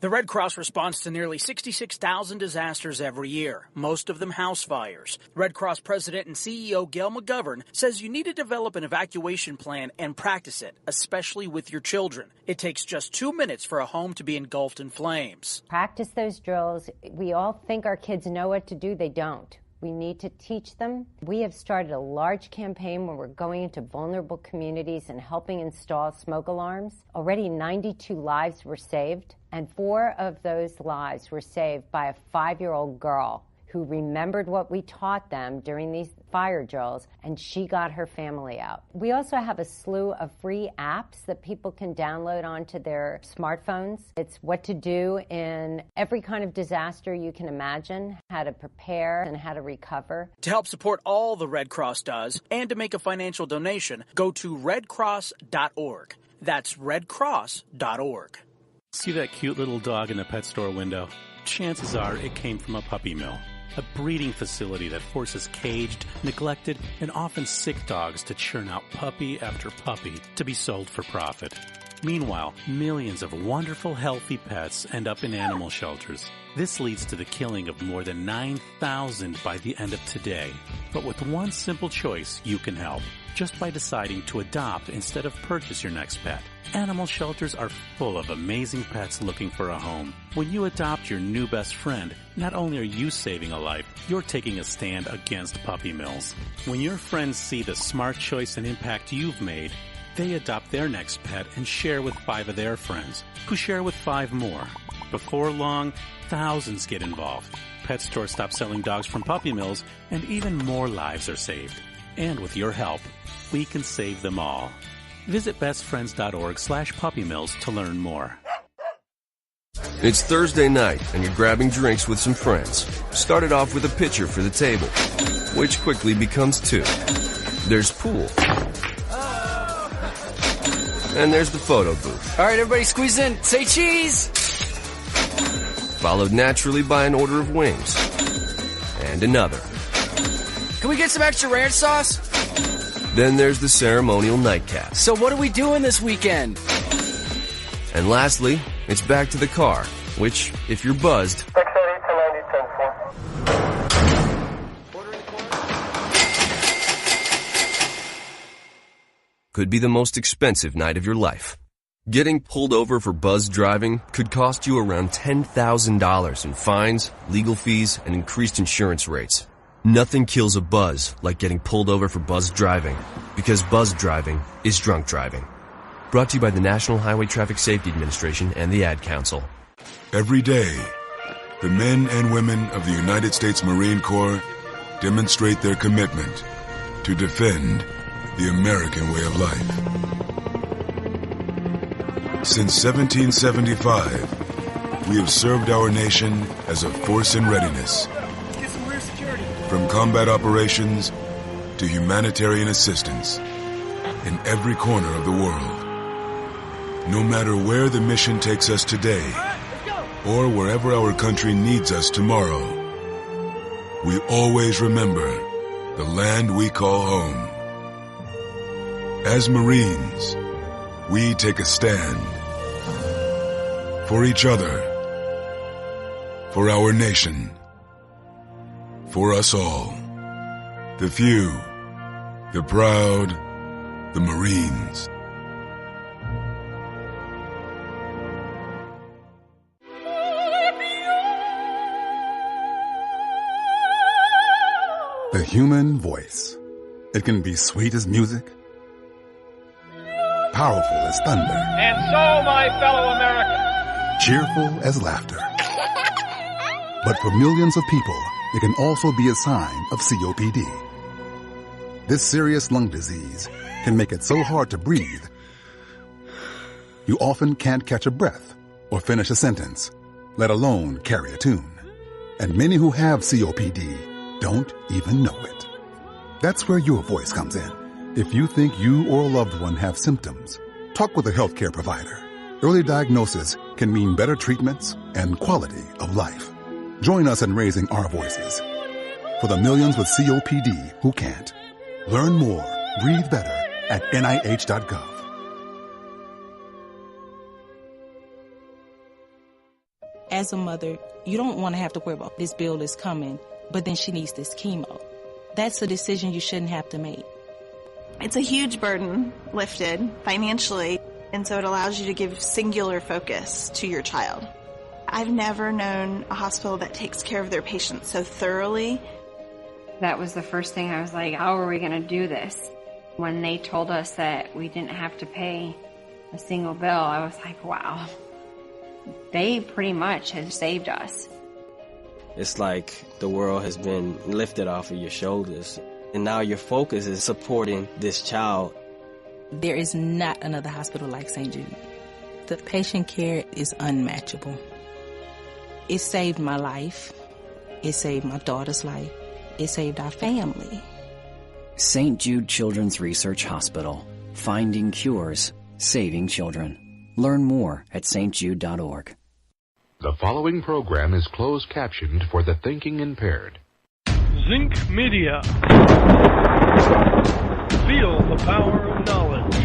The Red Cross responds to nearly 66,000 disasters every year, most of them house fires. Red Cross President and CEO Gail McGovern says you need to develop an evacuation plan and practice it, especially with your children. It takes just 2 minutes for a home to be engulfed in flames. Practice those drills. We all think our kids know what to do. They don't. We need to teach them. We have started a large campaign where we're going into vulnerable communities and helping install smoke alarms. Already 92 lives were saved, and 4 of those lives were saved by a 5-year-old girl who remembered what we taught them during these fire drills, and she got her family out. We also have a slew of free apps that people can download onto their smartphones. It's what to do in every kind of disaster you can imagine, how to prepare and how to recover. To help support all the Red Cross does and to make a financial donation, go to redcross.org. That's redcross.org. See that cute little dog in the pet store window? Chances are it came from a puppy mill. A breeding facility that forces caged, neglected, and often sick dogs to churn out puppy after puppy to be sold for profit. Meanwhile, millions of wonderful, healthy pets end up in animal shelters. This leads to the killing of more than 9,000 by the end of today. But with one simple choice, you can help. Just by deciding to adopt instead of purchase your next pet. Animal shelters are full of amazing pets looking for a home. When you adopt your new best friend, not only are you saving a life, you're taking a stand against puppy mills. When your friends see the smart choice and impact you've made, they adopt their next pet and share with 5 of their friends, who share with 5 more. Before long, thousands get involved. Pet stores stop selling dogs from puppy mills, and even more lives are saved. And with your help, we can save them all. Visit bestfriends.org/puppymills to learn more. It's Thursday night, and you're grabbing drinks with some friends. Started off with a pitcher for the table, which quickly becomes 2. There's pool. And there's the photo booth. All right, everybody squeeze in. Say cheese! Followed naturally by an order of wings. And another. Can we get some extra ranch sauce? Then there's the ceremonial nightcap. So what are we doing this weekend? And lastly, it's back to the car, which, if you're buzzed, could be the most expensive night of your life. Getting pulled over for buzzed driving could cost you around $10,000 in fines, legal fees, and increased insurance rates. Nothing kills a buzz like getting pulled over for buzzed driving, because buzzed driving is drunk driving. Brought to you by the National Highway Traffic Safety Administration and the Ad Council. Every day, the men and women of the United States Marine Corps demonstrate their commitment to defend the American way of life. Since 1775, we have served our nation as a force in readiness. From combat operations to humanitarian assistance in every corner of the world. No matter where the mission takes us today or wherever our country needs us tomorrow, we always remember the land we call home. As Marines, we take a stand for each other, for our nation, for us all. The few, the proud, the Marines. The human voice. It can be sweet as music, powerful as thunder, and so, my fellow Americans, cheerful as laughter. But for millions of people, it can also be a sign of COPD. This serious lung disease can make it so hard to breathe, you often can't catch a breath or finish a sentence, let alone carry a tune. And many who have COPD don't even know it. That's where your voice comes in. If you think you or a loved one have symptoms, talk with a healthcare provider. Early diagnosis can mean better treatments and quality of life. Join us in raising our voices for the millions with COPD who can't. Learn more, breathe better at NIH.gov. As a mother, you don't want to have to worry about this bill is coming, but then she needs this chemo. That's a decision you shouldn't have to make. It's a huge burden lifted financially, and so it allows you to give singular focus to your child. I've never known a hospital that takes care of their patients so thoroughly. That was the first thing I was like, how are we going to do this? When they told us that we didn't have to pay a single bill, I was like, wow, they pretty much have saved us. It's like the world has been lifted off of your shoulders, and now your focus is supporting this child. There is not another hospital like St. Jude. The patient care is unmatchable. It saved my life. It saved my daughter's life. It saved our family. St. Jude Children's Research Hospital. Finding cures, saving children. Learn more at stjude.org. The following program is closed captioned for the thinking impaired. Zinc Media. Feel the power of knowledge.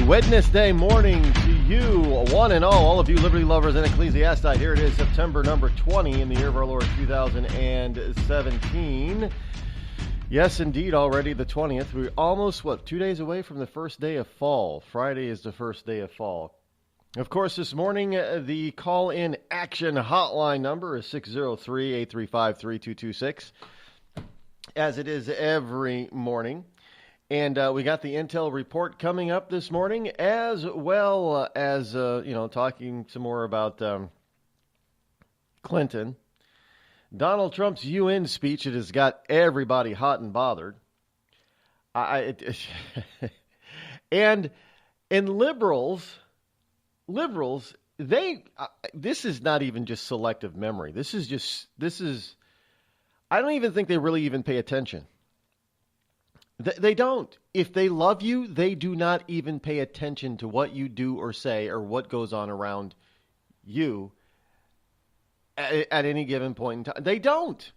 Wednesday morning to you, one and all of you liberty lovers and ecclesiasti. Here it is, September number 20 in the year of our Lord 2017. Yes, indeed, already the 20th. We're almost, 2 days away from the first day of fall. Friday is the first day of fall. Of course, this morning, the call-in action hotline number is 603-835-3226, as it is every morning. And we got the intel report coming up this morning, as well as, talking some more about Clinton. Donald Trump's UN speech, it has got everybody hot and bothered. And liberals, this is not even just selective memory. This is, I don't even think they really even pay attention. They don't. If they love you, they do not even pay attention to what you do or say or what goes on around you at any given point in time. They don't.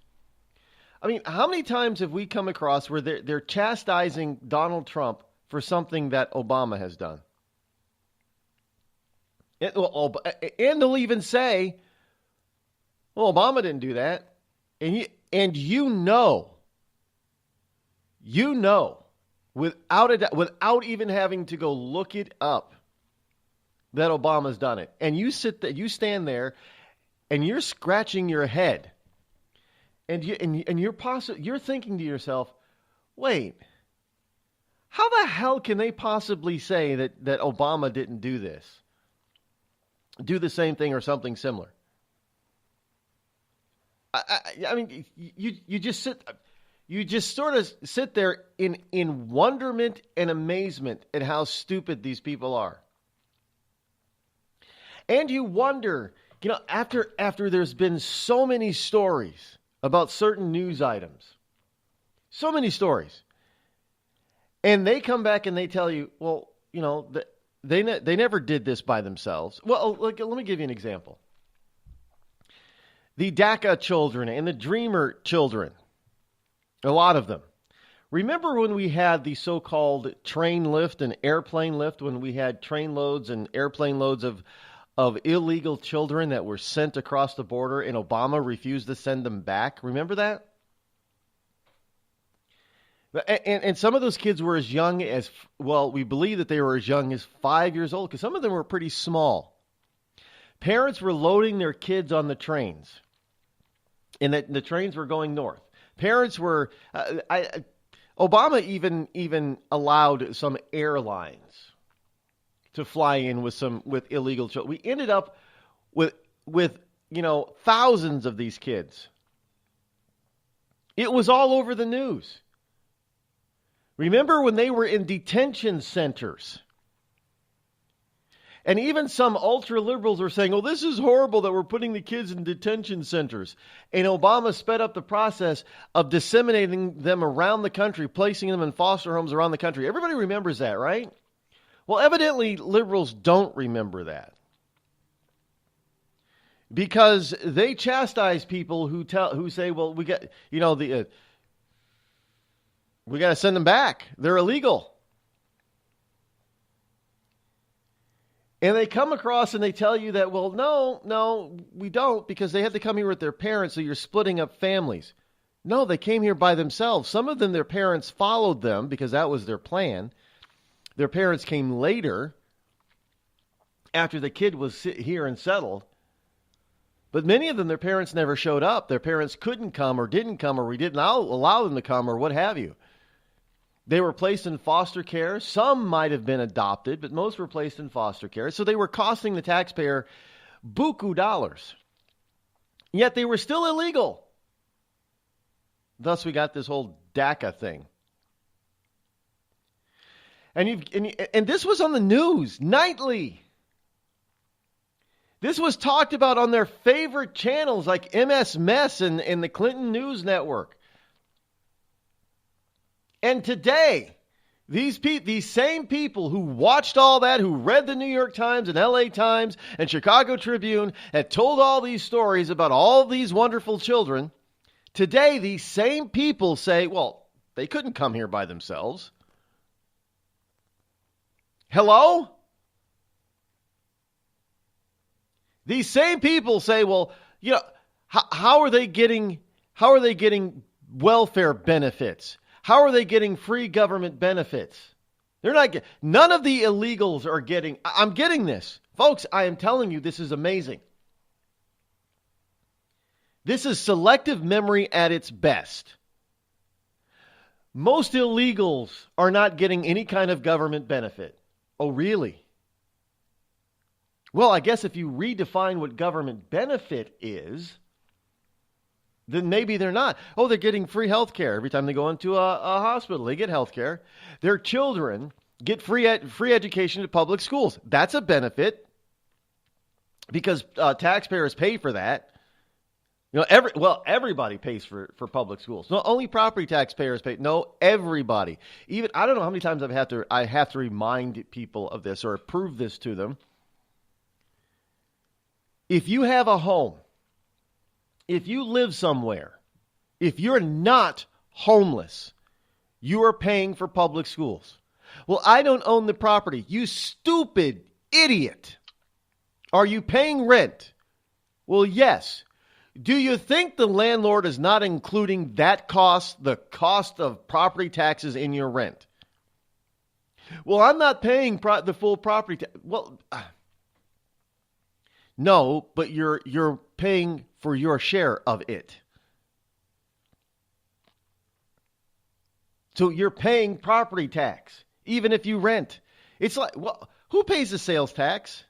I mean, how many times have we come across where they're chastising Donald Trump for something that Obama has done? And they'll even say, well, Obama didn't do that. And you know, without a doubt, without even having to go look it up, that Obama's done it. And you stand there, and you're scratching your head, and you're thinking to yourself, wait, how the hell can they possibly say that Obama didn't do this, do the same thing or something similar? I mean, you just sit. You just sort of sit there in wonderment and amazement at how stupid these people are. And you wonder, after there's been so many stories about certain news items, so many stories, and they come back and they tell you, well, they never did this by themselves. Well, let me give you an example. The DACA children and the Dreamer children. A lot of them. Remember when we had the so-called train lift and airplane lift, when we had train loads and airplane loads of illegal children that were sent across the border and Obama refused to send them back? Remember that? And some of those kids were as young as, we believe that they were as young as 5 years old, because some of them were pretty small. Parents were loading their kids on the trains, and the trains were going north. Parents were, Obama even allowed some airlines to fly in with illegal children. We ended up with thousands of these kids. It was all over the news. Remember when they were in detention centers? And even some ultra-liberals were saying, oh, this is horrible that we're putting the kids in detention centers. And Obama sped up the process of disseminating them around the country, placing them in foster homes around the country. Everybody remembers that, right? Well, evidently, liberals don't remember that. Because they chastise people who say, well, we got to send them back. They're illegal. And they come across and they tell you that, well, no, we don't, because they had to come here with their parents, so you're splitting up families. No, they came here by themselves. Some of them, their parents followed them because that was their plan. Their parents came later after the kid was here and settled. But many of them, their parents never showed up. Their parents couldn't come or didn't come, or we didn't allow them to come, or what have you. They were placed in foster care. Some might have been adopted, but most were placed in foster care. So they were costing the taxpayer buku dollars. Yet they were still illegal. Thus, we got this whole DACA thing. And this was on the news nightly. This was talked about on their favorite channels like MS Mess and the Clinton News Network. And today, these same people who watched all that, who read the New York Times and LA Times and Chicago Tribune, and told all these stories about all these wonderful children, today these same people say, well, they couldn't come here by themselves. Hello? These same people say, well, how are they getting welfare benefits? How are they getting free government benefits? They're not. None of the illegals are getting. I'm getting this, folks. I am telling you, this is amazing. This is selective memory at its best. Most illegals are not getting any kind of government benefit. Oh, really? Well, I guess if you redefine what government benefit is, then maybe they're not. Oh, they're getting free health care. Every time they go into a hospital, they get health care. Their children get free education at public schools. That's a benefit because taxpayers pay for that. Everybody pays for public schools. Not only property taxpayers pay. No, everybody. Even I don't know how many times I have to remind people of this or prove this to them. If you have a home, if you live somewhere, if you're not homeless, you are paying for public schools. Well, I don't own the property. You stupid idiot. Are you paying rent? Well, yes. Do you think the landlord is not including that cost, the cost of property taxes in your rent? Well, I'm not paying the full property tax. Well, no, but you're paying for your share of it. So you're paying property tax, even if you rent. It's like, well, who pays the sales tax?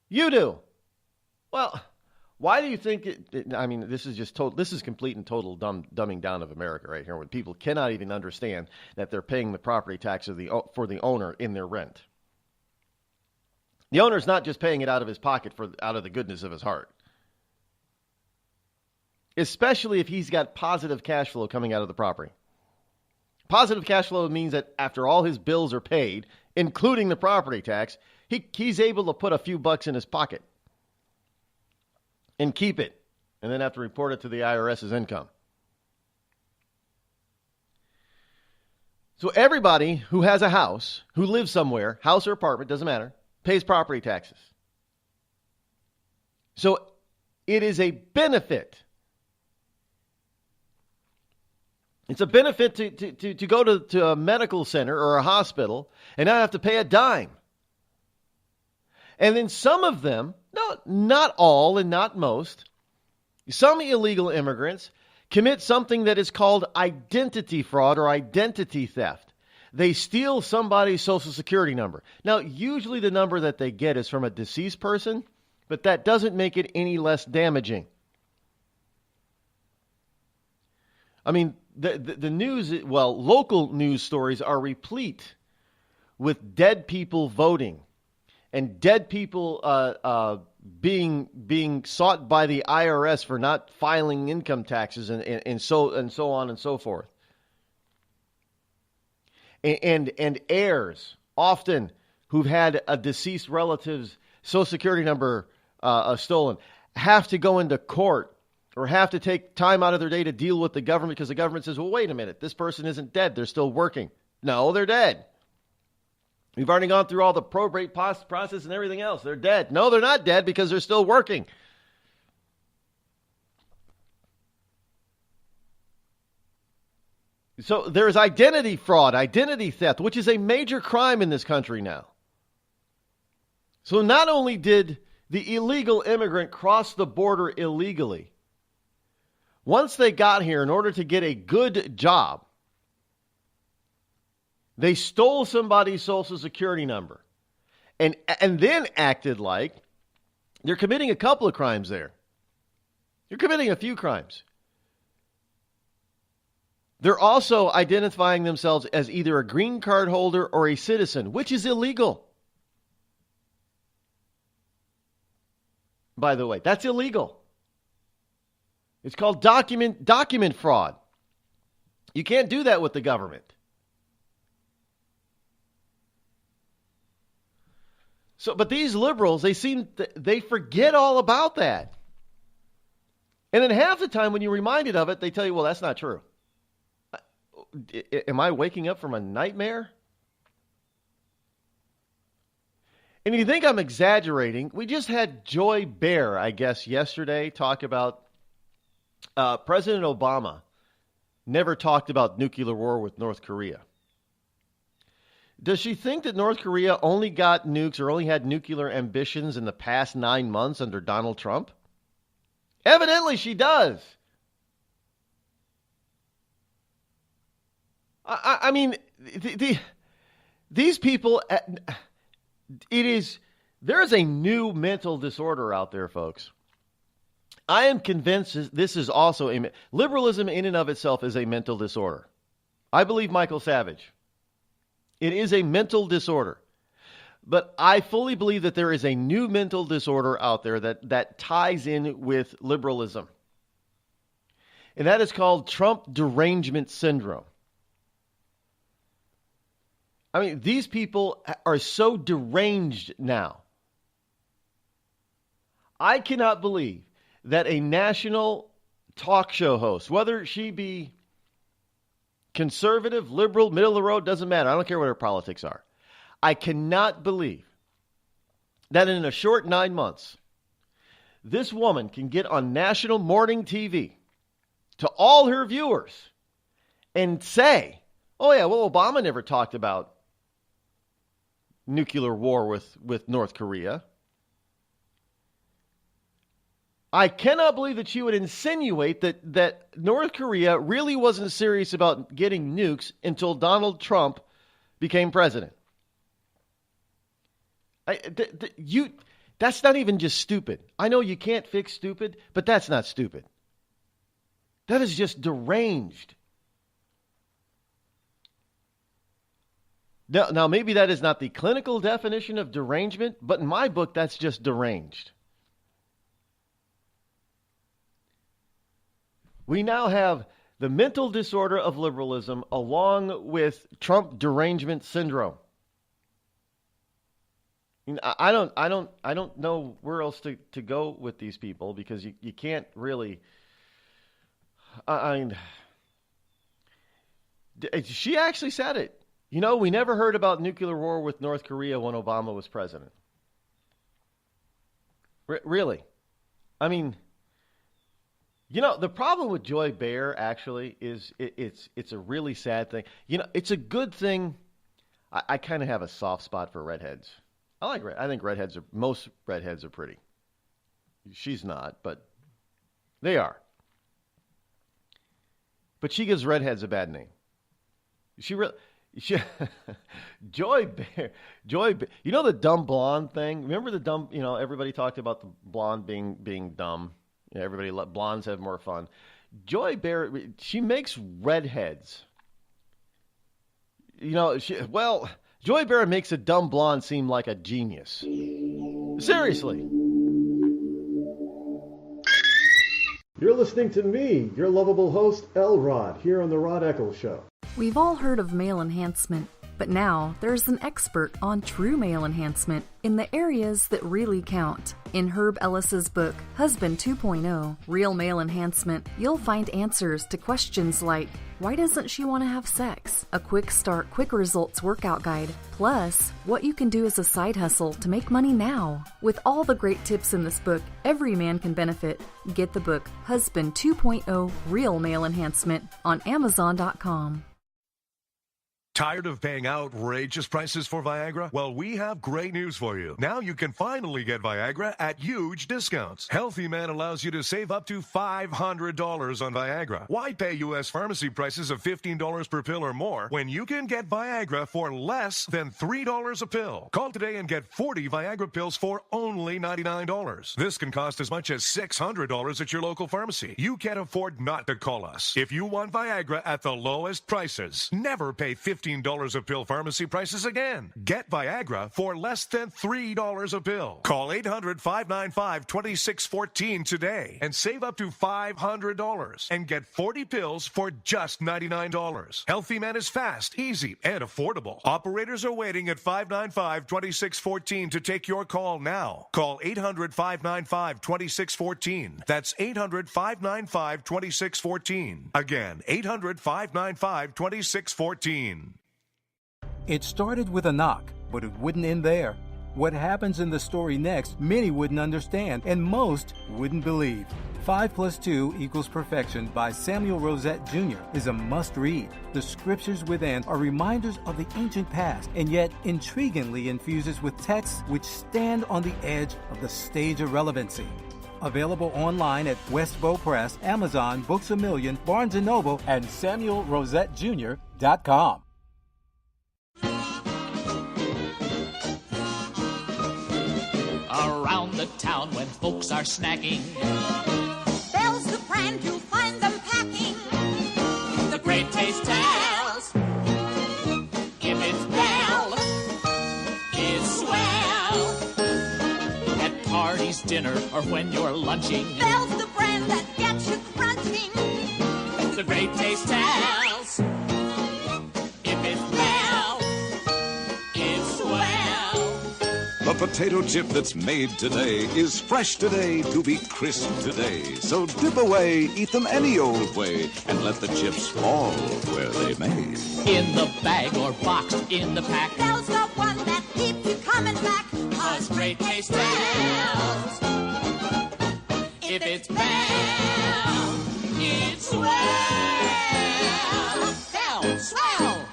You do. Well, why do you think this is just total? This is complete and total dumbing down of America right here, when people cannot even understand that they're paying the property tax for the owner in their rent. The owner's not just paying it out of his pocket out of the goodness of his heart. Especially if he's got positive cash flow coming out of the property. Positive cash flow means that after all his bills are paid, including the property tax, he's able to put a few bucks in his pocket and keep it, and then have to report it to the IRS as income. So everybody who has a house, who lives somewhere, house or apartment, doesn't matter, pays property taxes. So it is a benefit. It's a benefit to go to a medical center or a hospital and not have to pay a dime. And then some of them, not all and not most, some illegal immigrants commit something that is called identity fraud or identity theft. They steal somebody's social security number. Now, usually the number that they get is from a deceased person, but that doesn't make it any less damaging. I mean, the news, well, local news stories are replete with dead people voting and dead people being sought by the IRS for not filing income taxes and so on and so forth. And heirs, often who've had a deceased relative's Social Security number stolen, have to go into court or have to take time out of their day to deal with the government because the government says, well, wait a minute, this person isn't dead. They're still working. No, they're dead. We've already gone through all the probate process and everything else. They're dead. No, they're not dead because they're still working. So there's identity fraud, identity theft, which is a major crime in this country now. So not only did the illegal immigrant cross the border illegally, once they got here in order to get a good job, they stole somebody's Social Security number and then acted like they're committing a couple of crimes there. You're committing a few crimes. They're also identifying themselves as either a green card holder or a citizen, which is illegal. By the way, that's illegal. It's called document fraud. You can't do that with the government. So, but these liberals, they forget all about that. And then half the time when you're reminded of it, they tell you, well, that's not true. Am I waking up from a nightmare? And if you think I'm exaggerating, we just had Joy Behar, I guess, yesterday talk about President Obama never talked about nuclear war with North Korea. Does she think that North Korea only got nukes or only had nuclear ambitions in the past 9 months under Donald Trump? Evidently she does. I mean, these people, there is a new mental disorder out there, folks. I am convinced this is also liberalism in and of itself is a mental disorder. I believe Michael Savage. It is a mental disorder. But I fully believe that there is a new mental disorder out there that ties in with liberalism. And that is called Trump derangement syndrome. I mean, these people are so deranged now. I cannot believe that a national talk show host, whether she be conservative, liberal, middle of the road, doesn't matter. I don't care what her politics are. I cannot believe that in a short 9 months, this woman can get on national morning TV to all her viewers and say, oh yeah, well, Obama never talked about nuclear war with North Korea. I cannot believe that she would insinuate that North Korea really wasn't serious about getting nukes until Donald Trump became president. That's not even just stupid. I know you can't fix stupid, but that's not stupid. That is just deranged. Now, maybe that is not the clinical definition of derangement, but in my book, that's just deranged. We now have the mental disorder of liberalism along with Trump derangement syndrome. I don't know where else to go with these people because you can't really. She actually said it. You know, we never heard about nuclear war with North Korea when Obama was president. Really? I mean, you know, the problem with Joy Behar actually is it's a really sad thing. You know, it's a good thing. I kind of have a soft spot for redheads. I think most redheads are pretty. She's not, but they are. But she gives redheads a bad name. Joy Bear. You know the dumb blonde thing? Remember the dumb, everybody talked about the blonde being dumb. Everybody let blondes have more fun. Joy Bear, she makes redheads. Joy Bear makes a dumb blonde seem like a genius. Seriously. You're listening to me, your lovable host, Rod, here on the Rod Eccles Show. We've all heard of male enhancement, but now there's an expert on true male enhancement in the areas that really count. In Herb Ellis's book, Husband 2.0, Real Male Enhancement, you'll find answers to questions like, why doesn't she want to have sex? A quick start, quick results workout guide. Plus, what you can do as a side hustle to make money now. With all the great tips in this book, every man can benefit. Get the book, Husband 2.0, Real Male Enhancement, on Amazon.com. Tired of paying outrageous prices for Viagra? Well, we have great news for you. Now you can finally get Viagra at huge discounts. Healthy Man allows you to save up to $500 on Viagra. Why pay U.S. pharmacy prices of $15 per pill or more when you can get Viagra for less than $3 a pill? Call today and get 40 Viagra pills for only $99. This can cost as much as $600 at your local pharmacy. You can't afford not to call us. If you want Viagra at the lowest prices, never pay $15 a pill pharmacy prices again. Get Viagra for less than $3 a pill. Call 800-595-2614 today and save up to $500 and get 40 pills for just $99. Healthy Man is fast, easy, and affordable. Operators are waiting at 595-2614 to take your call now. Call 800-595-2614. That's 800-595-2614. Again, 800-595-2614. It started with a knock, but it wouldn't end there. What happens in the story next, many wouldn't understand, and most wouldn't believe. 5 + 2 = Perfection by Samuel Rosette Jr. is a must-read. The scriptures within are reminders of the ancient past, and yet intriguingly infuses with texts which stand on the edge of the stage of relevancy. Available online at Westbow Press, Amazon, Books A Million, Barnes & Noble, and SamuelRosetteJr.com. Around the town when folks are snacking, Bell's the brand you'll find them packing. the great taste tells. If it's Bell, it's swell. At parties, dinner, or when you're lunching, Bell's the brand that gets you crunching. the great taste tells. If it's Bell, it's swell. The potato chip that's made today is fresh today to be crisp today. So dip away, eat them any old way, and let the chips fall where they may. In the bag or box, in the pack, Bell's the one that keeps you coming back. 'cause great taste tells. If it's Bell, it's swell. Bell, swell.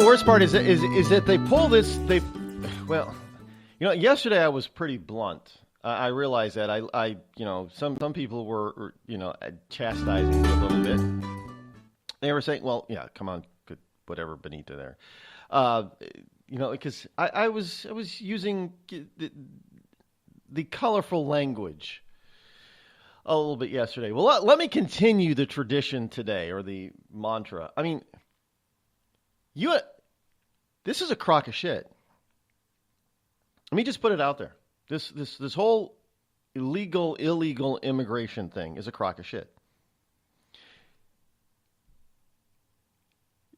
The worst part is that they pull this. Yesterday I was pretty blunt. I realized that some people were chastising me a little bit. They were saying, "Well, yeah, come on, good, whatever, Benita there," because I was using the colorful language a little bit yesterday. Well, let me continue the tradition today, or the mantra. I mean, this is a crock of shit. Let me just put it out there. This whole illegal immigration thing is a crock of shit.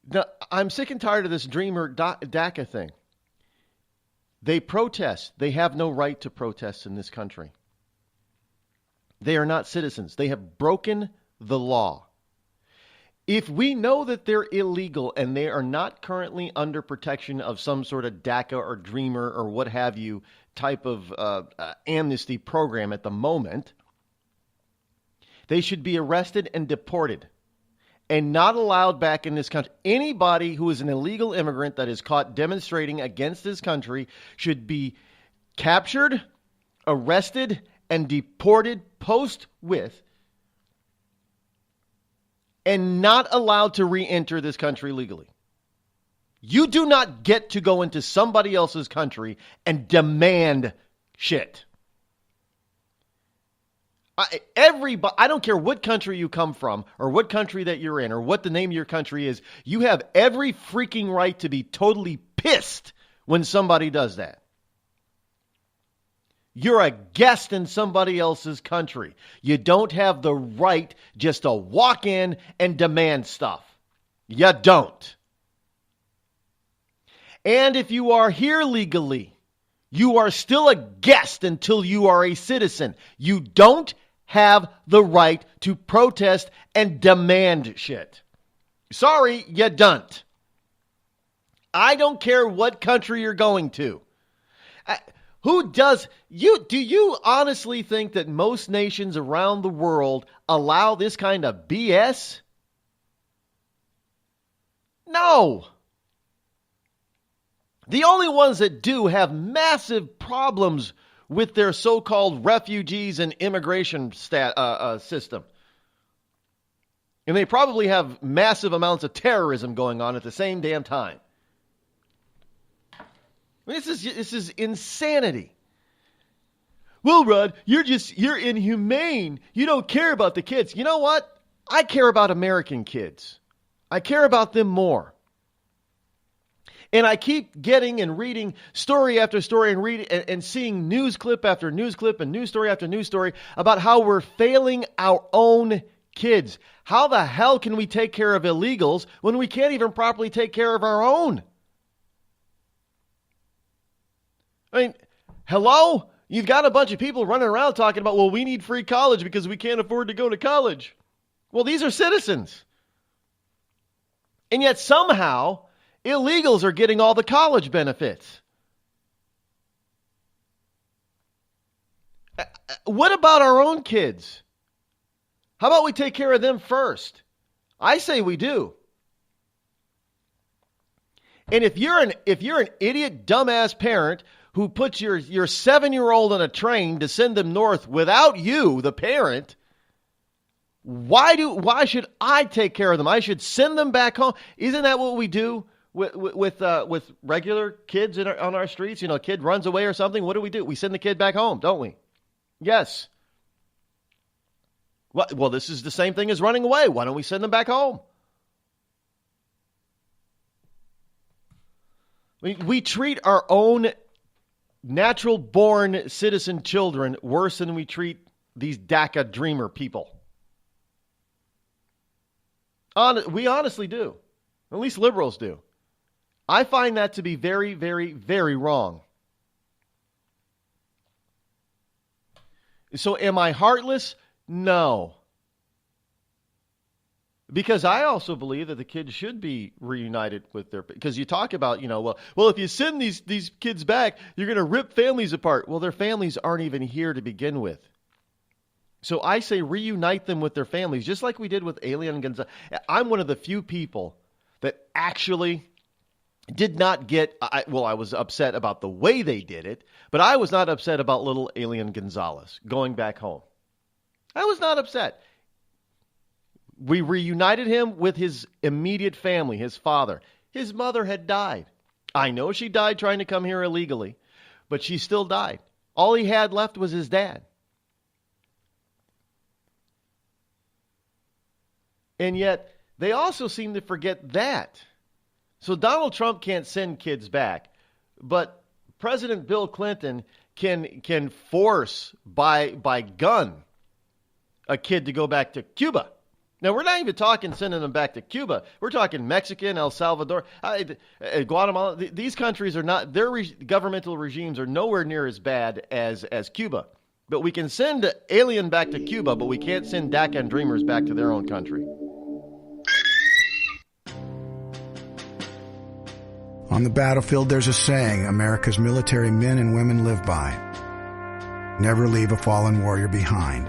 Now, I'm sick and tired of this Dreamer DACA thing. They protest. They have no right to protest in this country. They are not citizens. They have broken the law. If we know that they're illegal and they are not currently under protection of some sort of DACA or Dreamer or what have you type of amnesty program at the moment, they should be arrested and deported and not allowed back in this country. Anybody who is an illegal immigrant that is caught demonstrating against this country should be captured, arrested, and deported with and not allowed to re-enter this country legally. You do not get to go into somebody else's country and demand shit. I don't care what country you come from or what country that you're in or what the name of your country is. You have every freaking right to be totally pissed when somebody does that. You're a guest in somebody else's country. You don't have the right just to walk in and demand stuff. You don't. And if you are here legally, you are still a guest until you are a citizen. You don't have the right to protest and demand shit. Sorry, you don't. I don't care what country you're going to. Do you honestly think that most nations around the world allow this kind of BS? No. The only ones that do have massive problems with their so-called refugees and immigration system. And they probably have massive amounts of terrorism going on at the same damn time. This is insanity. Well, Rod, you're inhumane. You don't care about the kids. You know what? I care about American kids. I care about them more. And I keep getting and reading story after story and seeing news clip after news clip and news story after news story about how we're failing our own kids. How the hell can we take care of illegals when we can't even properly take care of our own? I mean, hello? You've got a bunch of people running around talking about, well, we need free college because we can't afford to go to college. Well, these are citizens. And yet somehow, illegals are getting all the college benefits. What about our own kids? How about we take care of them first? I say we do. And if you're an idiot, dumbass parent who puts your 7-year-old on a train to send them north without you, the parent, why should I take care of them? I should send them back home. Isn't that what we do with regular kids on our streets? You know, a kid runs away or something. What do? We send the kid back home, don't we? Yes. Well, this is the same thing as running away. Why don't we send them back home? We treat our own natural-born citizen children worse than we treat these DACA dreamer people. We honestly do. At least liberals do. I find that to be very, very, very wrong. So am I heartless? No. Because I also believe that the kids should be reunited with because you talk about, well, if you send these kids back, you're going to rip families apart. Well, their families aren't even here to begin with. So I say reunite them with their families, just like we did with Alien Gonzalez. I'm one of the few people that actually did not get, I was upset about the way they did it, but I was not upset about little Alien Gonzalez going back home. I was not upset. We reunited him with his immediate family, his father. His mother had died. I know she died trying to come here illegally, but she still died. All he had left was his dad. And yet, they also seem to forget that. So Donald Trump can't send kids back, but President Bill Clinton can force by gun a kid to go back to Cuba. Now, we're not even talking sending them back to Cuba. We're talking Mexican, El Salvador, Guatemala. These countries are not, their governmental regimes are nowhere near as bad as Cuba. But we can send an alien back to Cuba, but we can't send DACA and Dreamers back to their own country. On the battlefield, there's a saying America's military men and women live by. Never leave a fallen warrior behind.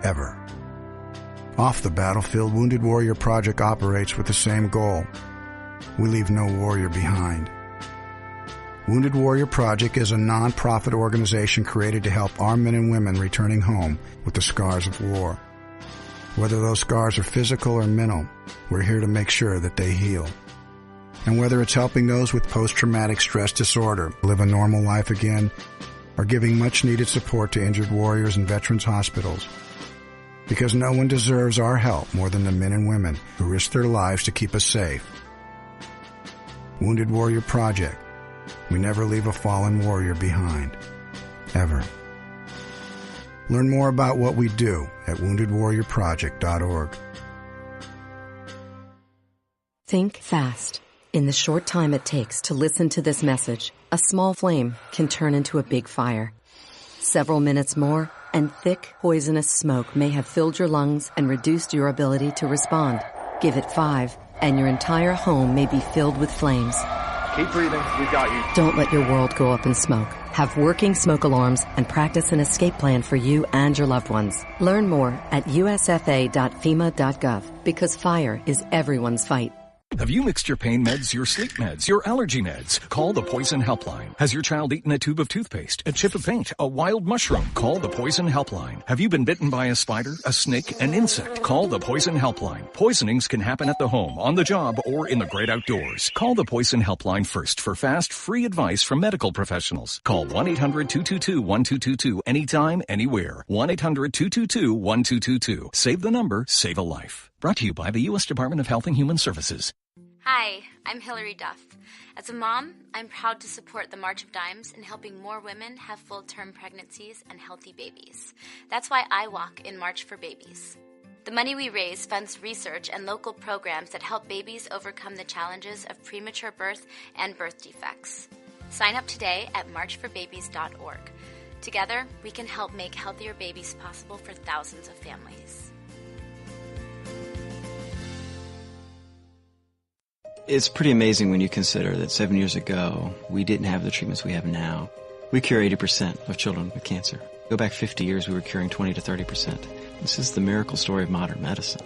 Ever. Off the battlefield, Wounded Warrior Project operates with the same goal. We leave no warrior behind. Wounded Warrior Project is a non-profit organization created to help our men and women returning home with the scars of war. Whether those scars are physical or mental, we're here to make sure that they heal. And whether it's helping those with post-traumatic stress disorder live a normal life again, or giving much-needed support to injured warriors in veterans' hospitals. Because no one deserves our help more than the men and women who risk their lives to keep us safe. Wounded Warrior Project. We never leave a fallen warrior behind. Ever. Learn more about what we do at woundedwarriorproject.org. Think fast. In the short time it takes to listen to this message, a small flame can turn into a big fire. Several minutes more, and thick, poisonous smoke may have filled your lungs and reduced your ability to respond. Give it 5, and your entire home may be filled with flames. Keep breathing. We've got you. Don't let your world go up in smoke. Have working smoke alarms and practice an escape plan for you and your loved ones. Learn more at usfa.fema.gov because fire is everyone's fight. Have you mixed your pain meds, your sleep meds, your allergy meds? Call the Poison Helpline. Has your child eaten a tube of toothpaste, a chip of paint, a wild mushroom? Call the Poison Helpline. Have you been bitten by a spider, a snake, an insect? Call the Poison Helpline. Poisonings can happen at the home, on the job, or in the great outdoors. Call the Poison Helpline first for fast, free advice from medical professionals. Call 1-800-222-1222 anytime, anywhere. 1-800-222-1222. Save the number, save a life. Brought to you by the U.S. Department of Health and Human Services. Hi, I'm Hilary Duff. As a mom, I'm proud to support the March of Dimes in helping more women have full-term pregnancies and healthy babies. That's why I walk in March for Babies. The money we raise funds research and local programs that help babies overcome the challenges of premature birth and birth defects. Sign up today at marchforbabies.org. Together, we can help make healthier babies possible for thousands of families. It's pretty amazing when you consider that 7 years ago, we didn't have the treatments we have now. We cure 80% of children with cancer. Go back 50 years, we were curing 20 to 30%. This is the miracle story of modern medicine.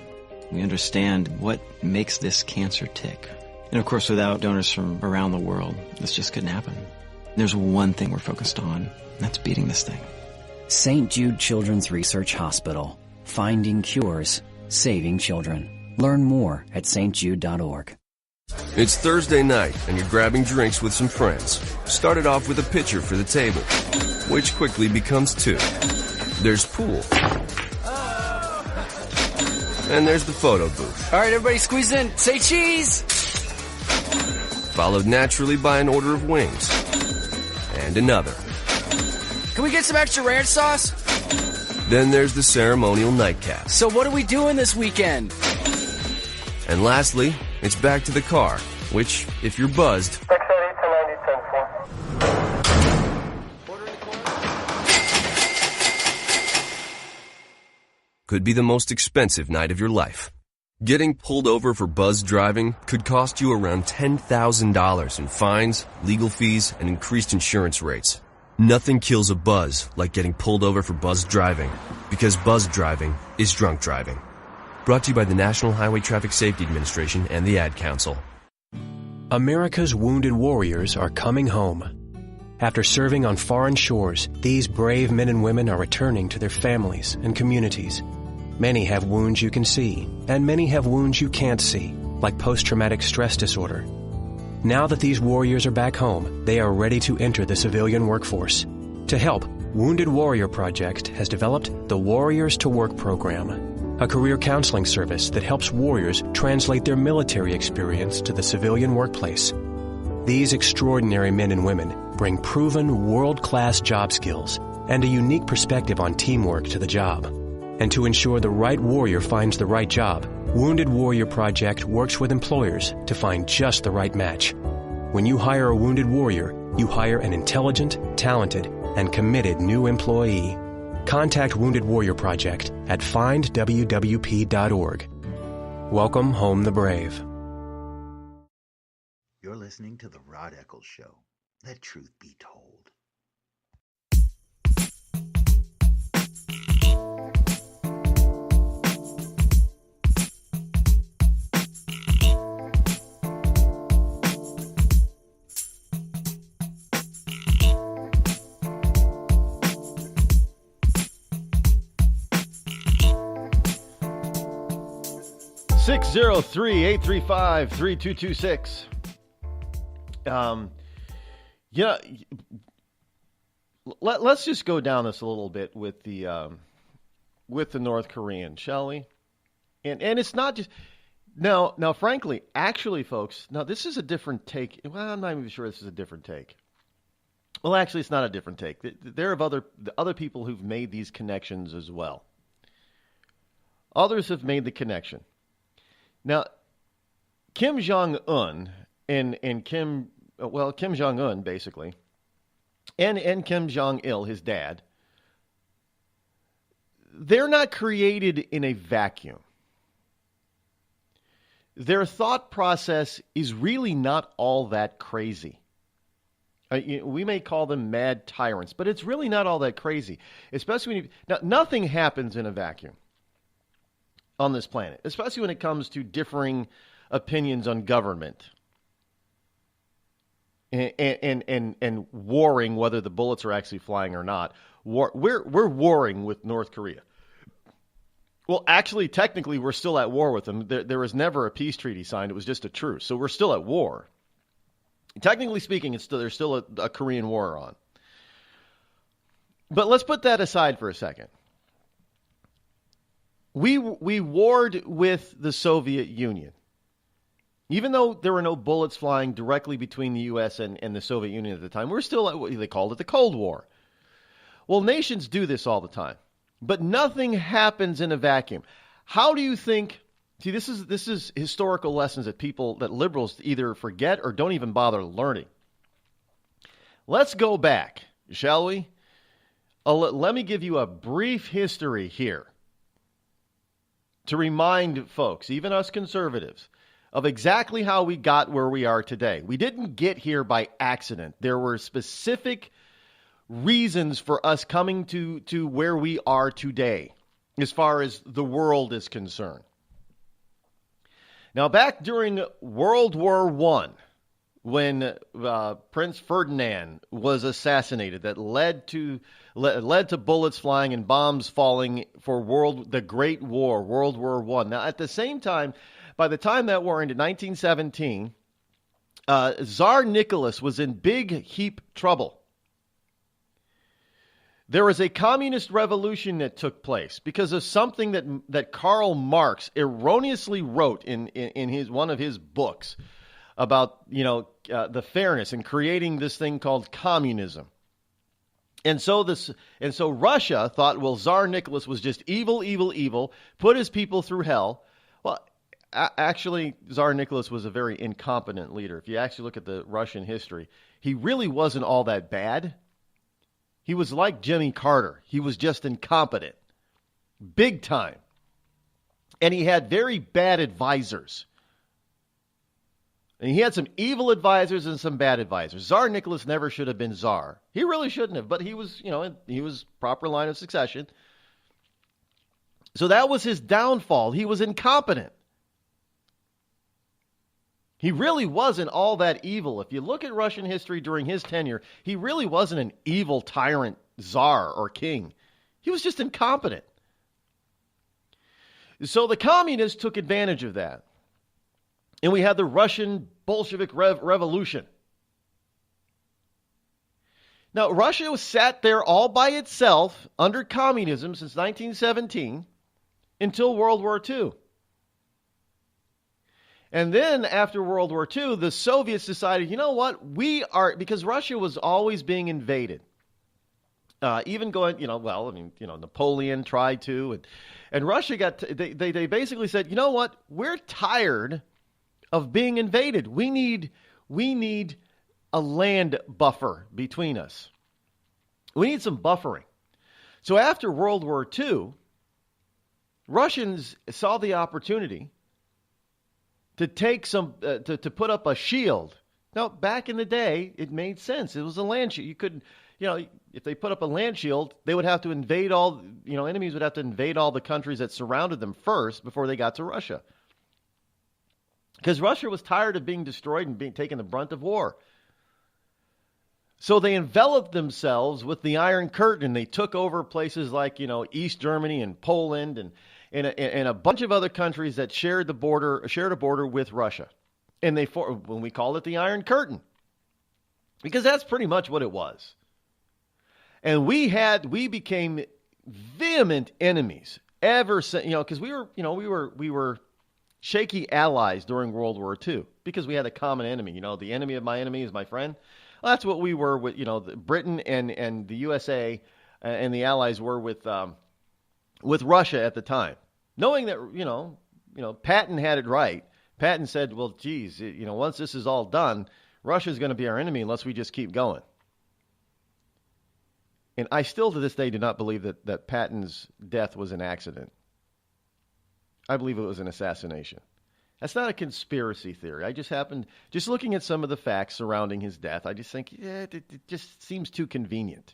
We understand what makes this cancer tick. And of course, without donors from around the world, this just couldn't happen. There's one thing we're focused on, and that's beating this thing. St. Jude Children's Research Hospital. Finding cures, saving children. Learn more at stjude.org. It's Thursday night, and you're grabbing drinks with some friends. Started off with a pitcher for the table, which quickly becomes 2. There's pool. And there's the photo booth. All right, everybody squeeze in. Say cheese! Followed naturally by an order of wings. And another. Can we get some extra ranch sauce? Then there's the ceremonial nightcap. So what are we doing this weekend? And lastly, it's back to the car, which, if you're buzzed, could be the most expensive night of your life. Getting pulled over for buzz driving could cost you around $10,000 in fines, legal fees, and increased insurance rates. Nothing kills a buzz like getting pulled over for buzz driving, because buzz driving is drunk driving. Brought to you by the National Highway Traffic Safety Administration and the Ad Council. America's wounded warriors are coming home. After serving on foreign shores, these brave men and women are returning to their families and communities. Many have wounds you can see, and many have wounds you can't see, like post-traumatic stress disorder. Now that these warriors are back home, they are ready to enter the civilian workforce. To help, Wounded Warrior Project has developed the Warriors to Work program, a career counseling service that helps warriors translate their military experience to the civilian workplace. These extraordinary men and women bring proven world-class job skills and a unique perspective on teamwork to the job. And to ensure the right warrior finds the right job, Wounded Warrior Project works with employers to find just the right match. When you hire a wounded warrior, you hire an intelligent, talented, and committed new employee. Contact Wounded Warrior Project at findwwp.org. Welcome home the brave. You're listening to The Rod Eccles Show. Let truth be told. Six 603-835-3226. Let's just go down this a little bit with the North Korean, shall we? And it's not just now. Frankly, actually, folks, now this is a different take. Well, I'm not even sure this is a different take. Well, actually, it's not a different take. There are other people who've made these connections as well. Others have made the connection. Now, Kim Jong-un and Kim Jong-un, basically, and Kim Jong-il, his dad, they're not created in a vacuum. Their thought process is really not all that crazy. We may call them mad tyrants, but it's really not all that crazy. Especially nothing happens in a vacuum on this planet, especially when it comes to differing opinions on government and warring whether the bullets are actually flying or not. We're warring with North Korea. Well, actually, technically, we're still at war with them. There was never a peace treaty signed. It was just a truce. So we're still at war. Technically speaking, there's still a Korean War on. But let's put that aside for a second. We warred with the Soviet Union. Even though there were no bullets flying directly between the U.S. and the Soviet Union at the time, we're still at what they called it the Cold War. Well, nations do this all the time. But nothing happens in a vacuum. How do you think... See, this is historical lessons that liberals either forget or don't even bother learning. Let's go back, shall we? Let me give you a brief history here to remind folks, even us conservatives, of exactly how we got where we are today. We didn't get here by accident. There were specific reasons for us coming to where we are today as far as the world is concerned. Now, back during World War I, when Prince Ferdinand was assassinated, that led to bullets flying and bombs falling for the Great War, World War I. Now, at the same time, by the time that war ended, 1917, Tsar Nicholas was in big heap trouble. There was a communist revolution that took place because of something that Karl Marx erroneously wrote in one of his books about the fairness and creating this thing called communism. And so Russia thought, well, Tsar Nicholas was just evil, put his people through hell. Well, actually, Tsar Nicholas was a very incompetent leader. If you actually look at the Russian history, he really wasn't all that bad. He was like Jimmy Carter. He was just incompetent. Big time. And he had very bad advisors. And he had some evil advisors and some bad advisors. Tsar Nicholas never should have been Tsar. He really shouldn't have, but he was proper line of succession. So that was his downfall. He was incompetent. He really wasn't all that evil. If you look at Russian history during his tenure, he really wasn't an evil tyrant czar or king. He was just incompetent. So the communists took advantage of that. And we had the Russian Bolshevik Revolution. Now, Russia was sat there all by itself under communism since 1917 until World War II. And then after World War II, the Soviets decided, you know what, because Russia was always being invaded. Even going, Napoleon tried to, and Russia they basically said, you know what, we're tired of being invaded. We need a land buffer between us. We need some buffering. So after World War II, Russians saw the opportunity to take to put up a shield. Now, back in the day, it made sense. It was a land shield. You couldn't, if they put up a land shield, they would have to invade enemies would have to invade all the countries that surrounded them first before they got to Russia. Because Russia was tired of being destroyed and being taking the brunt of war. So they enveloped themselves with the Iron Curtain. They took over places like, East Germany and Poland and a bunch of other countries that shared a border with Russia. And when we called it the Iron Curtain, because that's pretty much what it was. And we became vehement enemies ever since, because we were shaky allies during World War II because we had a common enemy. The enemy of my enemy is my friend. Well, that's what we were with, Britain and the USA and the Allies were with Russia at the time. Knowing that, Patton had it right. Patton said, well, geez, once this is all done, Russia's going to be our enemy unless we just keep going. And I still to this day do not believe that Patton's death was an accident. I believe it was an assassination. That's not a conspiracy theory. I just looking at some of the facts surrounding his death, I just think, it just seems too convenient.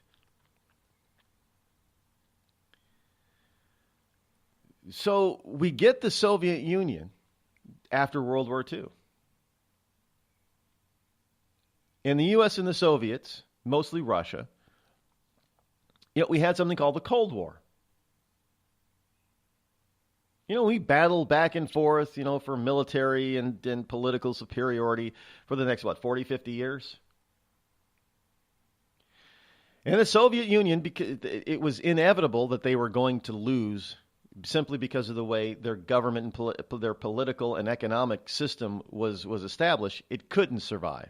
So we get the Soviet Union after World War II. And the U.S. and the Soviets, mostly Russia, we had something called the Cold War. We battled back and forth, for military and political superiority for the next, 40, 50 years? And the Soviet Union, because it was inevitable that they were going to lose simply because of the way their government and their political and economic system was established. It couldn't survive.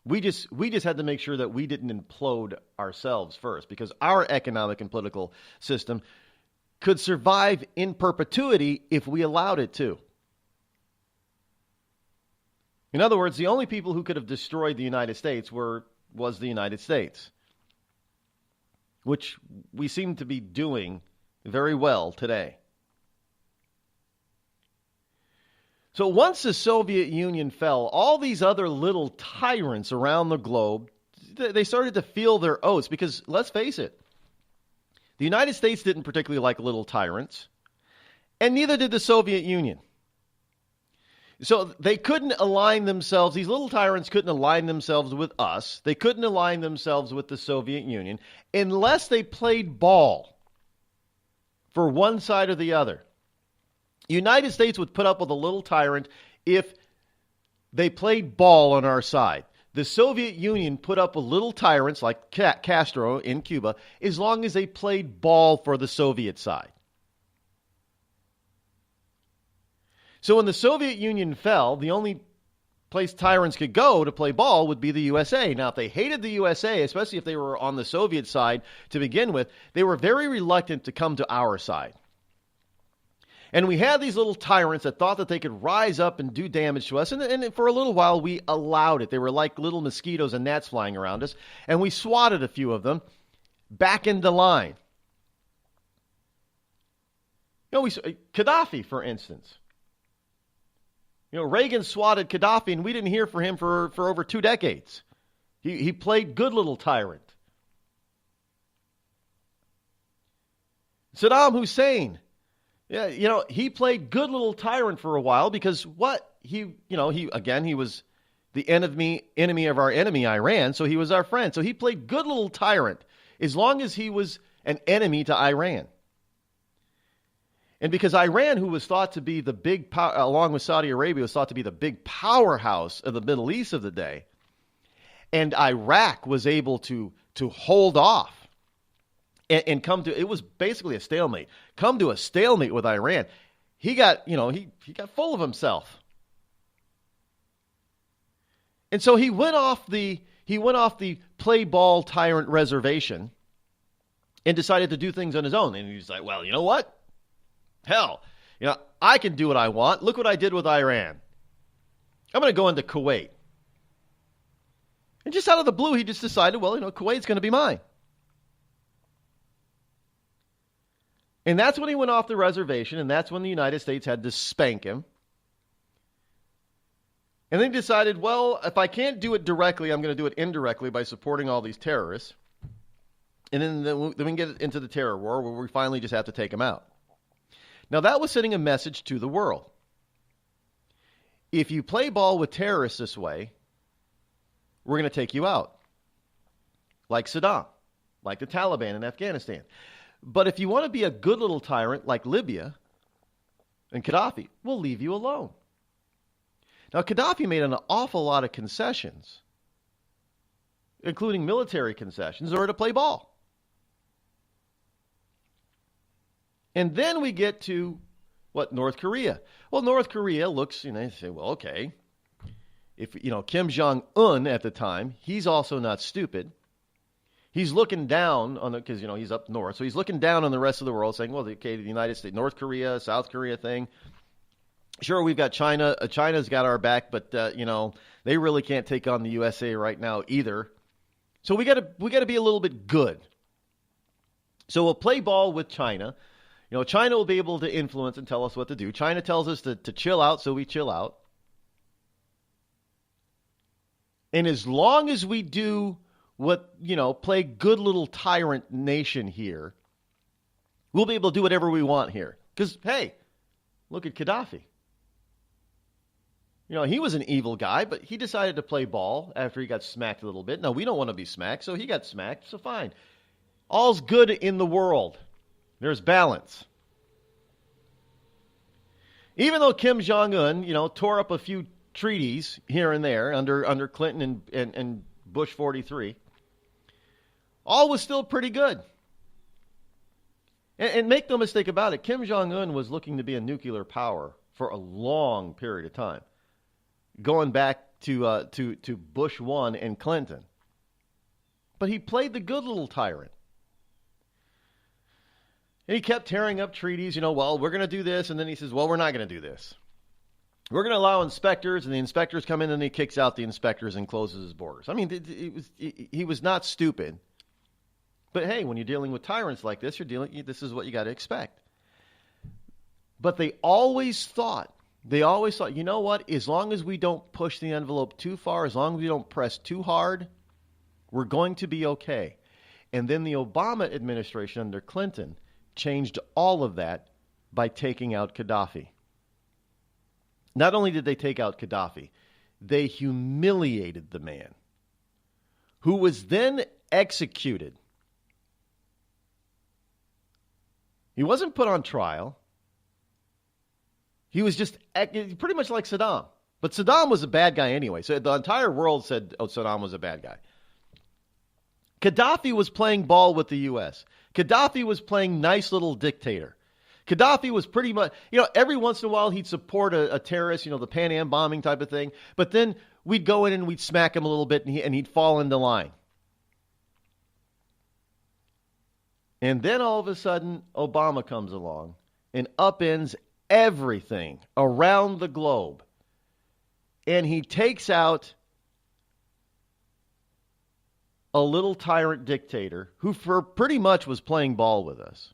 We just had to make sure that we didn't implode ourselves first, because our economic and political system could survive in perpetuity if we allowed it to. In other words, the only people who could have destroyed the United States was the United States, which we seem to be doing very well today. So once the Soviet Union fell, all these other little tyrants around the globe, they started to feel their oats, because let's face it, the United States didn't particularly like little tyrants, and neither did the Soviet Union. So they couldn't align themselves, these little tyrants couldn't align themselves with us, they couldn't align themselves with the Soviet Union, unless they played ball for one side or the other. The United States would put up with a little tyrant if they played ball on our side. The Soviet Union put up with little tyrants like Castro in Cuba as long as they played ball for the Soviet side. So when the Soviet Union fell, the only place tyrants could go to play ball would be the USA. Now, if they hated the USA, especially if they were on the Soviet side to begin with, they were very reluctant to come to our side. And we had these little tyrants that thought that they could rise up and do damage to us. And for a little while, we allowed it. They were like little mosquitoes and gnats flying around us. And we swatted a few of them back into line. Gaddafi, for instance. Reagan swatted Gaddafi, and we didn't hear from him for over 2 decades. He played good little tyrant. Saddam Hussein, he played good little tyrant for a while because he was the enemy of our enemy, Iran, so he was our friend. So he played good little tyrant as long as he was an enemy to Iran. And because Iran, who was thought to be the big power, along with Saudi Arabia, was thought to be the big powerhouse of the Middle East of the day, and Iraq was able to hold off and come to, it was basically a stalemate, come to a stalemate with Iran. He got full of himself. And so he went off the play ball tyrant reservation and decided to do things on his own. And he's like, well, you know what? Hell, I can do what I want. Look what I did with Iran. I'm going to go into Kuwait. And just out of the blue, he just decided, well, Kuwait's going to be mine. And that's when he went off the reservation, and that's when the United States had to spank him. And then decided, well, if I can't do it directly, I'm going to do it indirectly by supporting all these terrorists. And then we can get into the terror war where we finally just have to take them out. Now, that was sending a message to the world. If you play ball with terrorists this way, we're going to take you out. Like Saddam, like the Taliban in Afghanistan. But if you want to be a good little tyrant like Libya and Gaddafi, we'll leave you alone. Now, Gaddafi made an awful lot of concessions, including military concessions, in order to play ball. And then we get to, North Korea. Well, North Korea looks, they say, well, okay. If, Kim Jong-un at the time, he's also not stupid. He's looking down on because, he's up north. So he's looking down on the rest of the world saying, well, okay, the United States, North Korea, South Korea thing. Sure, we've got China. China's got our back, but, they really can't take on the USA right now either. So we got to be a little bit good. So we'll play ball with China. China will be able to influence and tell us what to do. China tells us to chill out, so we chill out. And as long as we do play good little tyrant nation here, we'll be able to do whatever we want here. Because, hey, look at Gaddafi. He was an evil guy, but he decided to play ball after he got smacked a little bit. Now, we don't want to be smacked, so he got smacked, so fine. All's good in the world. There's balance. Even though Kim Jong-un, tore up a few treaties here and there under Clinton and Bush 43, all was still pretty good. And make no mistake about it, Kim Jong-un was looking to be a nuclear power for a long period of time, going back to Bush 1 and Clinton. But he played the good little tyrant. And he kept tearing up treaties, well, we're going to do this. And then he says, well, we're not going to do this. We're going to allow inspectors, and the inspectors come in, and he kicks out the inspectors and closes his borders. I mean, he was not stupid. But hey, when you're dealing with tyrants like this, this is what you got to expect. But they always thought, you know what? As long as we don't push the envelope too far, as long as we don't press too hard, we're going to be okay. And then the Obama administration under Clinton changed all of that by taking out Gaddafi. Not only did they take out Gaddafi, they humiliated the man, who was then executed. He wasn't put on trial. He was just pretty much like Saddam. But Saddam was a bad guy anyway. So the entire world said, Saddam was a bad guy. Gaddafi was playing ball with the U.S. Gaddafi was playing nice little dictator. Gaddafi was pretty much, every once in a while he'd support a terrorist, the Pan Am bombing type of thing. But then we'd go in and we'd smack him a little bit and he'd fall into line. And then all of a sudden, Obama comes along and upends everything around the globe. And he takes out a little tyrant dictator who for pretty much was playing ball with us.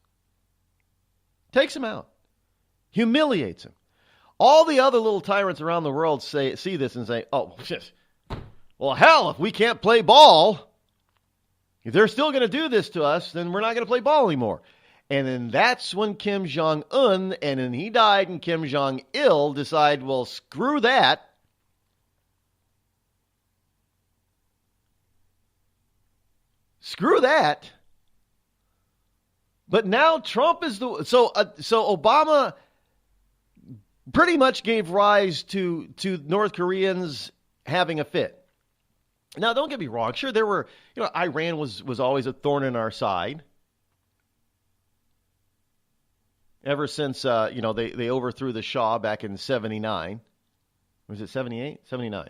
Takes him out. Humiliates him. All the other little tyrants around the world see this and say, oh, well, hell, if we can't play ball, if they're still going to do this to us, then we're not going to play ball anymore. And then that's when Kim Jong-un, and then he died, and Kim Jong-il decide, well, screw that. Screw that. But now Trump is so Obama pretty much gave rise to North Koreans having a fit. Now, don't get me wrong. Sure, there were, Iran was always a thorn in our side. Ever since, they overthrew the Shah back in 79. Was it 78? 79.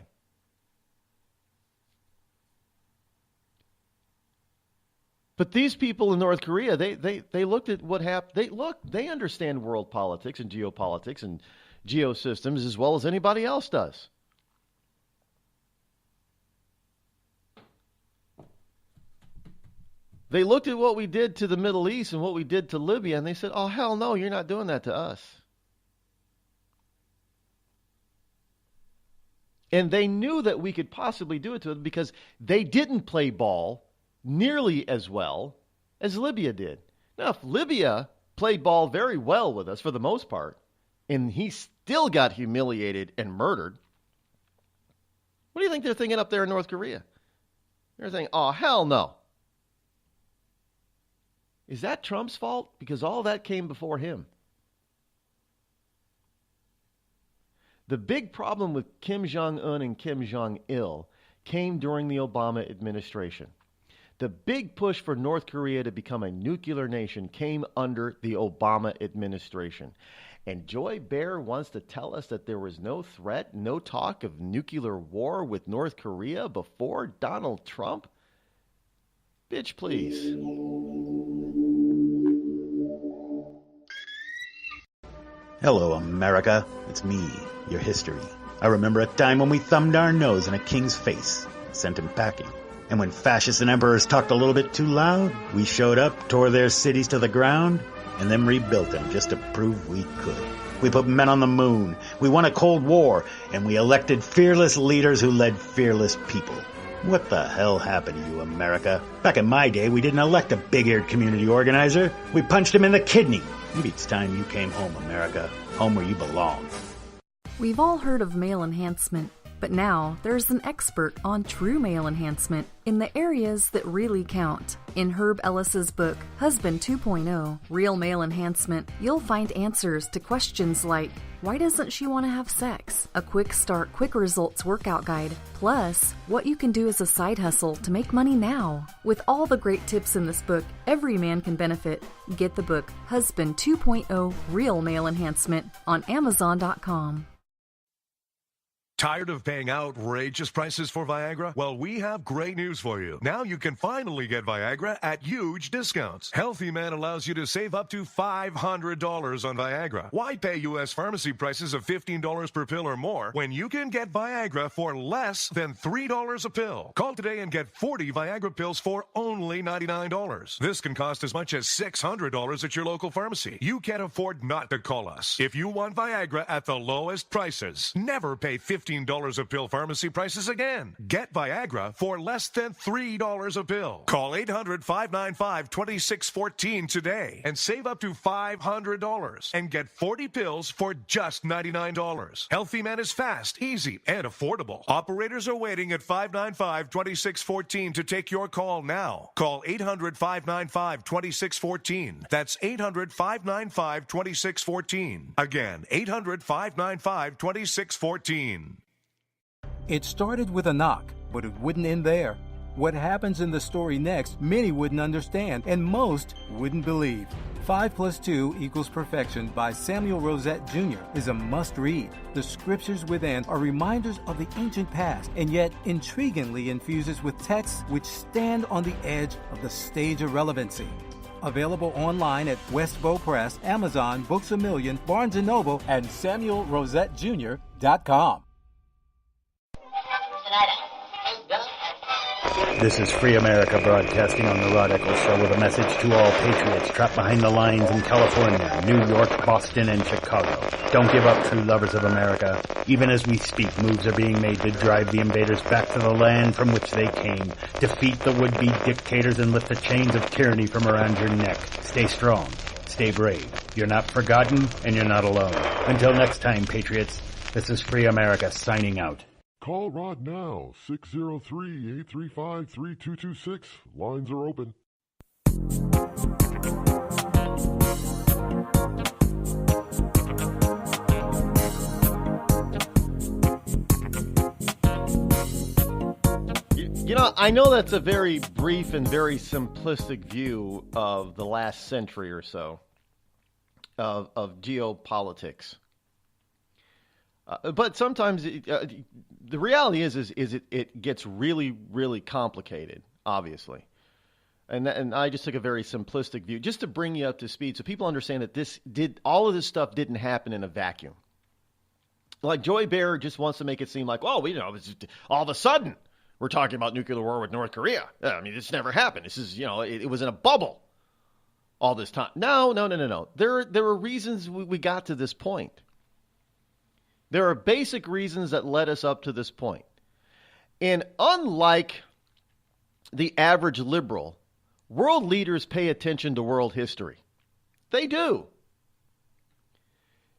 But these people in North Korea, they looked at what happened. They understand world politics and geopolitics and geosystems as well as anybody else does. They looked at what we did to the Middle East and what we did to Libya, and they said, oh, hell no, you're not doing that to us. And they knew that we could possibly do it to them because they didn't play ball nearly as well as Libya did. Now, if Libya played ball very well with us for the most part, and he still got humiliated and murdered, what do you think they're thinking up there in North Korea? They're thinking, oh, hell no. Is that Trump's fault? Because all that came before him. The big problem with Kim Jong-un and Kim Jong-il came during the Obama administration. The big push for North Korea to become a nuclear nation came under the Obama administration. And Joy Bear wants to tell us that there was no threat, no talk of nuclear war with North Korea before Donald Trump? Bitch, please. Hello, America. It's me, your history. I remember a time when we thumbed our nose in a king's face, sent him packing. And when fascists and emperors talked a little bit too loud, we showed up, tore their cities to the ground, and then rebuilt them just to prove we could. We put men on the moon, we won a Cold War, and we elected fearless leaders who led fearless people. What the hell happened to you, America? Back in my day, we didn't elect a big-eared community organizer. We punched him in the kidney. Maybe it's time you came home, America. Home where you belong. We've all heard of male enhancement, but now there's an expert on true male enhancement in the areas that really count. In Herb Ellis's book, Husband 2.0, Real Male Enhancement, you'll find answers to questions like, why doesn't she want to have sex? A quick start, quick results workout guide, plus what you can do as a side hustle to make money now. With all the great tips in this book, every man can benefit. Get the book, Husband 2.0, Real Male Enhancement, on Amazon.com. Tired of paying outrageous prices for Viagra? Well, we have great news for you. Now you can finally get Viagra at huge discounts. Healthy Man allows you to save up to $500 on Viagra. Why pay U.S. pharmacy prices of $15 per pill or more when you can get Viagra for less than $3 a pill? Call today and get 40 Viagra pills for only $99. This can cost as much as $600 at your local pharmacy. You can't afford not to call us. If you want Viagra at the lowest prices, never pay $15 a pill pharmacy prices again. Get Viagra for less than $3 a pill. Call 800-595-2614 today and save up to $500 and get 40 pills for just $99. Healthy Man is fast, easy, and affordable. Operators are waiting at 595-2614 to take your call now. Call 800-595-2614. That's 800-595-2614. Again, 800-595-2614. It started with a knock, but it wouldn't end there. What happens in the story next, many wouldn't understand, and most wouldn't believe. 5 + 2 = Perfection by Samuel Rosette Jr. is a must-read. The scriptures within are reminders of the ancient past, and yet intriguingly infuses with texts which stand on the edge of the stage of relevancy. Available online at Westbow Press, Amazon, Books A Million, Barnes & Noble, and SamuelRosetteJr.com. This is Free America broadcasting on the Rod Eccles Show with a message to all patriots trapped behind the lines in California, New York, Boston, and Chicago. Don't give up, true lovers of America. Even as we speak, moves are being made to drive the invaders back to the land from which they came, defeat the would-be dictators, and lift the chains of tyranny from around your neck. Stay strong. Stay brave. You're not forgotten, and you're not alone. Until next time, patriots, this is Free America signing out. Call Rod now, 603-835-3226. Lines are open. You know, I know that's a very brief and very simplistic view of the last century or so of geopolitics. But sometimes the reality is it gets really, really complicated, obviously. And I just took a very simplistic view just to bring you up to speed so people understand that all of this stuff didn't happen in a vacuum. Like Joy Bear just wants to make it seem like, oh, it's just, all of a sudden we're talking about nuclear war with North Korea. I mean, it's never happened. This is, it was in a bubble all this time. No. There were reasons we got to this point. There are basic reasons that led us up to this point. And unlike the average liberal, world leaders pay attention to world history. They do.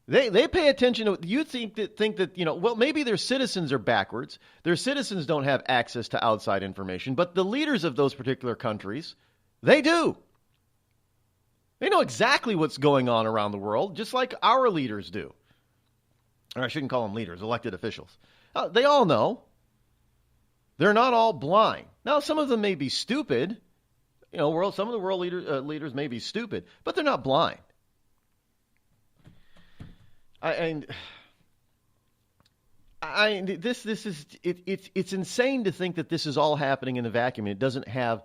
They pay attention to, you think that, well, maybe their citizens are backwards. Their citizens don't have access to outside information, but the leaders of those particular countries, they do. They know exactly what's going on around the world, just like our leaders do. Or I shouldn't call them leaders, elected officials. They all know. They're not all blind. Now, some of them may be stupid. Some of the world leaders may be stupid, but they're not blind. It's insane to think that this is all happening in a vacuum. It doesn't have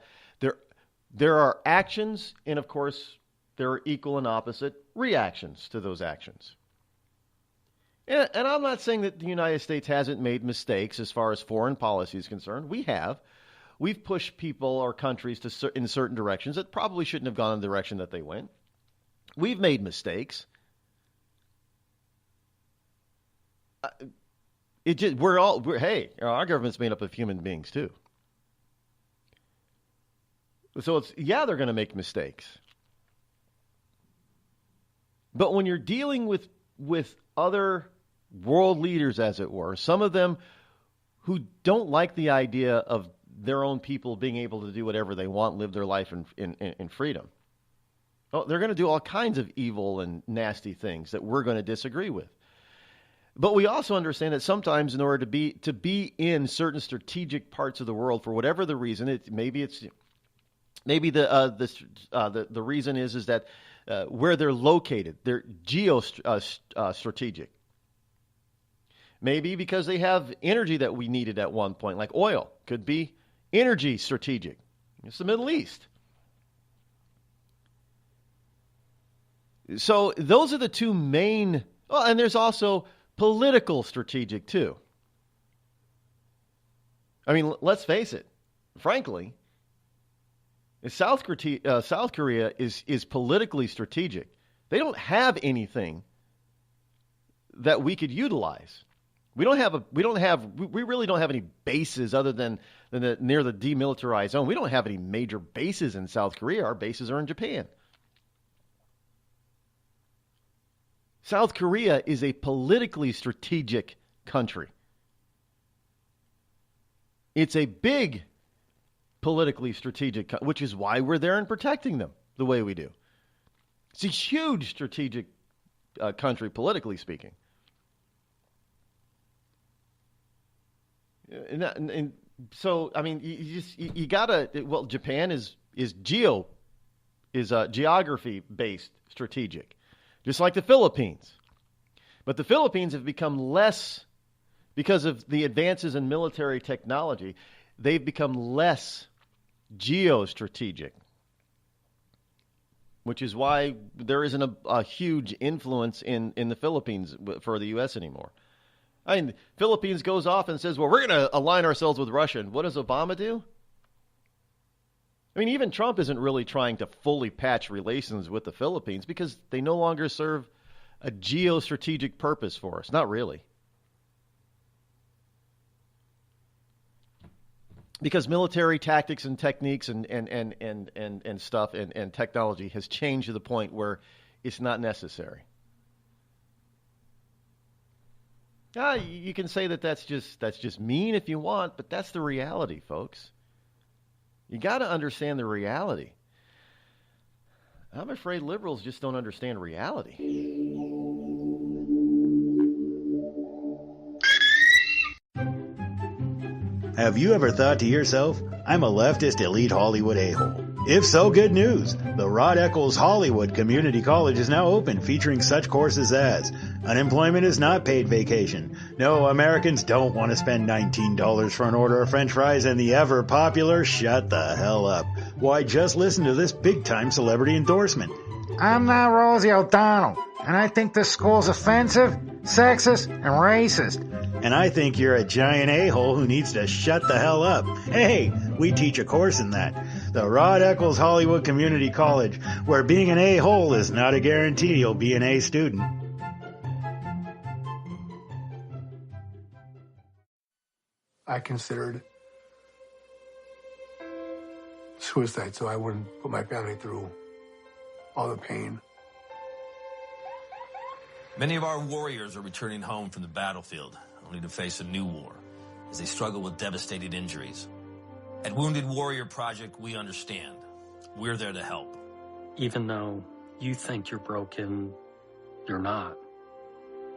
there are actions, and of course there are equal and opposite reactions to those actions. And I'm not saying that the United States hasn't made mistakes as far as foreign policy is concerned. We have. We've pushed people or countries in certain directions that probably shouldn't have gone in the direction that they went. We've made mistakes. Our government's made up of human beings too. So they're going to make mistakes. But when you're dealing with other world leaders, as it were, some of them who don't like the idea of their own people being able to do whatever they want, live their life in freedom. Oh, they're going to do all kinds of evil and nasty things that we're going to disagree with. But we also understand that sometimes, in order to be in certain strategic parts of the world, for whatever the reason, maybe the reason is that where they're located, they're strategic. Maybe because they have energy that we needed at one point, like oil. Could be energy strategic. It's the Middle East. So those are the two main. Oh, and there's also political strategic too. I mean, let's face it. Frankly, South Korea is politically strategic. They don't have anything that we could utilize. We really don't have any bases other than near the demilitarized zone. We don't have any major bases in South Korea. Our bases are in Japan. South Korea is a politically strategic country. It's a big politically strategic, which is why we're there and protecting them the way we do. It's a huge strategic country, politically speaking. And so, I mean, you gotta. Well, Japan is geography based strategic, just like the Philippines. But the Philippines have become less because of the advances in military technology. They've become less geostrategic, which is why there isn't a huge influence in the Philippines for the U.S. anymore. I mean, Philippines goes off and says, well, we're going to align ourselves with Russia. And what does Obama do? I mean, even Trump isn't really trying to fully patch relations with the Philippines because they no longer serve a geostrategic purpose for us. Not really. Because military tactics and techniques and stuff and technology has changed to the point where it's not necessary. You can say that's just mean if you want, but that's the reality, folks. You got to understand the reality. I'm afraid liberals just don't understand reality. Have you ever thought to yourself, I'm a leftist elite Hollywood a-hole? If so, good news. The Rod Eccles Hollywood Community College is now open, featuring such courses as unemployment is not paid vacation. No, Americans don't want to spend $19 for an order of French fries, and the ever popular shut the hell up. Why, just listen to this big-time celebrity endorsement. I'm not Rosie O'Donnell, and I think this school's offensive, sexist, and racist. And I think you're a giant a-hole who needs to shut the hell up. Hey, we teach a course in that. The Rod Eccles Hollywood Community College, where being an a-hole is not a guarantee you'll be an A student. I considered suicide so I wouldn't put my family through all the pain. Many of our warriors are returning home from the battlefield, only to face a new war as they struggle with devastating injuries. At Wounded Warrior Project, we understand. We're there to help. Even though you think you're broken, you're not.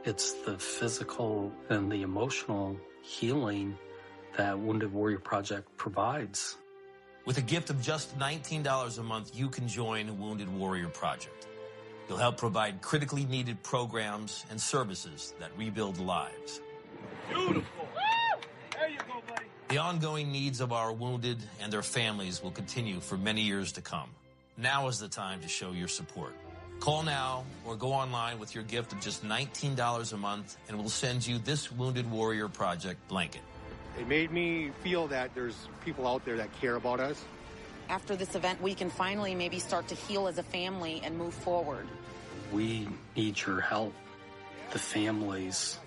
It's the physical and the emotional healing that Wounded Warrior Project provides. With a gift of just $19 a month, you can join Wounded Warrior Project. You'll help provide critically needed programs and services that rebuild lives. Beautiful. There you go, buddy. The ongoing needs of our wounded and their families will continue for many years to come. Now is the time to show your support. Call now or go online with your gift of just $19 a month, and we'll send you this Wounded Warrior Project blanket. It made me feel that there's people out there that care about us. After this event, we can finally maybe start to heal as a family and move forward. We need your help. The families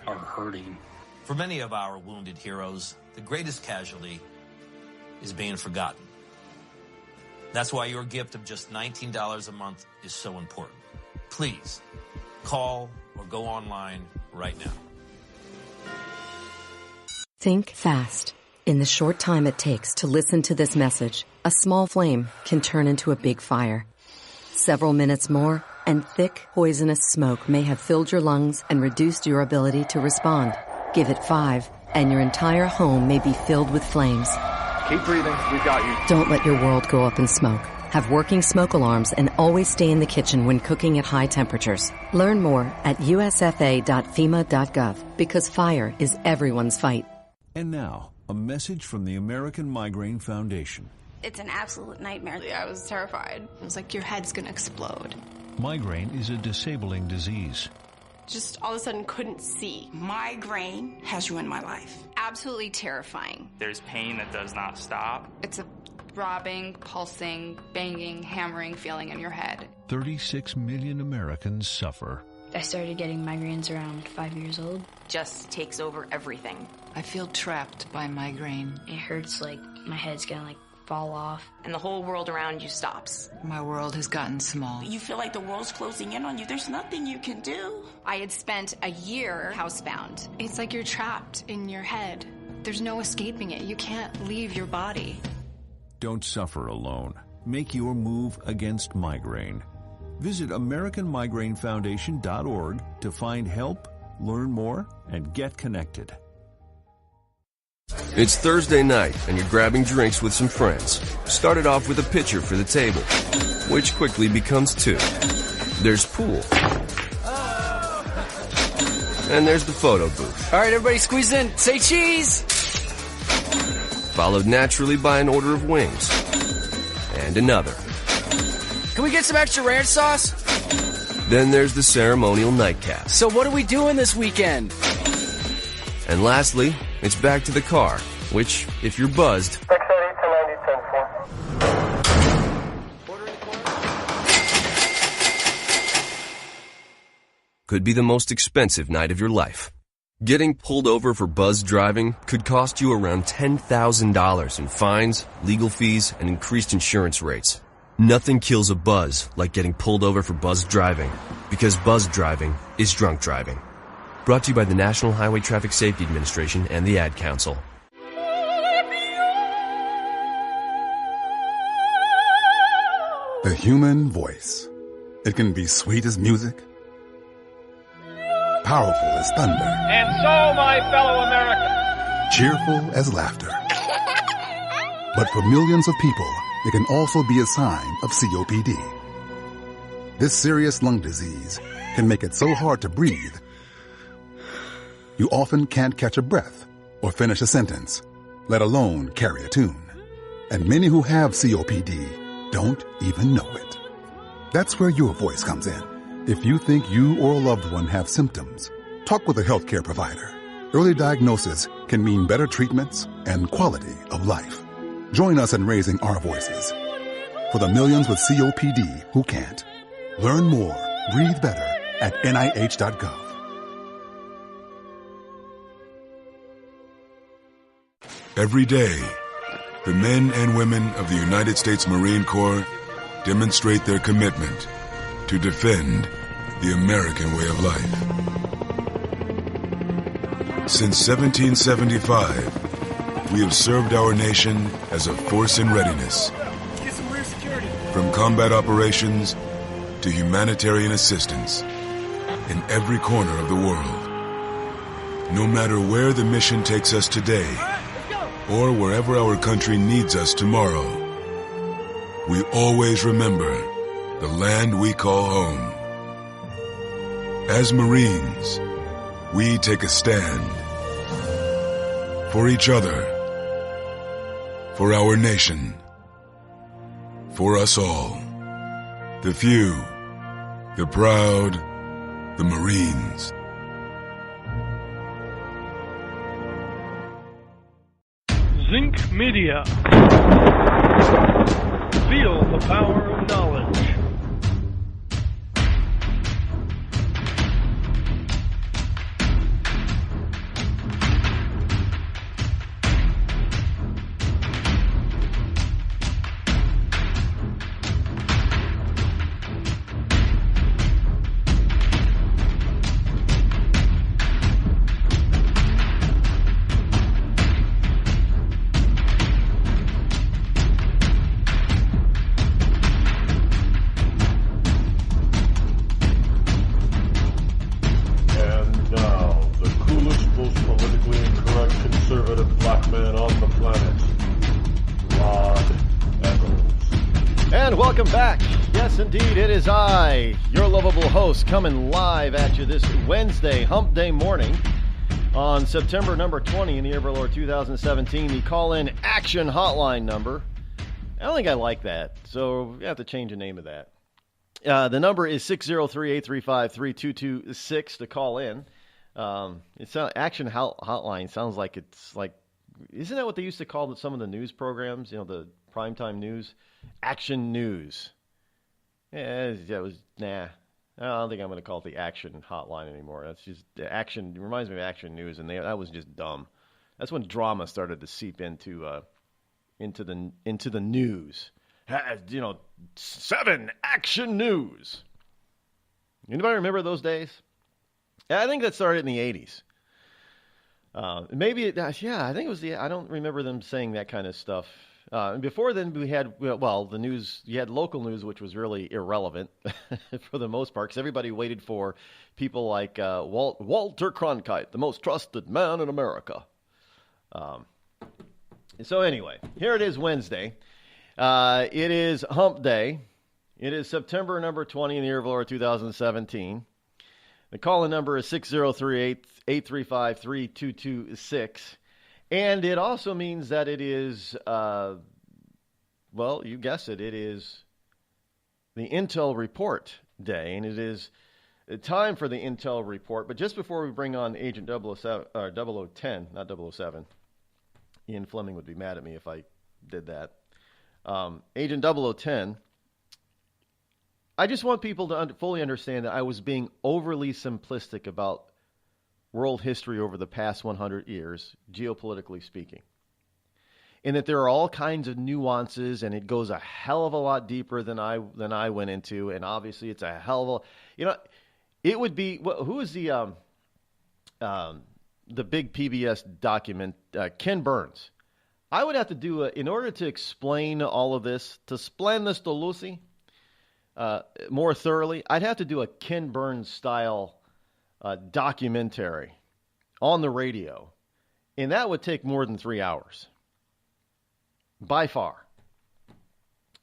are hurting. For many of our wounded heroes, the greatest casualty is being forgotten. That's why your gift of just $19 a month is so important. Please, call or go online right now. Think fast. In the short time it takes to listen to this message, a small flame can turn into a big fire. Several minutes more, and thick, poisonous smoke may have filled your lungs and reduced your ability to respond. Give it 5, and your entire home may be filled with flames. Keep breathing. We've got you. Don't let your world go up in smoke. Have working smoke alarms and always stay in the kitchen when cooking at high temperatures. Learn more at usfa.fema.gov, because fire is everyone's fight. And now, a message from the American Migraine Foundation. It's an absolute nightmare. I was terrified. It was like your head's going to explode. Migraine is a disabling disease. Just all of a sudden couldn't see. Migraine has ruined my life. Absolutely terrifying. There's pain that does not stop. It's a throbbing, pulsing, banging, hammering feeling in your head. 36 million Americans suffer. I started getting migraines around 5 years old. Just takes over everything. I feel trapped by migraine. It hurts like my head's gonna fall off. And the whole world around you stops. My world has gotten small. You feel like the world's closing in on you. There's nothing you can do. I had spent a year housebound. It's like you're trapped in your head. There's no escaping it. You can't leave your body. Don't suffer alone. Make your move against migraine. Visit AmericanMigraineFoundation.org to find help, learn more, and get connected. It's Thursday night, and you're grabbing drinks with some friends. Started off with a pitcher for the table, which quickly becomes 2. There's pool. And there's the photo booth. All right, everybody squeeze in. Say cheese! Followed naturally by an order of wings. And another. Can we get some extra ranch sauce? Then there's the ceremonial nightcap. So what are we doing this weekend? And lastly, it's back to the car, which, if you're buzzed, could be the most expensive night of your life. Getting pulled over for buzz driving could cost you around $10,000 in fines, legal fees, and increased insurance rates. Nothing kills a buzz like getting pulled over for buzz driving, because buzz driving is drunk driving. Brought to you by the National Highway Traffic Safety Administration and the Ad Council. The human voice. It can be sweet as music, powerful as thunder, And so, my fellow Americans, cheerful as laughter. But for millions of people, it can also be a sign of COPD. This serious lung disease can make it so hard to breathe, you often can't catch a breath or finish a sentence, let alone carry a tune. And many who have COPD don't even know it. That's where your voice comes in. If you think you or a loved one have symptoms, talk with a healthcare provider. early diagnosis can mean better treatments and quality of life. Join us in raising our voices for the millions with COPD who can't. Learn more, breathe better at NIH.gov. Every day, the men and women of the United States Marine Corps demonstrate their commitment to defend the American way of life. Since 1775, we have served our nation as a force in readiness. From combat operations to humanitarian assistance in every corner of the world. No matter where the mission takes us today, or wherever our country needs us tomorrow, we always remember the land we call home. As Marines, we take a stand for each other, for our nation, for us all. The few, the proud, the Marines. Zinc Media. Feel the power of knowledge. Indeed, it is I, your lovable host, coming live at you this Wednesday, Hump Day morning on September number 20 in the year of our Lord 2017, the call-in action hotline number. I don't think I like that, so we have to change the name of that. The number is 603-835-3226 to call in. It's action hotline sounds like it's like, isn't that what they used to call some of the news programs, you know, the primetime news? Action news. Yeah, that was, I don't think I'm going to call it the action hotline anymore. That's just, the action, it reminds me of Action News, and that was just dumb. That's when drama started to seep into the news. 7 Action News. Anybody remember those days? I think that started in the 80s. I think it was I don't remember them saying that kind of stuff. Before then, we had, the news, you had local news, which was really irrelevant for the most part, because everybody waited for people like Walter Cronkite, the most trusted man in America. So anyway, here it is Wednesday. It is Hump Day. It is September number 20 in the year of Lord 2017. The call-in number is 603-835-3226. And it also means that it is, you guessed it, it is the Intel Report Day, and it is time for the Intel Report. But just before we bring on Agent 007, or 0010, not 007, Ian Fleming would be mad at me if I did that. Agent 0010, I just want people to fully understand that I was being overly simplistic about world history over the past 100 years, geopolitically speaking. And that there are all kinds of nuances, and it goes a hell of a lot deeper than I went into, and obviously it's a hell of a, it would be, who is the big PBS document, Ken Burns. I would have to do, in order to explain all of this, to explain this to Lucy more thoroughly, I'd have to do a Ken Burns style documentary on the radio, and that would take more than 3 hours, by far,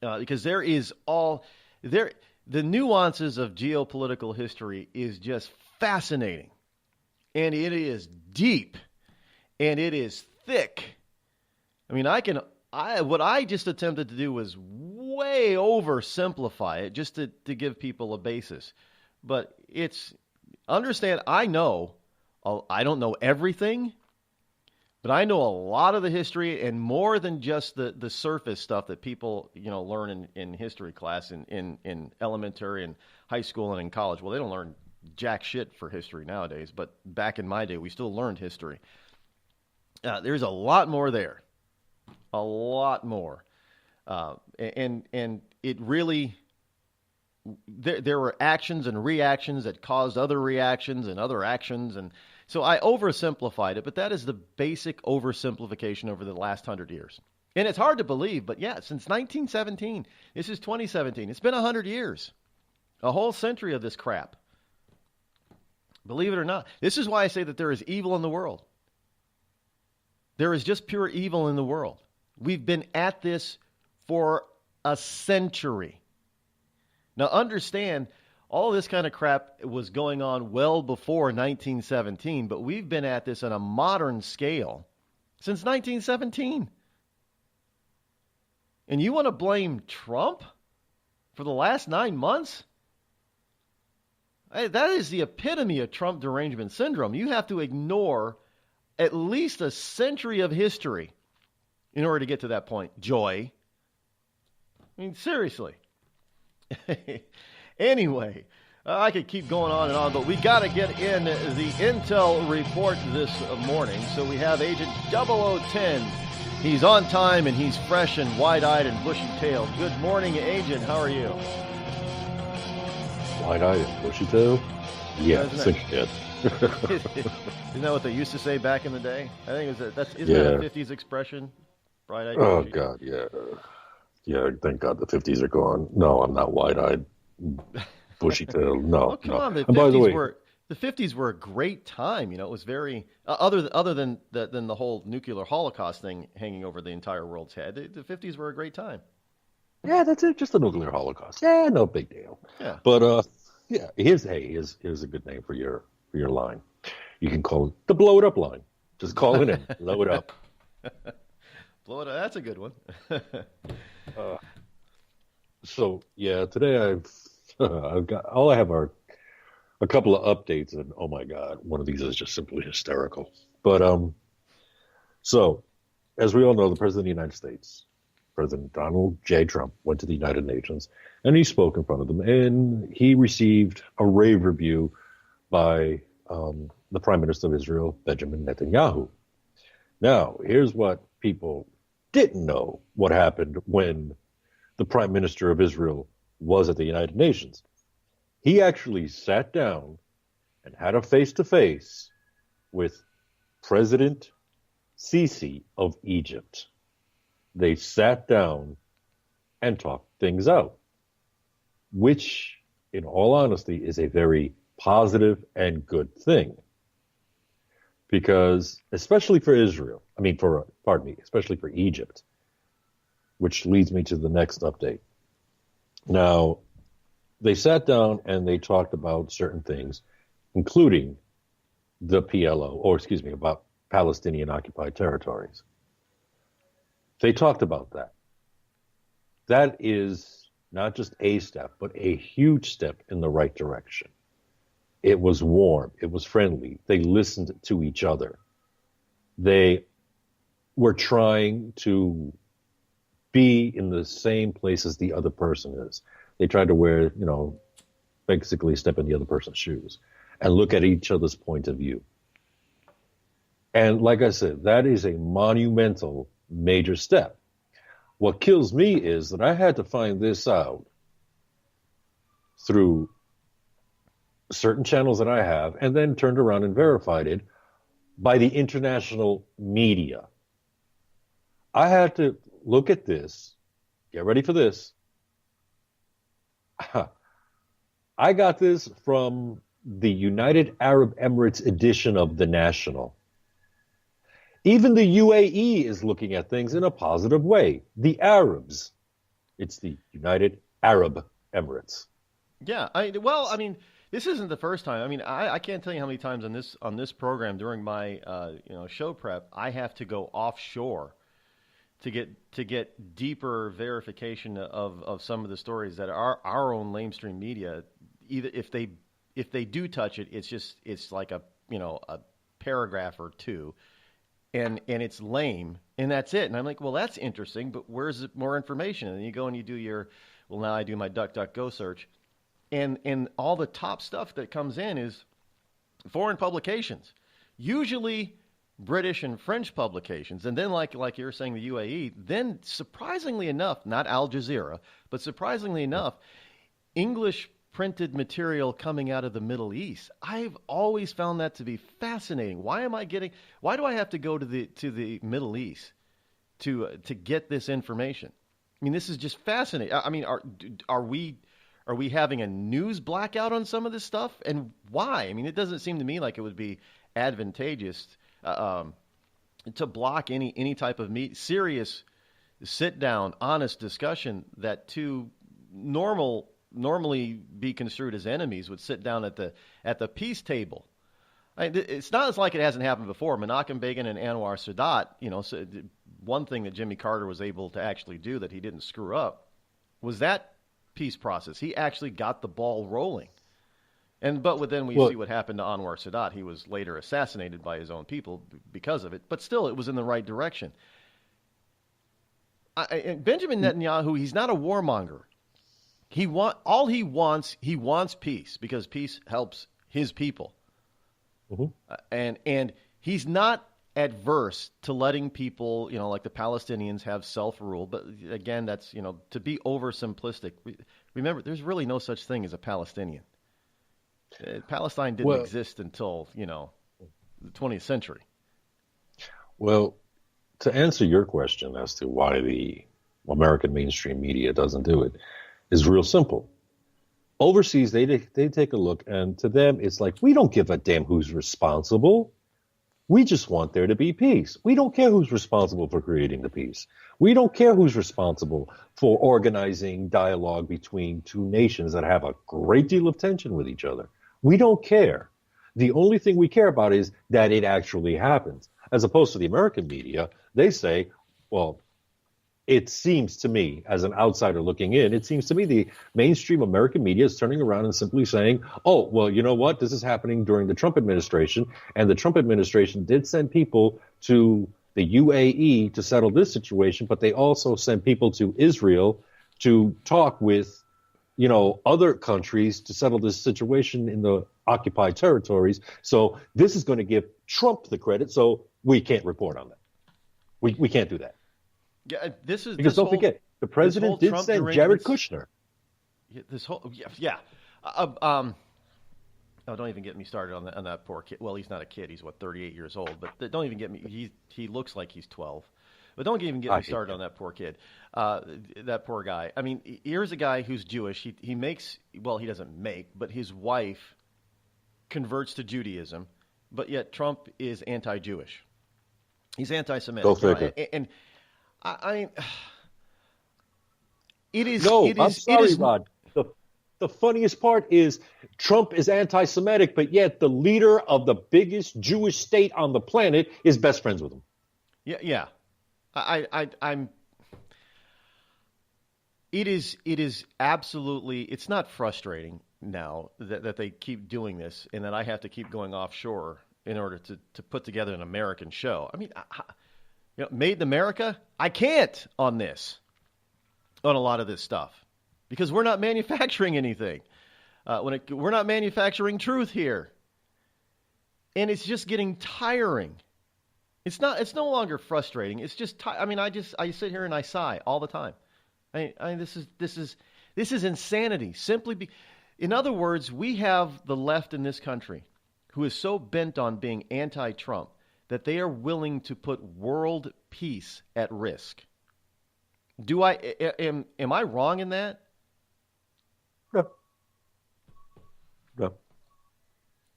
because the nuances of geopolitical history is just fascinating, and it is deep, and it is thick. I mean, what I just attempted to do was way oversimplify it just to give people a basis, but understand, I know I don't know everything, but I know a lot of the history, and more than just the surface stuff that people, learn in history class in elementary and high school and in college. Well, they don't learn jack shit for history nowadays, but back in my day, we still learned history. There's a lot more there. A lot more. And it really, there were actions and reactions that caused other reactions and other actions. And so I oversimplified it, but that is the basic oversimplification over the last 100 years. And it's hard to believe, but yeah, since 1917, this is 2017. It's been 100 years, a whole century of this crap. Believe it or not. This is why I say that there is evil in the world. There is just pure evil in the world. We've been at this for a century. Now understand, all this kind of crap was going on well before 1917, but we've been at this on a modern scale since 1917. And you want to blame Trump for the last 9 months? Hey, that is the epitome of Trump derangement syndrome. You have to ignore at least a century of history in order to get to that point. Joy. I mean, seriously. Anyway, I could keep going on and on, but we got to get in the intel report this morning. So we have Agent 0010. He's on time and he's fresh and wide-eyed and bushy-tailed. Good morning, Agent. How are you? Wide-eyed and bushy-tailed? Yeah, sick shit. Isn't that what they used to say back in the day? I think isn't that a 50s expression? Bright-eyed. Oh God, yeah. Yeah, thank God the 50s are gone. No, I'm not wide-eyed, bushy-tailed. No, well, come on, the 50s were a great time. It was very other than the whole nuclear Holocaust thing hanging over the entire world's head. The 50s were a great time. Yeah, that's it. Just a nuclear Holocaust. Yeah, no big deal. Yeah, but yeah, here's a good name for your line. You can call it the Blow It Up line. Just call it in, blow it up. Blow it up. That's a good one. So yeah, today I've got all I have are a couple of updates, and oh my God, one of these is just simply hysterical. But so as we all know, the President of the United States, President Donald J. Trump, went to the United Nations and he spoke in front of them, and he received a rave review by the Prime Minister of Israel, Benjamin Netanyahu. Now, here's what people didn't know what happened when the Prime Minister of Israel was at the United Nations. He actually sat down and had a face-to-face with President Sisi of Egypt. They sat down and talked things out, which, in all honesty, is a very positive and good thing. Because, especially for Israel, especially for Egypt, which leads me to the next update. Now, they sat down and they talked about certain things, including the PLO, about Palestinian occupied territories. They talked about that. That is not just a step, but a huge step in the right direction. It was warm. It was friendly. They listened to each other. They were trying to be in the same place as the other person is. They tried to wear, basically step in the other person's shoes and look at each other's point of view. And like I said, that is a monumental, major step. What kills me is that I had to find this out through certain channels that I have, and then turned around and verified it by the international media. I had to look at this. Get ready for this. I got this from the United Arab Emirates edition of The National. Even the UAE is looking at things in a positive way. The Arabs. It's the United Arab Emirates. Yeah, this isn't the first time. I can't tell you how many times on this program during my show prep I have to go offshore to get deeper verification of some of the stories that our own lamestream media, either if they do touch it, it's like a a paragraph or two, and it's lame, and that's it. And I'm like, well, that's interesting, but where's more information? And then you go and you do now I do my DuckDuckGo search, and all the top stuff that comes in is foreign publications, usually British and French publications, and then like you're saying, the UAE. Then surprisingly enough, not Al Jazeera, but surprisingly enough, English printed material coming out of the Middle East. I've always found that to be fascinating. Why do I have to go to the Middle East to get this information? I mean, this is just fascinating. I mean, are we having a news blackout on some of this stuff, and why? I mean, it doesn't seem to me like it would be advantageous to block any type of serious sit down, honest discussion that two normally be construed as enemies would sit down at the peace table. It's not as like it hasn't happened before. Menachem Begin and Anwar Sadat, so one thing that Jimmy Carter was able to actually do that he didn't screw up was that peace process. He actually got the ball rolling. But then we see what happened to Anwar Sadat. He was later assassinated by his own people because of it. But still, it was in the right direction. Benjamin Netanyahu, he's not a warmonger. He wants peace because peace helps his people. Mm-hmm. And he's not adverse to letting people, like the Palestinians, have self-rule. But again, that's, to be oversimplistic. Remember, there's really no such thing as a Palestinian. Palestine didn't exist until, the 20th century. Well, to answer your question as to why the American mainstream media doesn't do it is real simple. Overseas, they take a look, and to them, it's like, we don't give a damn who's responsible. We just want there to be peace. We don't care who's responsible for creating the peace. We don't care who's responsible for organizing dialogue between two nations that have a great deal of tension with each other. We don't care. The only thing we care about is that it actually happens. As opposed to the American media, they say, well, it seems to me, as an outsider looking in, it seems to me the mainstream American media is turning around and simply saying, oh, well, you know what? This is happening during the Trump administration, and the Trump administration did send people to the UAE to settle this situation, but they also sent people to Israel to talk with, other countries to settle this situation in the occupied territories. So this is going to give Trump the credit, so we can't report on that. We can't do that. Yeah, because don't forget, the president did send Jared Kushner. Don't even get me started on that poor kid. Well, he's not a kid; he's 38 years old. But don't even get me. He looks like he's 12. But don't even get me started on that poor kid, that poor guy. I mean, here's a guy who's Jewish. He doesn't make, but his wife converts to Judaism, but yet Trump is anti-Jewish. He's anti-Semitic. Go figure. And it is. I'm sorry, Rod. The funniest part is Trump is anti-Semitic, but yet the leader of the biggest Jewish state on the planet is best friends with him. Yeah. I'm. It is absolutely. It's not frustrating now that they keep doing this, and that I have to keep going offshore in order to put together an American show. I mean, Made in America? I can't on a lot of this stuff, because we're not manufacturing anything. We're not manufacturing truth here, and it's just getting tiring. It's no longer frustrating. It's just I sit here and I sigh all the time. This is insanity. In other words, we have the left in this country who is so bent on being anti-Trump that they are willing to put world peace at risk. Am I wrong in that? No.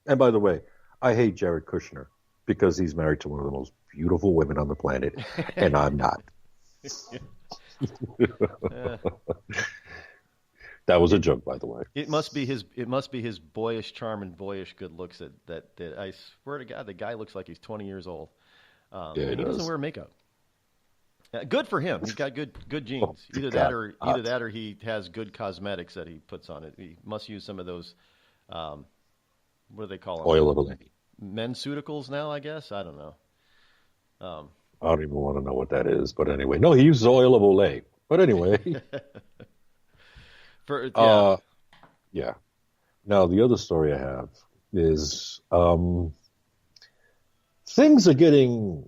And by the way, I hate Jared Kushner because he's married to one of the most beautiful women on the planet, and I'm not. That was a joke, by the way. It must be his boyish charm and boyish good looks that I swear to God, the guy looks like he's 20 years old. And he doesn't wear makeup. Good for him. He's got good genes. Either that or he has good cosmetics that he puts on it. He must use some of those. What do they call them? Oil of Olay. Mensuticals now, I guess. I don't know. I don't even want to know what that is, but anyway. No, he uses oil of Olay. But anyway. Yeah. Now, the other story I have is things are getting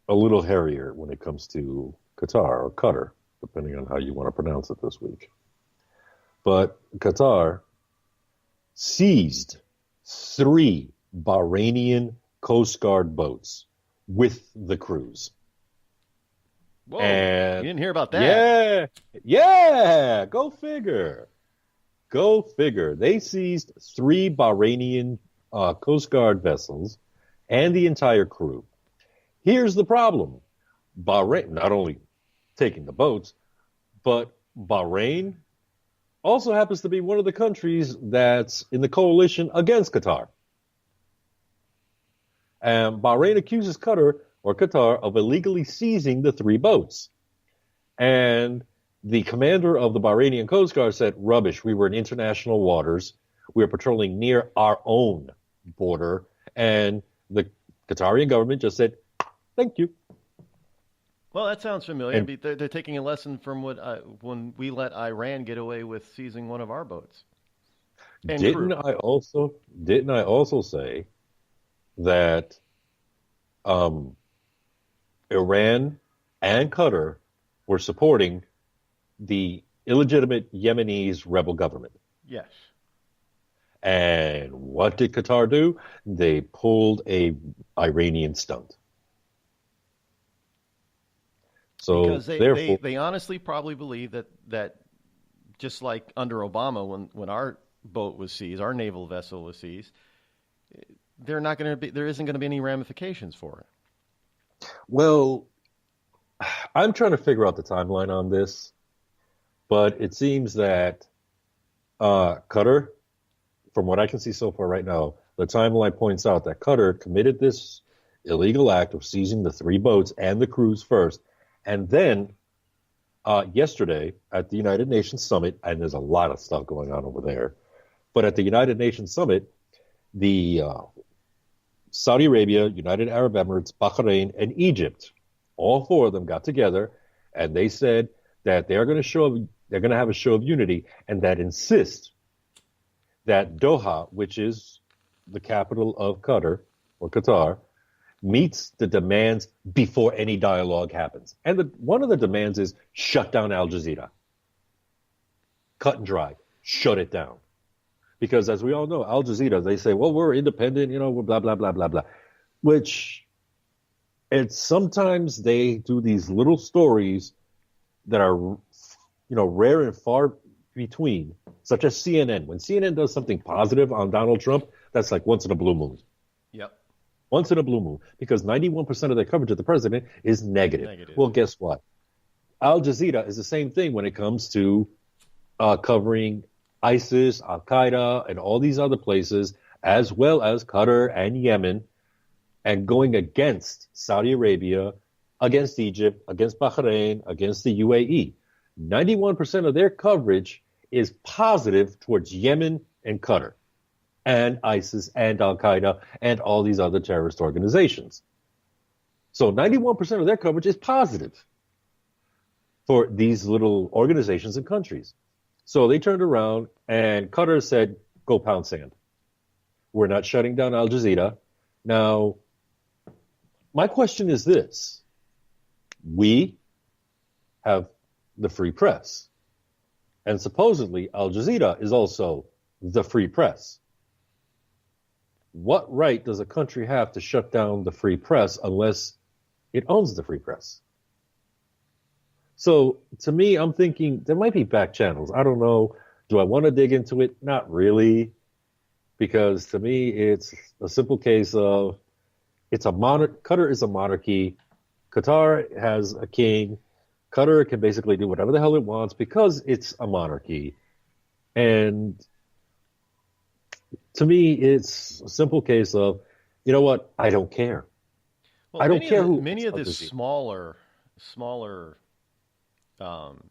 a little hairier when it comes to Qatar or Qatar, depending on how you want to pronounce it this week. But Qatar seized 3 Bahrainian Coast Guard boats with the crews. Whoa, and you didn't hear about that. Yeah, go figure. Go figure. They seized 3 Bahrainian Coast Guard vessels and the entire crew. Here's the problem. Bahrain, not only taking the boats, but Bahrain also happens to be one of the countries that's in the coalition against Qatar. And Bahrain accuses Qatar of illegally seizing the 3 boats. And the commander of the Bahrainian Coast Guard said, rubbish, we were in international waters. We were patrolling near our own border. And the Qatarian government just said, thank you. Well, that sounds familiar. They're taking a lesson from when we let Iran get away with seizing one of our boats. Didn't I also say that Iran and Qatar were supporting the illegitimate Yemenis rebel government? Yes. And what did Qatar do? They pulled a Iranian stunt. So because therefore, they honestly probably believe that just like under Obama when our boat was seized, our naval vessel was seized, there isn't going to be any ramifications for it. Well, I'm trying to figure out the timeline on this, but it seems that Qatar, from what I can see so far right now, the timeline points out that Qatar committed this illegal act of seizing the 3 boats and the crews first. And then yesterday at the United Nations Summit, and there's a lot of stuff going on over there, but at the United Nations Summit, the Saudi Arabia, United Arab Emirates, Bahrain, and Egypt, all 4 of them got together, and they said that they're going to have a show of unity, and that insist that Doha, which is the capital of Qatar, meets the demands before any dialogue happens. And one of the demands is shut down Al Jazeera. Cut and dry. Shut it down. Because as we all know, Al Jazeera, they say, well, we're independent, we're blah, blah, blah, blah, blah. Which, sometimes they do these little stories that are, rare and far between, such as CNN. When CNN does something positive on Donald Trump, that's like once in a blue moon. Yep. Once in a blue moon, because 91% of their coverage of the president is negative. Well, guess what? Al Jazeera is the same thing when it comes to covering ISIS, Al-Qaeda, and all these other places, as well as Qatar and Yemen, and going against Saudi Arabia, against Egypt, against Bahrain, against the UAE. 91% of their coverage is positive towards Yemen and Qatar, and ISIS and Al-Qaeda and all these other terrorist organizations. So 91% of their coverage is positive for these little organizations and countries. So they turned around and Qatar said, go pound sand. We're not shutting down Al Jazeera. Now, my question is this. We have the free press. And supposedly Al Jazeera is also the free press. What right does a country have to shut down the free press unless it owns the free press? So to me, I'm thinking there might be back channels. I don't know. Do I want to dig into it? Not really. Because to me, it's a simple case of Qatar is a monarchy. Qatar has a king. Qatar can basically do whatever the hell it wants because it's a monarchy. And to me, it's a simple case of, you know what? I don't care. Well, I don't care who. Many of the smaller,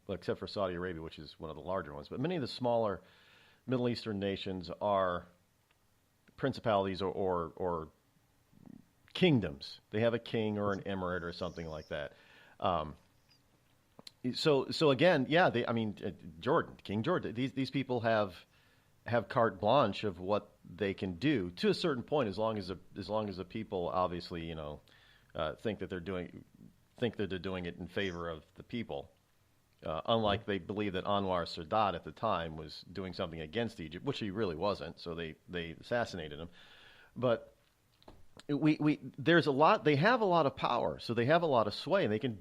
except for Saudi Arabia, which is one of the larger ones, but many of the smaller Middle Eastern nations are principalities or kingdoms. They have a king or an emirate or something like that. So again, yeah, King Jordan. These people have carte blanche of what they can do to a certain point, as long as the people obviously think that they're doing it in favor of the people. Unlike they believe that Anwar Sadat at the time was doing something against Egypt, which he really wasn't. So they assassinated him. But there's a lot. They have a lot of power, so they have a lot of sway, and they can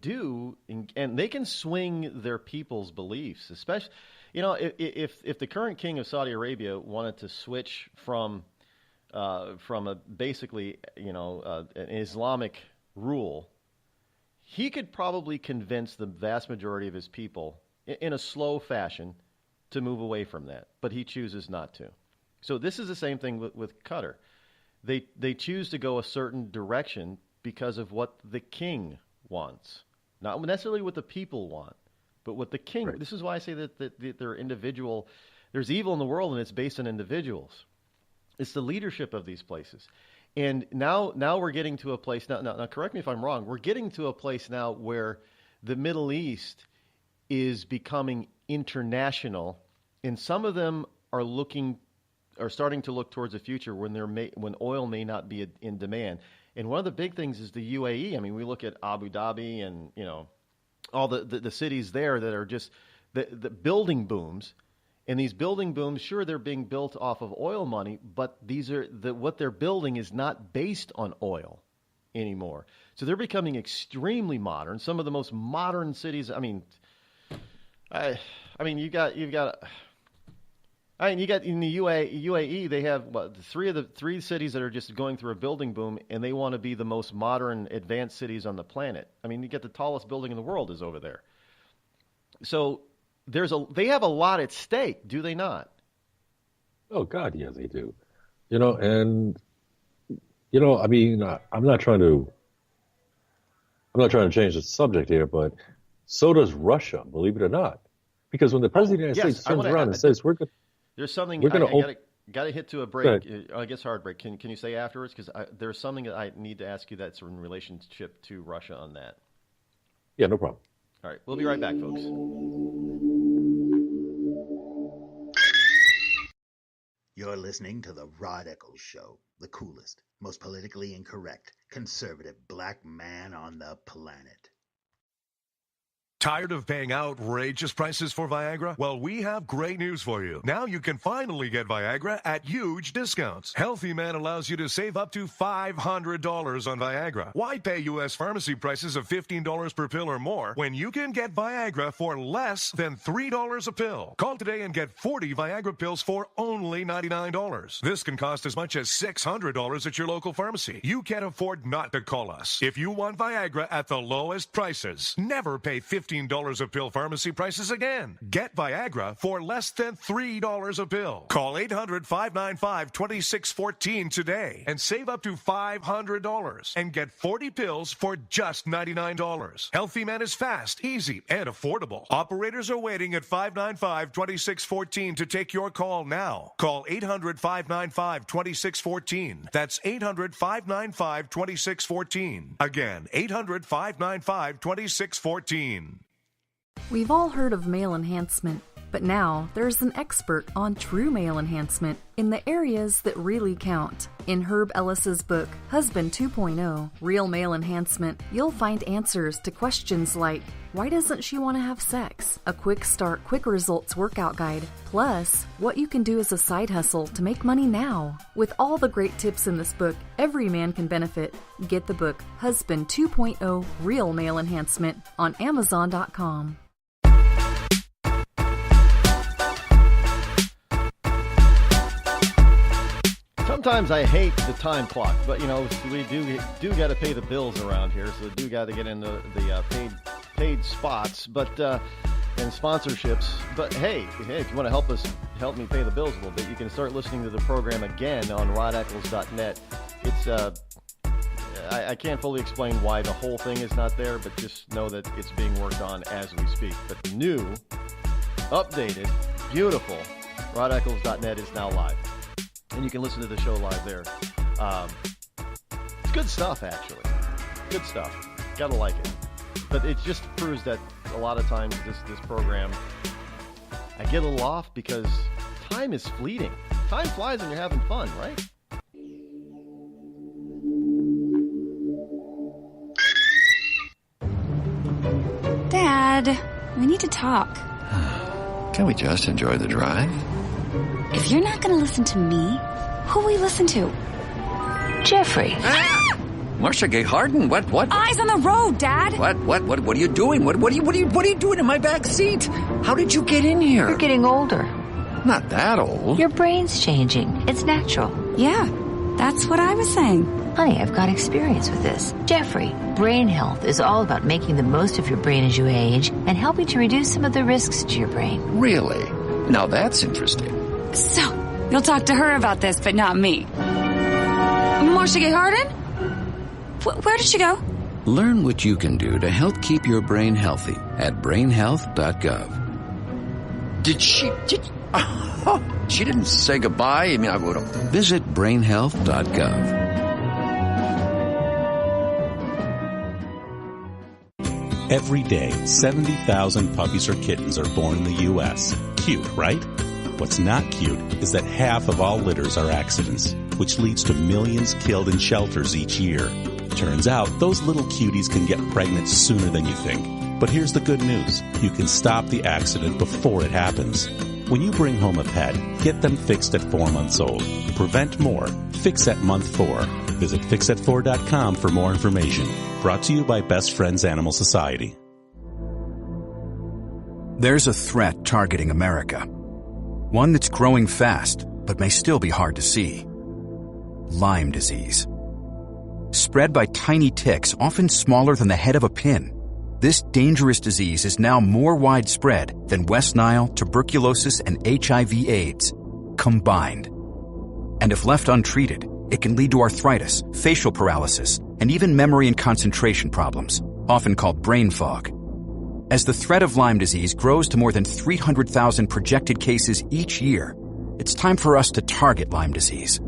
and they can swing their people's beliefs. Especially, if the current king of Saudi Arabia wanted to switch from a basically an Islamic rule, he could probably convince the vast majority of his people in a slow fashion to move away from that, but he chooses not to. So this is the same thing with Qatar. They choose to go a certain direction because of what the king wants, not necessarily what the people want, but what the king. Right. This is why I say that they're individual. There's evil in the world, and it's based on individuals. It's the leadership of these places. And now we're getting to a place now. Correct me if I'm wrong. We're getting to a place now where the Middle East is becoming international, and some of them are starting to look towards the future when oil may not be in demand. And one of the big things is the UAE. I mean, we look at Abu Dhabi and all the cities there that are just the building booms. And these building booms, sure, they're being built off of oil money, but what they're building is not based on oil anymore. So they're becoming extremely modern. Some of the most modern cities. I mean, you got in the UAE, they have three cities that are just going through a building boom, and they want to be the most modern, advanced cities on the planet. I mean, you get the tallest building in the world is over there. So they have a lot at stake, do they not? Oh God, yeah, they do. I mean, I'm not trying to change the subject here, but so does Russia, believe it or not. Because when the president of the United States turns around and says, there's something I got to hit to a break. I guess hard break. Can you say afterwards? Because there's something that I need to ask you that's in relationship to Russia on that. Yeah, no problem. All right, we'll be right back, folks. You're listening to the Rod Eccles Show, the coolest, most politically incorrect, conservative black man on the planet. Tired of paying outrageous prices for Viagra? Well, we have great news for you. Now you can finally get Viagra at huge discounts. Healthy Man allows you to save up to $500 on Viagra. Why pay U.S. pharmacy prices of $15 per pill or more when you can get Viagra for less than $3 a pill? Call today and get 40 Viagra pills for only $99. This can cost as much as $600 at your local pharmacy. You can't afford not to call us. If you want Viagra at the lowest prices, never pay $15 a pill pharmacy prices again. Get Viagra for less than $3 a pill. Call 800-595-2614 today and save up to $500 and get 40 pills for just $99. Healthy Man is fast, easy, and affordable. Operators are waiting at 595-2614 to take your call now. Call 800-595-2614. That's 800-595-2614. Again, 800-595-2614. We've all heard of male enhancement, but now there's an expert on true male enhancement in the areas that really count. In Herb Ellis's book, Husband 2.0, Real Male Enhancement, you'll find answers to questions like, why doesn't she want to have sex? A quick start, quick results workout guide, plus what you can do as a side hustle to make money now. With all the great tips in this book, every man can benefit. Get the book, Husband 2.0, Real Male Enhancement, on Amazon.com. Sometimes I hate the time clock, but we do got to pay the bills around here, so we do got to get into the paid spots, but and sponsorships. But hey, if you want to help me pay the bills a little bit, you can start listening to the program again on rodeccles.net. It's I can't fully explain why the whole thing is not there, but just know that it's being worked on as we speak. But the new, updated, beautiful rodeccles.net is now live. and you can listen to the show live there. It's good stuff, actually. Good stuff. Gotta like it. But it just proves that a lot of times this program, I get a little off because time is fleeting. Time flies when you're having fun, right? Dad, we need to talk. Can we just enjoy the drive? If you're not going to listen to me, who will we listen to? Jeffrey. Marcia Gay Harden? What? Eyes on the road, Dad. What are you doing? What are you doing in my back seat? How did you get in here? You're getting older. Not that old. Your brain's changing. It's natural. Yeah, that's what I was saying. Honey, I've got experience with this. Jeffrey, brain health is all about making the most of your brain as you age and helping to reduce some of the risks to your brain. Really? Now that's interesting. So, you'll talk to her about this, but not me. Marcia Gay Harden? Where did she go? Learn what you can do to help keep your brain healthy at brainhealth.gov. She didn't say goodbye? I mean, I would have. Visit brainhealth.gov. Every day, 70,000 puppies or kittens are born in the U.S. Cute, right? What's not cute is that half of all litters are accidents, which leads to millions killed in shelters each year. Turns out, those little cuties can get pregnant sooner than you think. But here's the good news. You can stop the accident before it happens. When you bring home a pet, get them fixed at 4 months old. Prevent more. Fix at month 4. Visit fixat4.com for more information. Brought to you by Best Friends Animal Society. There's a threat targeting America. One that's growing fast, but may still be hard to see. Lyme disease. Spread by tiny ticks, often smaller than the head of a pin. This dangerous disease is now more widespread than West Nile, tuberculosis, and HIV/AIDS combined. And if left untreated, it can lead to arthritis, facial paralysis, and even memory and concentration problems, often called brain fog. As the threat of Lyme disease grows to more than 300,000 projected cases each year, it's time for us to target Lyme disease.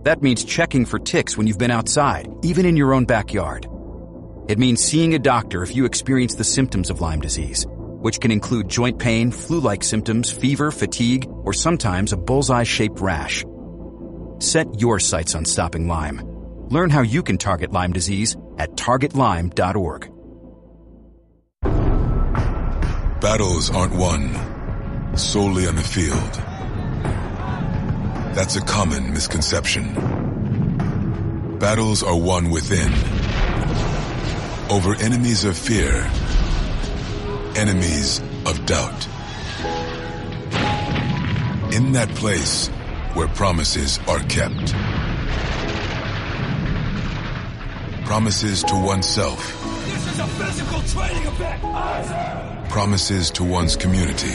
That means checking for ticks when you've been outside, even in your own backyard. It means seeing a doctor if you experience the symptoms of Lyme disease, which can include joint pain, flu-like symptoms, fever, fatigue, or sometimes a bullseye-shaped rash. Set your sights on stopping Lyme. Learn how you can target Lyme disease at targetlyme.org. Battles aren't won solely on the field. That's a common misconception. Battles are won within, over enemies of fear, enemies of doubt. In that place where promises are kept. Promises to oneself. This is a physical training event! Promises to one's community.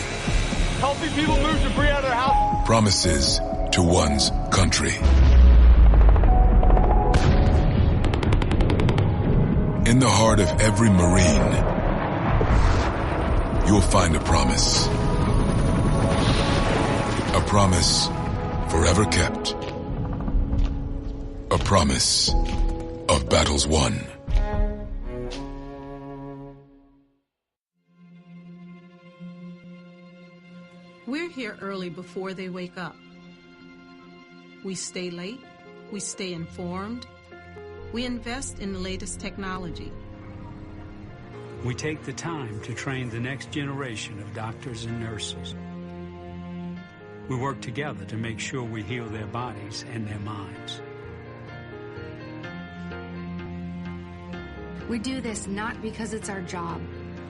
Helping people move debris out of their house. Promises to one's country. In the heart of every Marine, you'll find a promise. A promise forever kept. A promise of battles won. We're here early before they wake up. We stay late. We stay informed. We invest in the latest technology. We take the time to train the next generation of doctors and nurses. We work together to make sure we heal their bodies and their minds. We do this not because it's our job,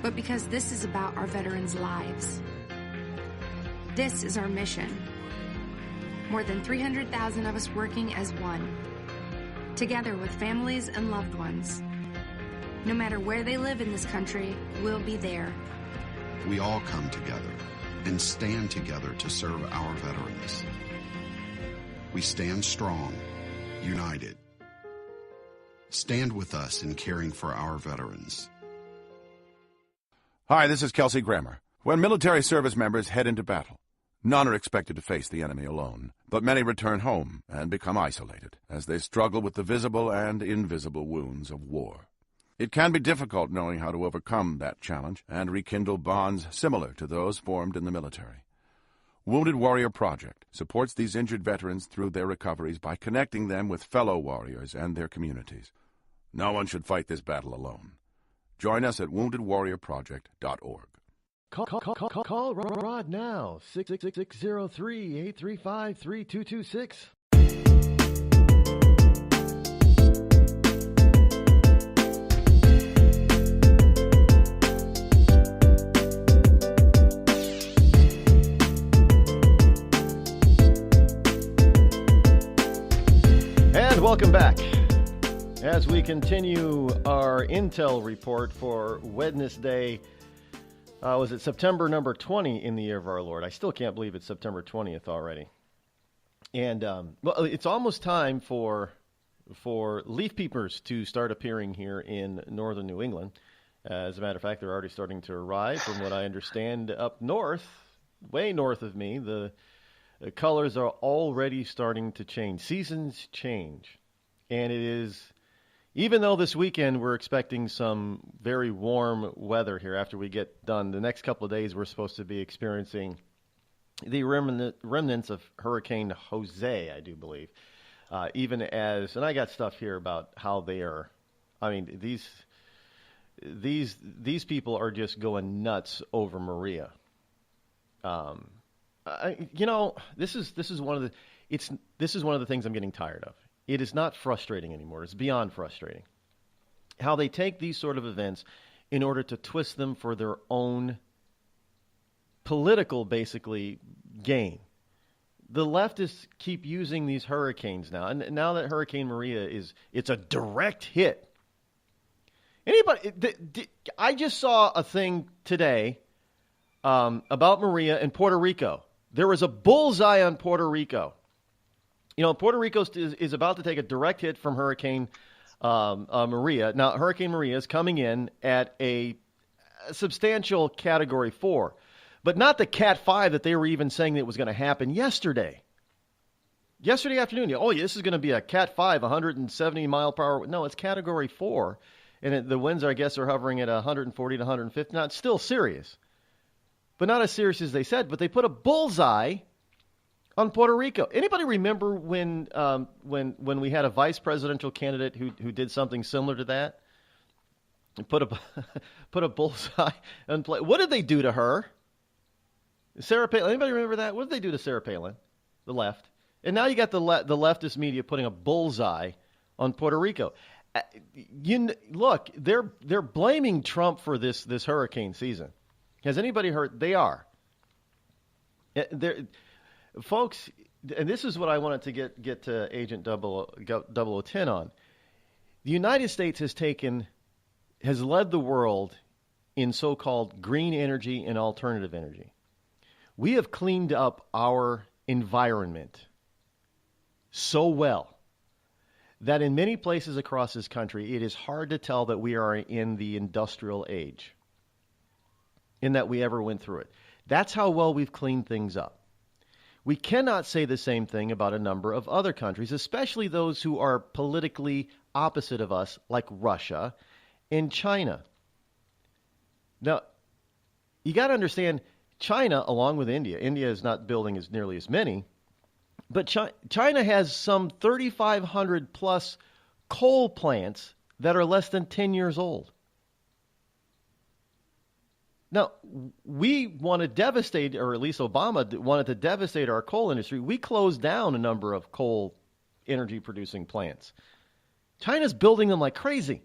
but because this is about our veterans' lives. This is our mission. More than 300,000 of us working as one, together with families and loved ones. No matter where they live in this country, we'll be there. We all come together and stand together to serve our veterans. We stand strong, united. Stand with us in caring for our veterans. Hi, this is Kelsey Grammer. When military service members head into battle, none are expected to face the enemy alone. But many return home and become isolated as they struggle with the visible and invisible wounds of war. It can be difficult knowing how to overcome that challenge and rekindle bonds similar to those formed in the military. Wounded Warrior Project supports these injured veterans through their recoveries by connecting them with fellow warriors and their communities. No one should fight this battle alone. Join us at woundedwarriorproject.org. Call Rod now, 666-603-835-3226. And welcome back. As we continue our intel report for Wednesday, was it September number 20 in the year of our Lord? I still can't believe it's September 20th already. And well, it's almost time for leaf peepers to start appearing here in northern New England. As a matter of fact, they're already starting to arrive. From what I understand, up north, way north of me, the colors are already starting to change. Seasons change. And it is, even though this weekend we're expecting some very warm weather here after we get done, the next couple of days we're supposed to be experiencing the remnants of Hurricane Jose, I do believe. Even as, and I got stuff here about how they are, I mean, these people are just going nuts over Maria. This is one of the things I'm getting tired of. It is not frustrating anymore. It's beyond frustrating. How they take these sort of events in order to twist them for their own political, basically, gain. The leftists keep using these hurricanes now, and now that Hurricane Maria it's a direct hit. I just saw a thing today about Maria in Puerto Rico. There was a bullseye on Puerto Rico. You know, Puerto Rico is about to take a direct hit from Hurricane Maria. Now, Hurricane Maria is coming in at a substantial Category 4, but not the Cat 5 that they were even saying that was going to happen yesterday. Yesterday afternoon, this is going to be a Cat 5, 170 mile per hour. No, it's Category 4, and the winds, I guess, are hovering at 140 to 150. Now, it's still serious, but not as serious as they said. But they put a bullseye on Puerto Rico. Anybody remember when we had a vice presidential candidate who did something similar to that? And put a bullseye on play. What did they do to her? Sarah Palin. Anybody remember that? What did they do to Sarah Palin? The left. And now you got the leftist media putting a bullseye on Puerto Rico. Look, they're blaming Trump for this hurricane season. Has anybody heard? They are. Folks, and this is what I wanted to get to Agent 0010 on. The United States has led the world in so-called green energy and alternative energy. We have cleaned up our environment so well that in many places across this country, it is hard to tell that we are in the industrial age, in that we ever went through it. That's how well we've cleaned things up. We cannot say the same thing about a number of other countries, especially those who are politically opposite of us, like Russia and China. Now, you got to understand, China, along with India is not building as nearly as many, but China has some 3,500 plus coal plants that are less than 10 years old. Now, we want to devastate, or at least Obama wanted to devastate our coal industry. We closed down a number of coal energy producing plants. China's building them like crazy.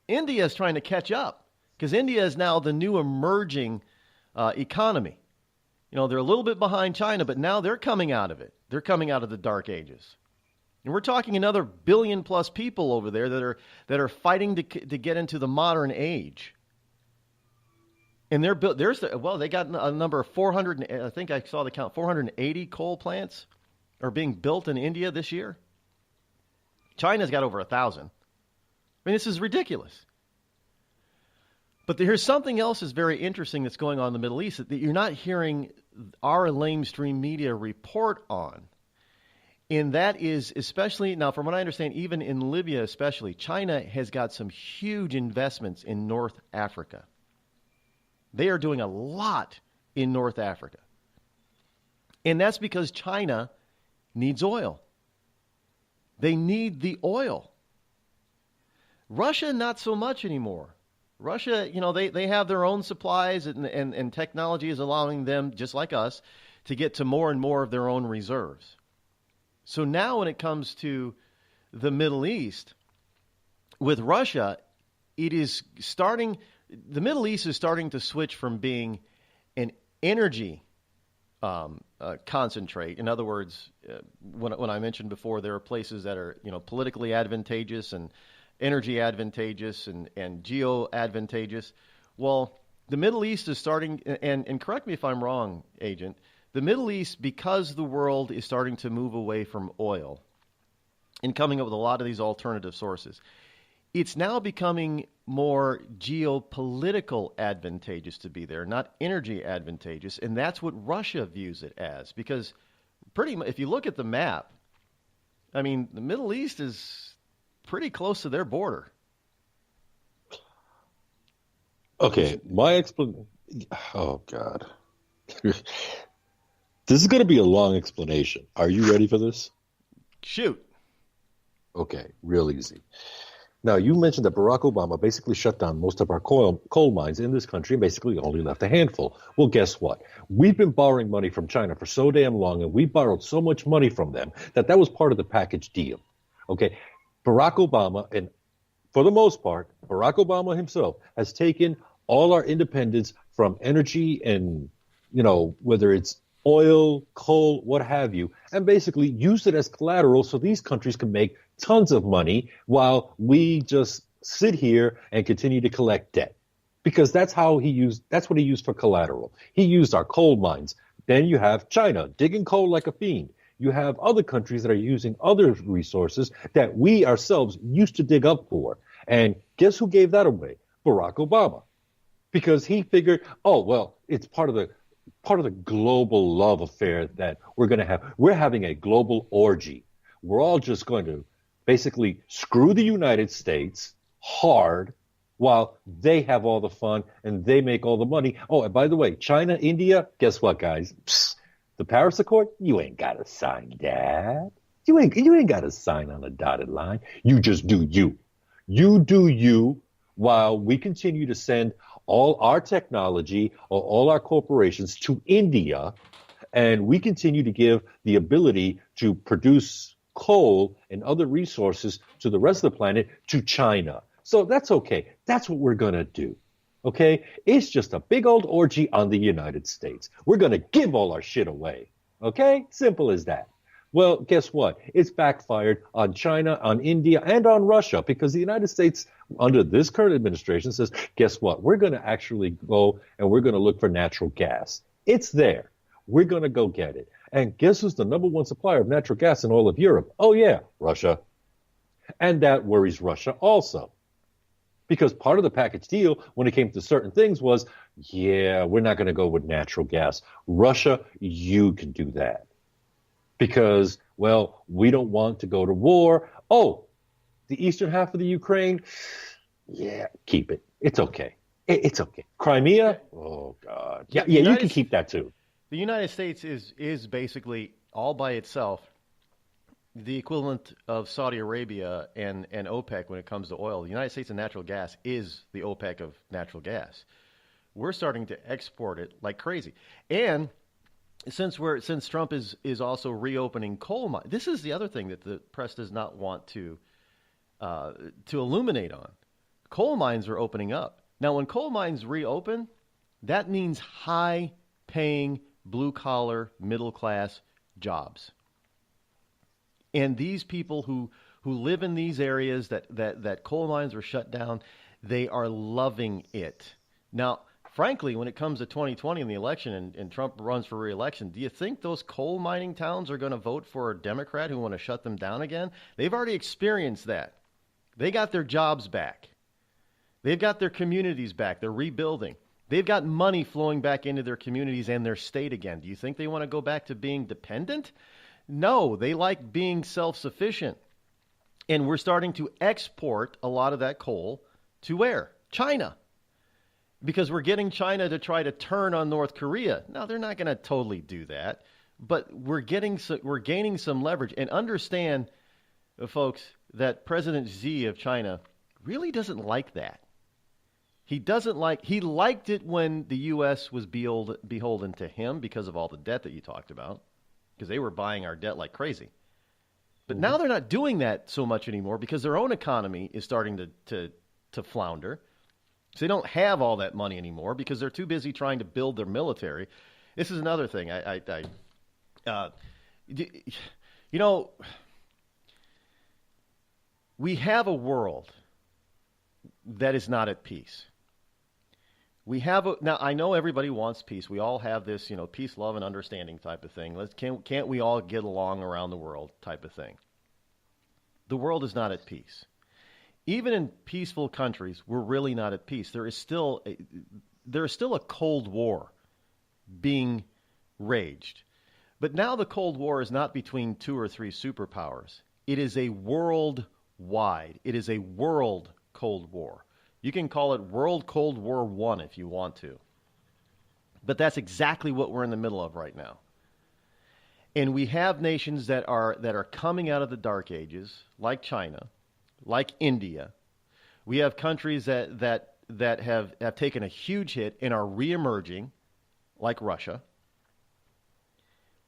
India is trying to catch up because India is now the new emerging economy. You know, they're a little bit behind China, but now they're coming out of it. They're coming out of the dark ages. And we're talking another 1 billion plus people over there that are fighting to get into the modern age. And they're built. They got a number of 400. I think I saw the count. 480 coal plants are being built in India this year. China's got over 1,000. I mean, this is ridiculous. But here's something else that's very interesting that's going on in the Middle East that you're not hearing our lamestream media report on. And that is especially, now from what I understand, even in Libya especially, China has got some huge investments in North Africa. They are doing a lot in North Africa. And that's because China needs oil. They need the oil. Russia, not so much anymore. Russia, they have their own supplies, and technology is allowing them, just like us, to get to more and more of their own reserves. So now when it comes to the Middle East, with Russia, the Middle East is starting to switch from being an energy concentrate. In other words, when I mentioned before, there are places that are politically advantageous and energy advantageous and geo advantageous. Well, the Middle East is starting, and correct me if I'm wrong, Agent, the Middle East, because the world is starting to move away from oil and coming up with a lot of these alternative sources, it's now becoming more geopolitical advantageous to be there, not energy advantageous. And that's what Russia views it as, because pretty much, if you look at the map, I mean, the Middle East is pretty close to their border. Okay, my explanation. Oh, God. This is going to be a long explanation. Are you ready for this? Shoot. Okay, real easy. Now, you mentioned that Barack Obama basically shut down most of our coal mines in this country and basically only left a handful. Well, guess what? We've been borrowing money from China for so damn long, and we borrowed so much money from them that was part of the package deal. Okay, Barack Obama, and for the most part, Barack Obama himself has taken all our independence from energy and, whether it's oil, coal, what have you, and basically used it as collateral so these countries can make tons of money while we just sit here and continue to collect debt. Because that's what he used for collateral. He used our coal mines. Then you have China digging coal like a fiend. You have other countries that are using other resources that we ourselves used to dig up for. And guess who gave that away? Barack Obama. Because he figured, it's part of the global love affair that we're going to have. We're having a global orgy. We're all just going to basically screw the United States hard while they have all the fun and they make all the money. Oh, and by the way, China, India, guess what, guys? Psst, the Paris Accord, you ain't got to sign that. You ain't got to sign on a dotted line. You just do you. You do you while we continue to send all our technology or all our corporations to India, and we continue to give the ability to produce coal and other resources to the rest of the planet to China. So that's okay. That's what we're going to do. Okay? It's just a big old orgy on the United States. We're going to give all our shit away. Okay? Simple as that. Well, guess what? It's backfired on China, on India, and on Russia, because the United States, under this current administration, says, guess what? We're going to actually go and we're going to look for natural gas. It's there. We're going to go get it. And guess who's the number one supplier of natural gas in all of Europe? Oh, yeah, Russia. And that worries Russia also. Because part of the package deal, when it came to certain things, was, yeah, we're not going to go with natural gas. Russia, you can do that. Because, well, we don't want to go to war. Oh, the eastern half of the Ukraine, yeah, keep it. It's okay. It's okay. Crimea, oh, God. Yeah, you can keep that too. The United States is basically all by itself the equivalent of Saudi Arabia and OPEC when it comes to oil. The United States and natural gas is the OPEC of natural gas. We're starting to export it like crazy. And since Trump is also reopening coal mines, this is the other thing that the press does not want to illuminate on. Coal mines are opening up. Now, when coal mines reopen, that means high-paying, blue-collar, middle-class jobs. And these people who live in these areas that coal mines were shut down, they are loving it. Now, frankly, when it comes to 2020 and the election and Trump runs for re-election, do you think those coal mining towns are going to vote for a Democrat who want to shut them down again? They've already experienced that. They got their jobs back. They've got their communities back. They're rebuilding. They've got money flowing back into their communities and their state again. Do you think they want to go back to being dependent? No, they like being self-sufficient. And we're starting to export a lot of that coal to where? China. Because we're getting China to try to turn on North Korea. Now, they're not going to totally do that, but we're gaining some leverage. And understand, folks, that President Xi of China really doesn't like that. He liked it when the U.S. was beholden to him because of all the debt that you talked about, because they were buying our debt like crazy. But now they're not doing that so much anymore because their own economy is starting to flounder. So they don't have all that money anymore because they're too busy trying to build their military. This is another thing. We have a world that is not at peace. Now, I know everybody wants peace. We all have this, peace, love, and understanding type of thing. Can't we all get along around the world type of thing? The world is not at peace. Even in peaceful countries, we're really not at peace. There is still a Cold War being raged. But now the Cold War is not between 2 or 3 superpowers. It is a worldwide. It is a world Cold War. You can call it World Cold War I if you want to. But that's exactly what we're in the middle of right now. And we have nations that are coming out of the Dark Ages, like China, like India. We have countries that have taken a huge hit and are reemerging, like Russia.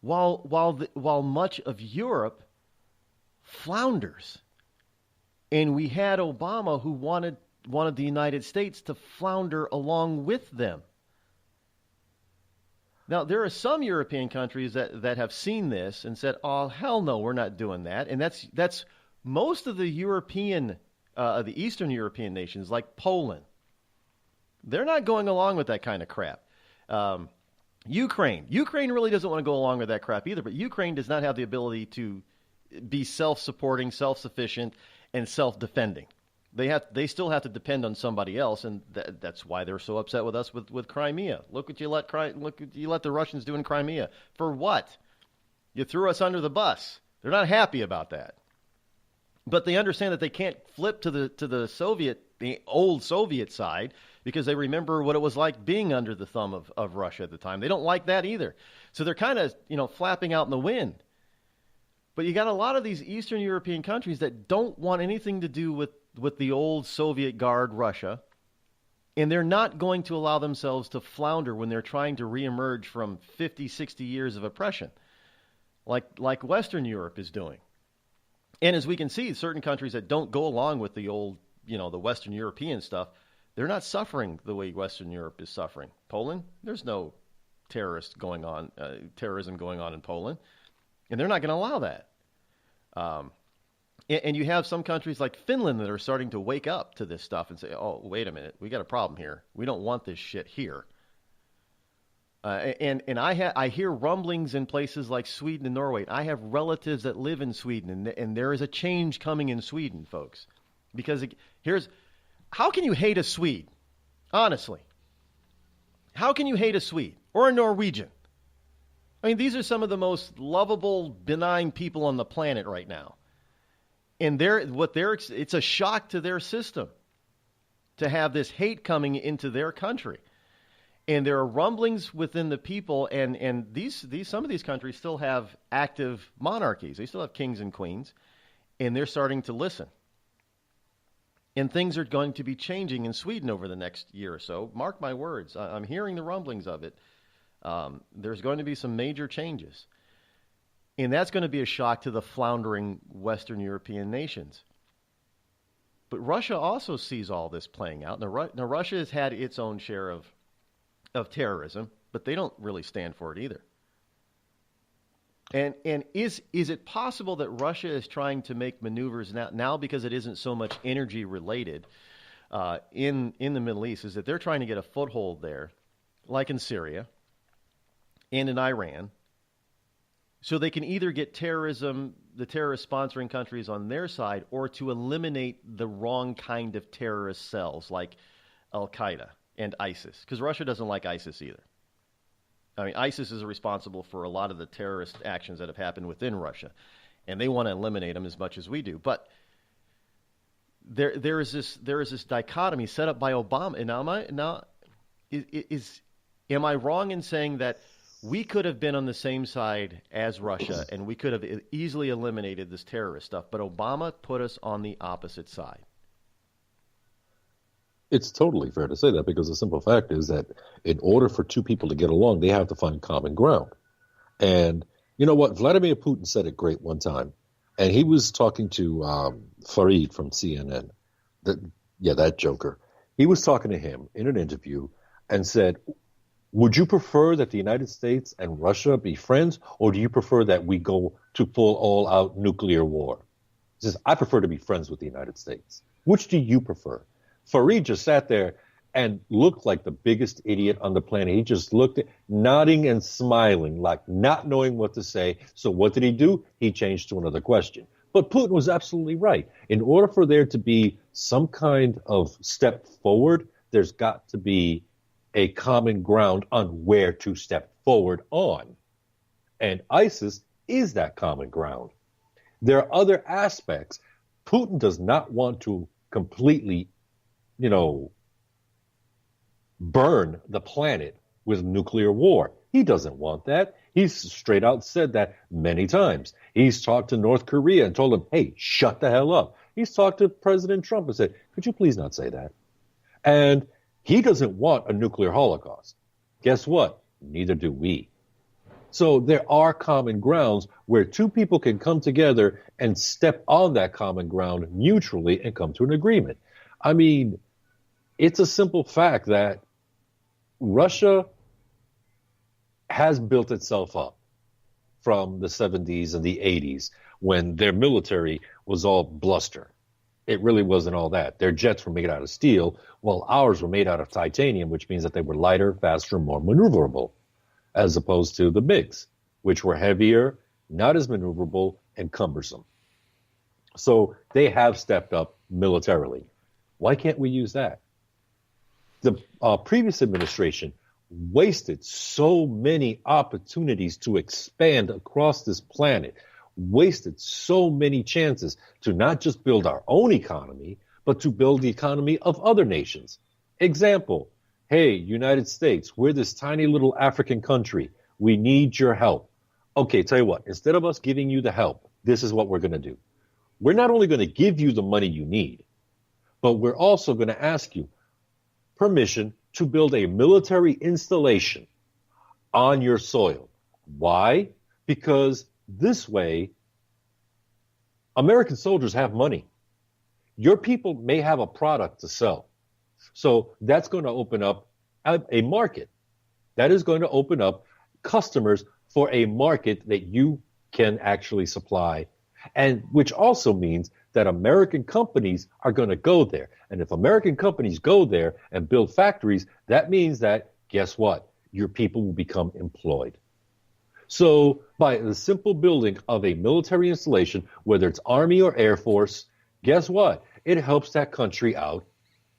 While much of Europe flounders. And we had Obama who wanted the United States to flounder along with them. Now, there are some European countries that have seen this and said, oh, hell no, we're not doing that. And that's most of the the Eastern European nations, like Poland. They're not going along with that kind of crap. Ukraine really doesn't want to go along with that crap either, but Ukraine does not have the ability to be self-supporting, self-sufficient, and self-defending. They still have to depend on somebody else, and that's why they're so upset with us with Crimea. Look what you let the Russians do in Crimea. For what? You threw us under the bus. They're not happy about that. But they understand that they can't flip to the old Soviet side because they remember what it was like being under the thumb of Russia at the time. They don't like that either. So they're kind of, flapping out in the wind. But you got a lot of these Eastern European countries that don't want anything to do with the old Soviet guard Russia, and they're not going to allow themselves to flounder when they're trying to reemerge from 50, 60 years of oppression, like Western Europe is doing. And as we can see, certain countries that don't go along with the old, the Western European stuff, they're not suffering the way Western Europe is suffering. Poland, there's no terrorism going on in Poland, and they're not going to allow that. And you have some countries like Finland that are starting to wake up to this stuff and say, oh, wait a minute, we got a problem here. We don't want this shit here. And I hear rumblings in places like Sweden and Norway. I have relatives that live in Sweden, and there is a change coming in Sweden, folks. Because how can you hate a Swede? Honestly. How can you hate a Swede or a Norwegian? I mean, these are some of the most lovable, benign people on the planet right now. And it's a shock to their system to have this hate coming into their country. And there are rumblings within the people, and some of these countries still have active monarchies. They still have kings and queens, and they're starting to listen. And things are going to be changing in Sweden over the next year or so. Mark my words. I'm hearing the rumblings of it. There's going to be some major changes. And that's going to be a shock to the floundering Western European nations. But Russia also sees all this playing out. Now Russia has had its own share of terrorism, but they don't really stand for it either. And is it possible that Russia is trying to make maneuvers now because it isn't so much energy related in the Middle East, is that they're trying to get a foothold there, like in Syria and in Iran, so they can either get the terrorist sponsoring countries on their side, or to eliminate the wrong kind of terrorist cells like Al-Qaeda and ISIS, because Russia doesn't like ISIS either. I mean, ISIS is responsible for a lot of the terrorist actions that have happened within Russia, and they want to eliminate them as much as we do. But there is this dichotomy set up by Obama. And am I wrong in saying that we could have been on the same side as Russia and we could have easily eliminated this terrorist stuff, but Obama put us on the opposite side? It's totally fair to say that, because the simple fact is that in order for two people to get along, they have to find common ground. And you know what? Vladimir Putin said it great one time. And he was talking to Farid from CNN. That joker. He was talking to him in an interview and said, would you prefer that the United States and Russia be friends, or do you prefer that we go to full all-out nuclear war? He says, I prefer to be friends with the United States. Which do you prefer? Farid just sat there and looked like the biggest idiot on the planet. He just looked at, nodding and smiling, like not knowing what to say. So what did he do? He changed to another question. But Putin was absolutely right. In order for there to be some kind of step forward, there's got to be a common ground on where to step forward on. And ISIS is that common ground. There are other aspects. Putin does not want to completely, burn the planet with nuclear war. He doesn't want that. He's straight out said that many times. He's talked to North Korea and told them, hey, shut the hell up. He's talked to President Trump and said, could you please not say that? And he doesn't want a nuclear holocaust. Guess what? Neither do we. So there are common grounds where two people can come together and step on that common ground mutually and come to an agreement. I mean, it's a simple fact that Russia has built itself up from the 70s and the 80s when their military was all bluster. It really wasn't all that. Their jets were made out of steel, while ours were made out of titanium, which means that they were lighter, faster, more maneuverable, as opposed to the MiGs, which were heavier, not as maneuverable, and cumbersome. So they have stepped up militarily. Why can't we use that? The previous administration wasted so many opportunities to expand across this planet, wasted so many chances to not just build our own economy, but to build the economy of other nations. Example, hey, United States, we're this tiny little African country. We need your help. Okay, tell you what, instead of us giving you the help, this is what we're going to do. We're not only going to give you the money you need, but we're also going to ask you permission to build a military installation on your soil. Why? Because this way, American soldiers have money. Your people may have a product to sell. So that's going to open up a market. That is going to open up customers for a market that you can actually supply, and which also means that American companies are going to go there. And if American companies go there and build factories, that means that, guess what? Your people will become employed. So by the simple building of a military installation, whether it's Army or Air Force, guess what? It helps that country out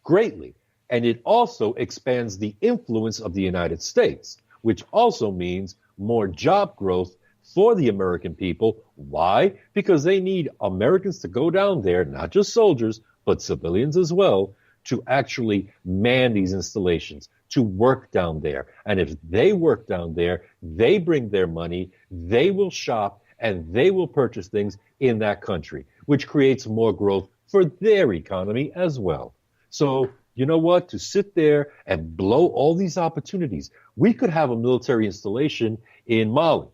greatly. And it also expands the influence of the United States, which also means more job growth for the American people. Why? Because they need Americans to go down there, not just soldiers, but civilians as well, to actually man these installations, to work down there. And if they work down there, they bring their money, they will shop, and they will purchase things in that country, which creates more growth for their economy as well. So, you know what? To sit there and blow all these opportunities, we could have a military installation in Mali.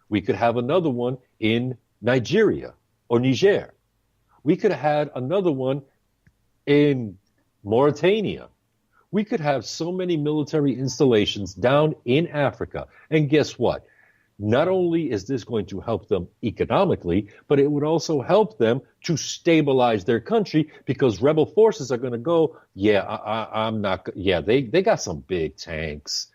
We could have another one in Nigeria or Niger. We could have had another one in Mauritania. We could have so many military installations down in Africa. And guess what? Not only is this going to help them economically, but it would also help them to stabilize their country, because rebel forces are going to go, they got some big tanks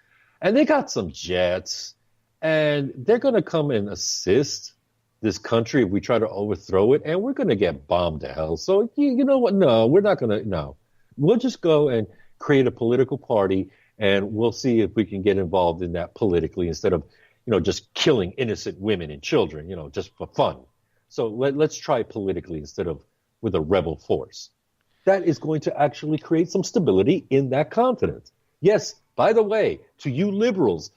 and they got some jets, and they're going to come and assist this country if we try to overthrow it, and we're going to get bombed to hell. So you know what? No, we're not going to. No, we'll just go and create a political party, and we'll see if we can get involved in that politically instead of, just killing innocent women and children, just for fun. So let's try politically instead of with a rebel force. That is going to actually create some stability in that continent. Yes, by the way, to you liberals,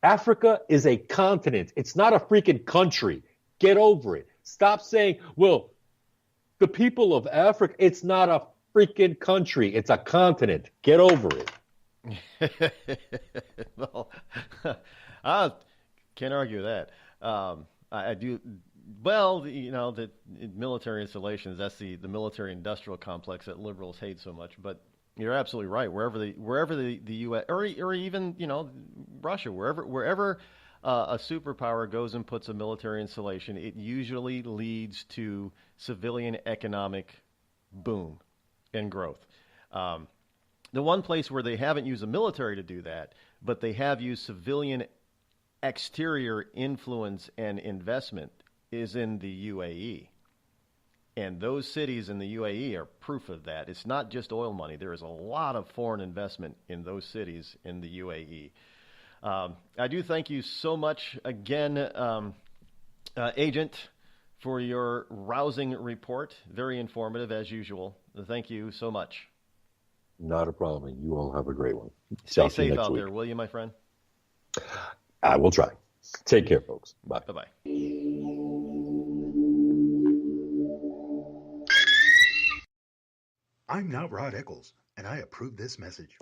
Africa is a continent. It's not a freaking country. Get over it. Stop saying, well, the people of Africa, it's not a freaking country. It's a continent. Get over it. Well, I can't argue that. I do. Well, the military installations, that's the military-industrial complex that liberals hate so much. But you're absolutely right. Wherever the U.S. or even Russia, wherever a superpower goes and puts a military installation, it usually leads to civilian economic boom and growth. The one place where they haven't used the military to do that, but they have used civilian exterior influence and investment, is in the UAE. And those cities in the UAE are proof of that. It's not just oil money. There is a lot of foreign investment in those cities in the UAE. I do thank you so much again, Agent, for your rousing report. Very informative, as usual. Thank you so much. Not a problem. You all have a great one. Stay safe out there, will you, my friend? I will try. Take care, folks. Bye. Bye-bye. I'm not Rod Eccles, and I approve this message.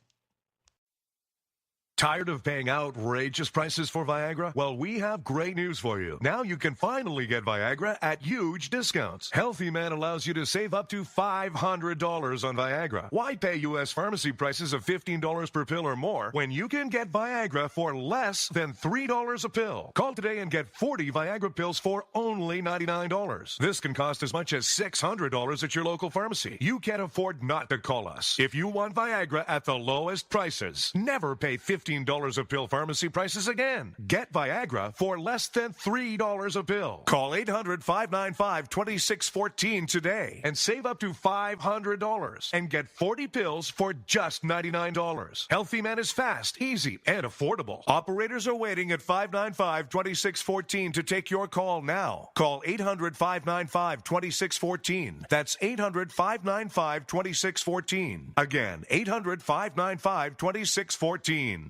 Tired of paying outrageous prices for Viagra? Well, we have great news for you. Now you can finally get Viagra at huge discounts. Healthy Man allows you to save up to $500 on Viagra. Why pay U.S. pharmacy prices of $15 per pill or more when you can get Viagra for less than $3 a pill? Call today and get 40 Viagra pills for only $99. This can cost as much as $600 at your local pharmacy. You can't afford not to call us. If you want Viagra at the lowest prices, never pay $15 a pill pharmacy prices again. Get Viagra for less than $3 a pill. Call 800-595-2614 today and save up to $500 and get 40 pills for just $99. Healthy Man is fast, easy, and affordable. Operators are waiting at 595-2614 to take your call now. Call 800-595-2614. That's 800-595-2614. Again, 800-595-2614.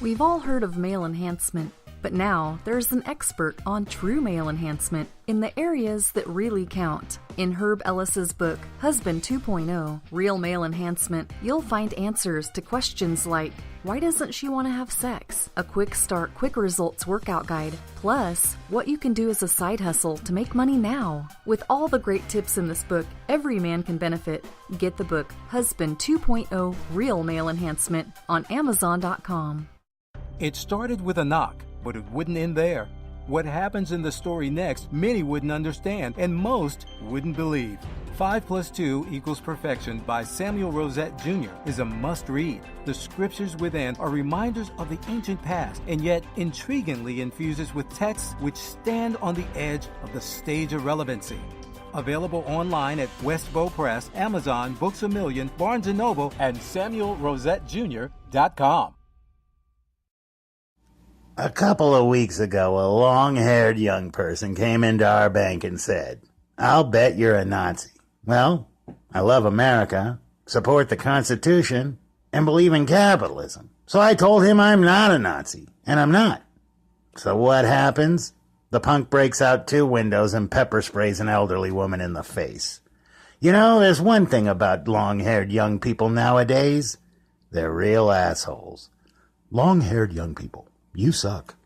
We've all heard of male enhancement, but now there's an expert on true male enhancement in the areas that really count. In Herb Ellis's book, Husband 2.0, Real Male Enhancement, you'll find answers to questions like, why doesn't she want to have sex? A quick start, quick results workout guide, plus what you can do as a side hustle to make money now. With all the great tips in this book, every man can benefit. Get the book, Husband 2.0, Real Male Enhancement, on Amazon.com. It started with a knock, but it wouldn't end there. What happens in the story next, many wouldn't understand, and most wouldn't believe. 5 + 2 = Perfection by Samuel Rosette Jr. is a must-read. The scriptures within are reminders of the ancient past, and yet intriguingly infuses with texts which stand on the edge of the stage of relevancy. Available online at Westbow Press, Amazon, Books A Million, Barnes & Noble, and SamuelRosetteJr.com. A couple of weeks ago, a long-haired young person came into our bank and said, "I'll bet you're a Nazi." Well, I love America, support the Constitution, and believe in capitalism. So I told him I'm not a Nazi, and I'm not. So what happens? The punk breaks out 2 windows and pepper sprays an elderly woman in the face. There's one thing about long-haired young people nowadays. They're real assholes. Long-haired young people. You suck.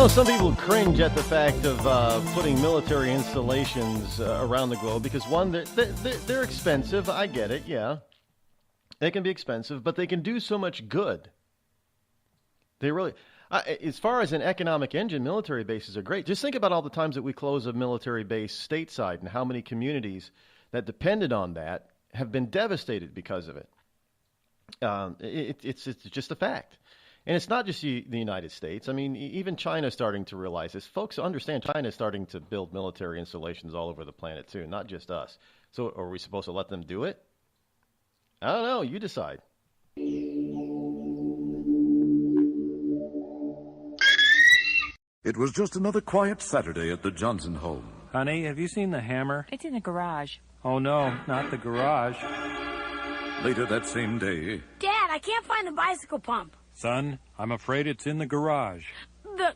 Some people cringe at the fact of putting military installations around the globe because, one, they're expensive. I get it, yeah. They can be expensive, but they can do so much good. They really... As far as an economic engine, military bases are great. Just think about all the times that we close a military base stateside and how many communities that depended on that have been devastated because of it. It's just a fact. And it's not just the United States. I mean, even China's starting to realize this. Folks understand China's starting to build military installations all over the planet, too, not just us. So are we supposed to let them do it? I don't know. You decide. It was just another quiet Saturday at the Johnson home. Honey, have you seen the hammer? It's in the garage. Oh, no, not the garage. Later that same day... Dad, I can't find the bicycle pump. Son, I'm afraid it's in the garage. The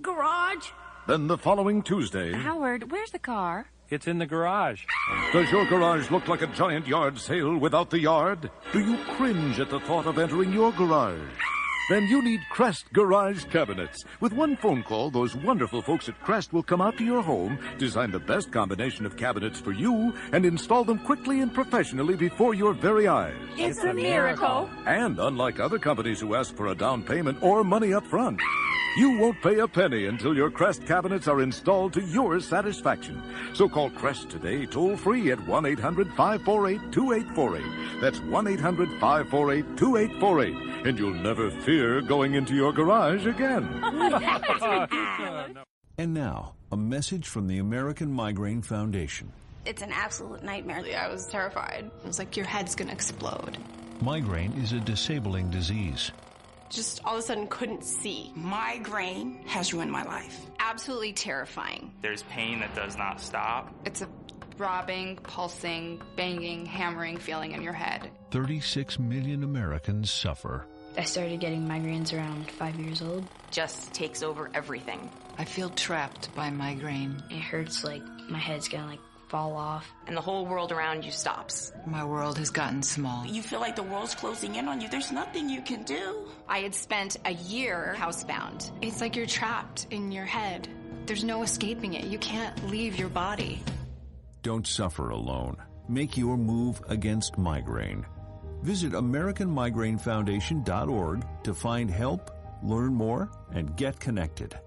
garage? Then the following Tuesday... Howard, where's the car? It's in the garage. Does your garage look like a giant yard sale without the yard? Do you cringe at the thought of entering your garage? Then you need Crest Garage Cabinets. With one phone call, those wonderful folks at Crest will come out to your home, design the best combination of cabinets for you, and install them quickly and professionally before your very eyes. It's a miracle. And unlike other companies who ask for a down payment or money up front, you won't pay a penny until your Crest cabinets are installed to your satisfaction. So call Crest today, toll-free at 1-800-548-2848. That's 1-800-548-2848. And you'll never fear going into your garage again. That's ridiculous. And now, a message from the American Migraine Foundation. It's an absolute nightmare. I was terrified. It was like your head's going to explode. Migraine is a disabling disease. Just all of a sudden couldn't see. Migraine has ruined my life. Absolutely terrifying. There's pain that does not stop. It's a throbbing, pulsing, banging, hammering feeling in your head. 36 million Americans suffer. I started getting migraines around 5 years old. Just takes over everything. I feel trapped by migraine. It hurts like my head's gonna fall off. And the whole world around you stops. My world has gotten small. You feel like the world's closing in on you. There's nothing you can do. I had spent a year housebound. It's like you're trapped in your head. There's no escaping it. You can't leave your body. Don't suffer alone. Make your move against migraine. Visit AmericanMigraineFoundation.org to find help, learn more, and get connected.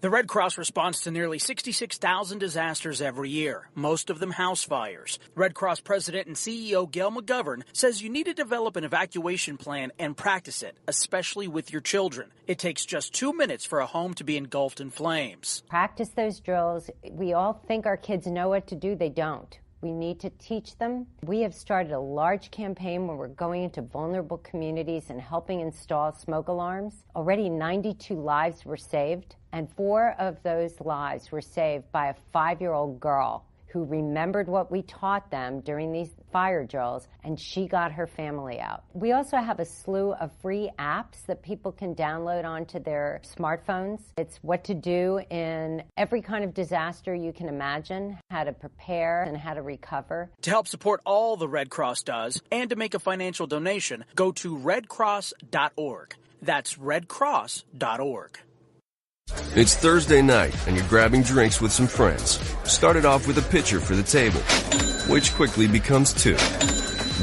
The Red Cross responds to nearly 66,000 disasters every year, most of them house fires. Red Cross President and CEO Gail McGovern says you need to develop an evacuation plan and practice it, especially with your children. It takes just 2 minutes for a home to be engulfed in flames. Practice those drills. We all think our kids know what to do. They don't. We need to teach them. We have started a large campaign where we're going into vulnerable communities and helping install smoke alarms. Already 92 lives were saved, and 4 of those lives were saved by a 5-year-old girl who remembered what we taught them during these fire drills, and she got her family out. We also have a slew of free apps that people can download onto their smartphones. It's what to do in every kind of disaster you can imagine, how to prepare and how to recover. To help support all the Red Cross does and to make a financial donation, go to redcross.org. That's redcross.org. It's Thursday night, and you're grabbing drinks with some friends. Started off with a pitcher for the table, which quickly becomes 2.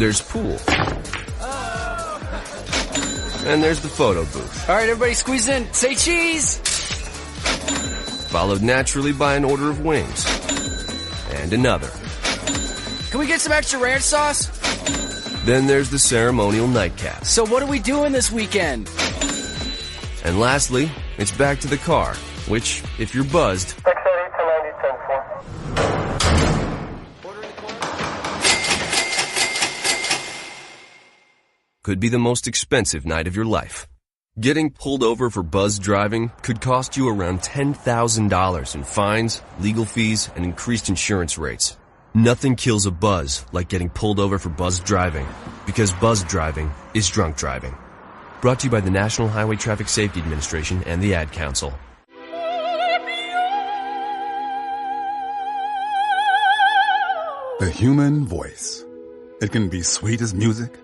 There's pool. And there's the photo booth. All right, everybody squeeze in. Say cheese! Followed naturally by an order of wings. And another. Can we get some extra ranch sauce? Then there's the ceremonial nightcap. So what are we doing this weekend? And lastly, it's back to the car, which, if you're buzzed, could be the most expensive night of your life. Getting pulled over for buzzed driving could cost you around $10,000 in fines, legal fees, and increased insurance rates. Nothing kills a buzz like getting pulled over for buzzed driving, because buzzed driving is drunk driving. Brought to you by the National Highway Traffic Safety Administration and the Ad Council. The human voice. It can be sweet as music,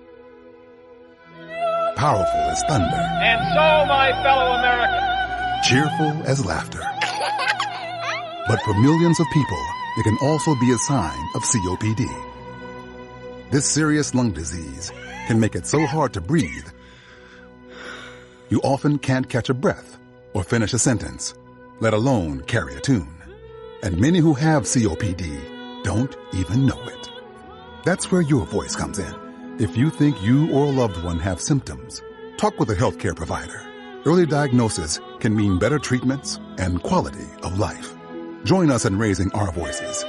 powerful as thunder, And so, my fellow Americans, cheerful as laughter. But for millions of people, it can also be a sign of COPD. This serious lung disease can make it so hard to breathe You often can't catch a breath or finish a sentence, let alone carry a tune. And many who have COPD don't even know it. That's where your voice comes in. If you think you or a loved one have symptoms, talk with a healthcare provider. Early diagnosis can mean better treatments and quality of life. Join us in raising our voices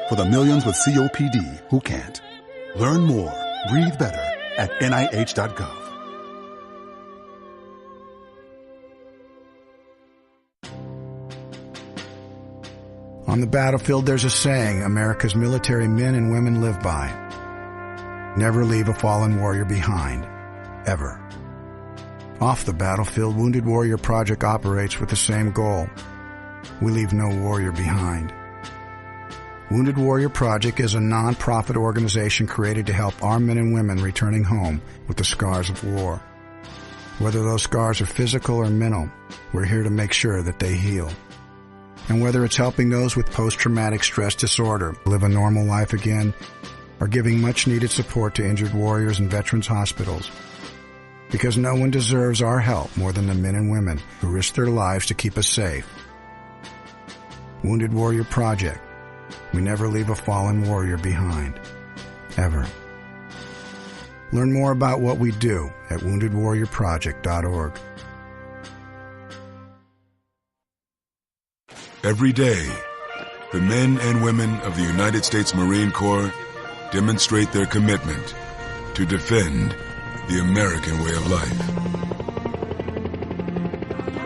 for the millions with COPD who can't. Learn more, breathe better at NIH.gov. On the battlefield, there's a saying America's military men and women live by. Never leave a fallen warrior behind. Ever. Off the battlefield, Wounded Warrior Project operates with the same goal. We leave no warrior behind. Wounded Warrior Project is a non-profit organization created to help our men and women returning home with the scars of war. Whether those scars are physical or mental, we're here to make sure that they heal. And whether it's helping those with post-traumatic stress disorder live a normal life again, or giving much-needed support to injured warriors in veterans' hospitals. Because no one deserves our help more than the men and women who risk their lives to keep us safe. Wounded Warrior Project. We never leave a fallen warrior behind. Ever. Learn more about what we do at woundedwarriorproject.org. Every day, the men and women of the United States Marine Corps demonstrate their commitment to defend the American way of life.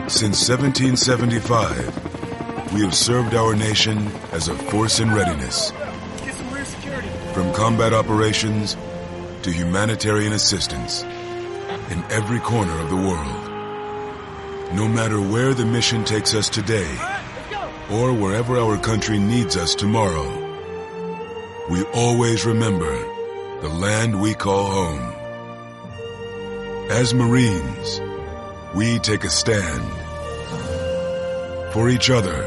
Since 1775, we have served our nation as a force in readiness. From combat operations to humanitarian assistance in every corner of the world. No matter where the mission takes us today, or wherever our country needs us tomorrow, we always remember the land we call home. As Marines, we take a stand for each other,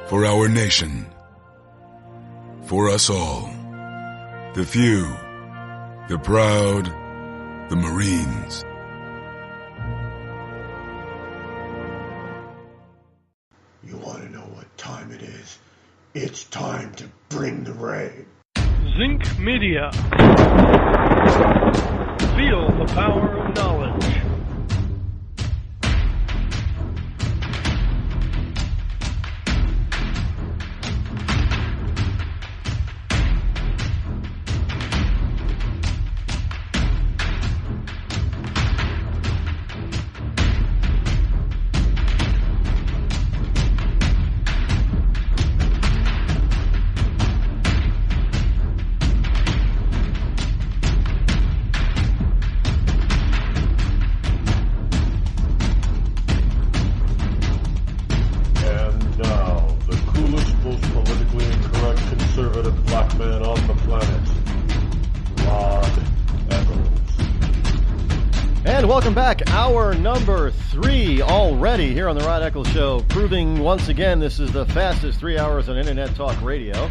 for our nation, for us all. The few, the proud, the Marines. You want to know what time it is? It's time to bring the rain. Zinc Media. Feel the power of knowledge. Welcome back. Hour number 3 already here on the Rod Eccles Show, proving once again this is the fastest 3 hours on Internet Talk Radio.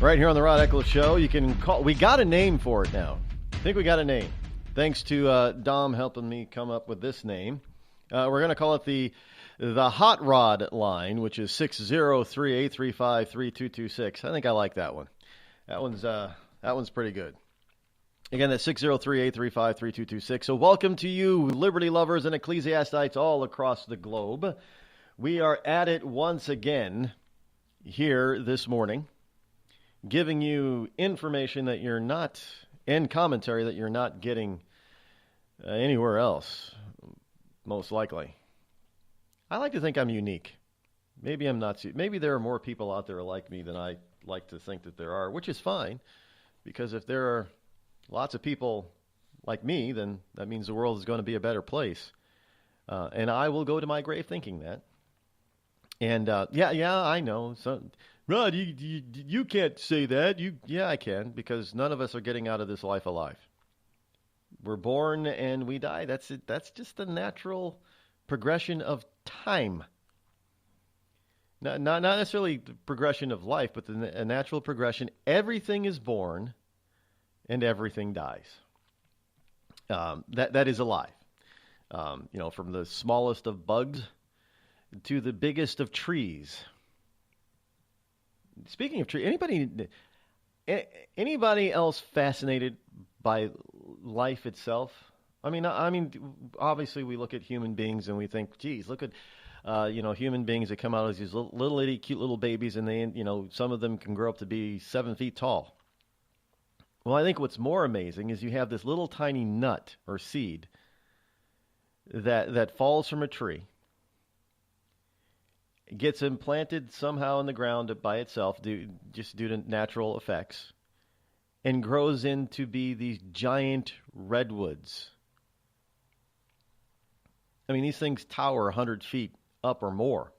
Right here on the Rod Eccles Show, you can call. We got a name for it now. I think we got a name. Thanks to Dom helping me come up with this name. We're going to call it the Hot Rod line, which is 603-835-3226. I think I like that one. That one's pretty good. Again, that's 603-835-3226. So welcome to you, liberty lovers and ecclesiastites all across the globe. We are at it once again here this morning, giving you information that you're not, and commentary that you're not getting anywhere else, most likely. I like to think I'm unique. Maybe I'm not. Maybe there are more people out there like me than I like to think that there are, which is fine, because if there are lots of people like me, then that means the world is going to be a better place. And I will go to my grave thinking that. And yeah, I know. So, Rod, you can't say that. Yeah, I can, because none of us are getting out of this life alive. We're born and we die. That's it. That's just the natural progression of time. Not necessarily the progression of life, but a natural progression. Everything is born and everything dies. That is alive. From the smallest of bugs to the biggest of trees. Speaking of trees, anybody else fascinated by life itself? I mean, obviously we look at human beings and we think, geez, look at, human beings that come out as these little itty cute little babies, and they, some of them can grow up to be 7 feet tall. Well, I think what's more amazing is you have this little tiny nut or seed that falls from a tree, gets implanted somehow in the ground by itself due to natural effects, and grows into be these giant redwoods. I mean, these things tower 100 feet up or more.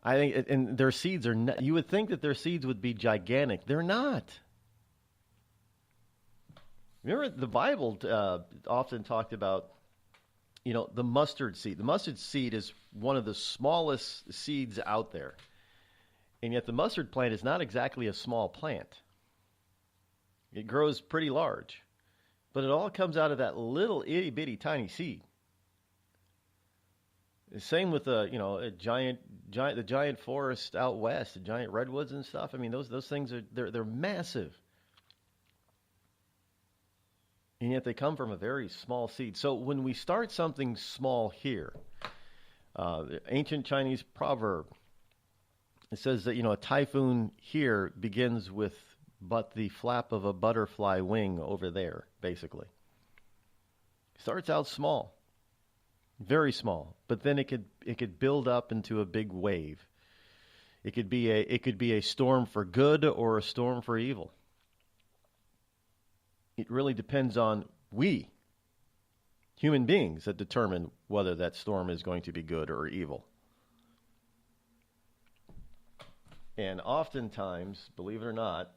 I think, and their seeds are not, you would think that their seeds would be gigantic. They're not. Remember, the Bible often talked about, the mustard seed. The mustard seed is one of the smallest seeds out there. And yet the mustard plant is not exactly a small plant. It grows pretty large. But it all comes out of that little itty-bitty tiny seed. The same with the giant forest out west, the giant redwoods and stuff. I mean, those things they're massive. And yet they come from a very small seed. So when we start something small here, the ancient Chinese proverb, it says that, a typhoon here begins with but the flap of a butterfly wing over there, basically. Starts out small, very small, but then it could build up into a big wave. It could be a storm for good or a storm for evil. It really depends on we, human beings, that determine whether that storm is going to be good or evil. And oftentimes, believe it or not,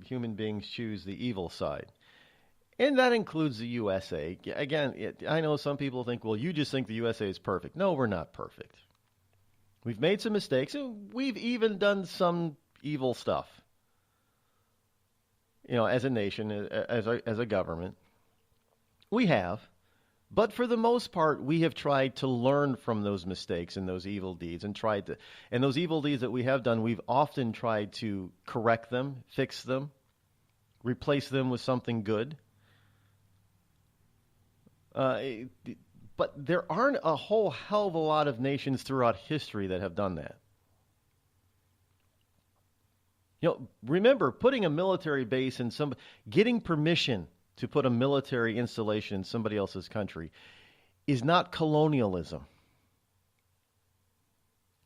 human beings choose the evil side. And that includes the USA. Again, I know some people think, well, you just think the USA is perfect. No, we're not perfect. We've made some mistakes, and we've even done some evil stuff. As a nation, as a government. We have. But for the most part, we have tried to learn from those mistakes and those evil deeds, and those evil deeds that we have done, we've often tried to correct them, fix them, replace them with something good. But there aren't a whole hell of a lot of nations throughout history that have done that. Remember, putting a military base in getting permission to put a military installation in somebody else's country is not colonialism.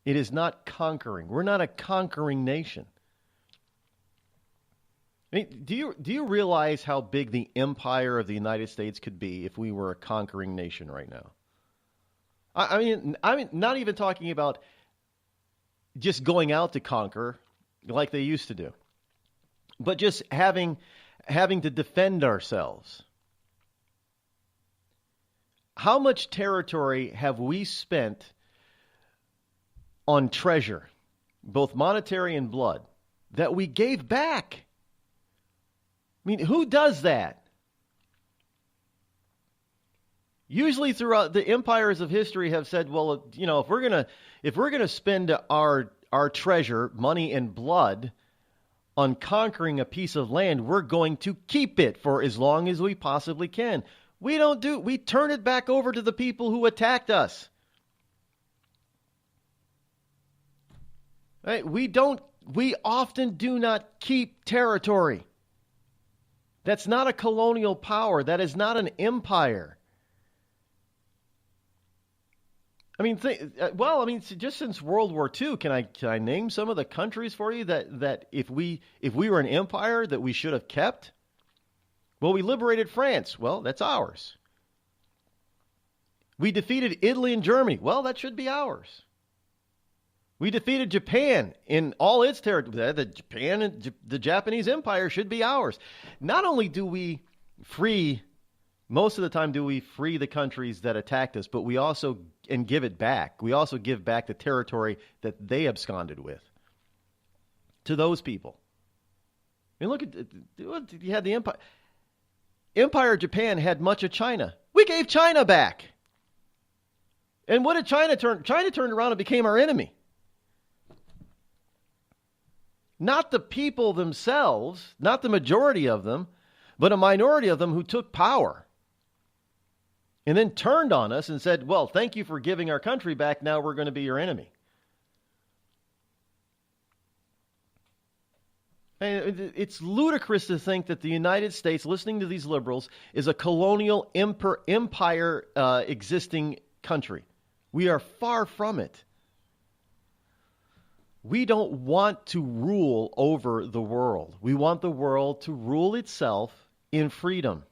It is not conquering. We're not a conquering nation. I mean, do you realize how big the empire of the United States could be if we were a conquering nation right now? I mean, not even talking about just going out to conquer like they used to do, but just having to defend ourselves. How much territory have we spent on treasure, both monetary and blood, that we gave back? I mean, who does that? Usually throughout the empires of history have said, well, if we're gonna spend our treasure, money and blood on conquering a piece of land, we're going to keep it for as long as we possibly can. We turn it back over to the people who attacked us. Right? We often do not keep territory. That's not a colonial power. That is not an empire. I mean, just since World War II, can I name some of the countries for you that if we were an empire that we should have kept? Well, we liberated France. Well, that's ours. We defeated Italy and Germany. Well, that should be ours. We defeated Japan in all its territory. The Japanese Empire should be ours. Not only do we free, most of the time do we free the countries that attacked us, but we also, and give it back. We also give back the territory that they absconded with to those people. I mean, look at, you had the empire. Empire Japan had much of China. We gave China back. And what did China turn? China turned around and became our enemy. Not the people themselves, not the majority of them, but a minority of them who took power and then turned on us and said, well, thank you for giving our country back. Now we're going to be your enemy. And it's ludicrous to think that the United States, listening to these liberals, is a colonial empire existing country. We are far from it. We don't want to rule over the world. We want the world to rule itself in freedom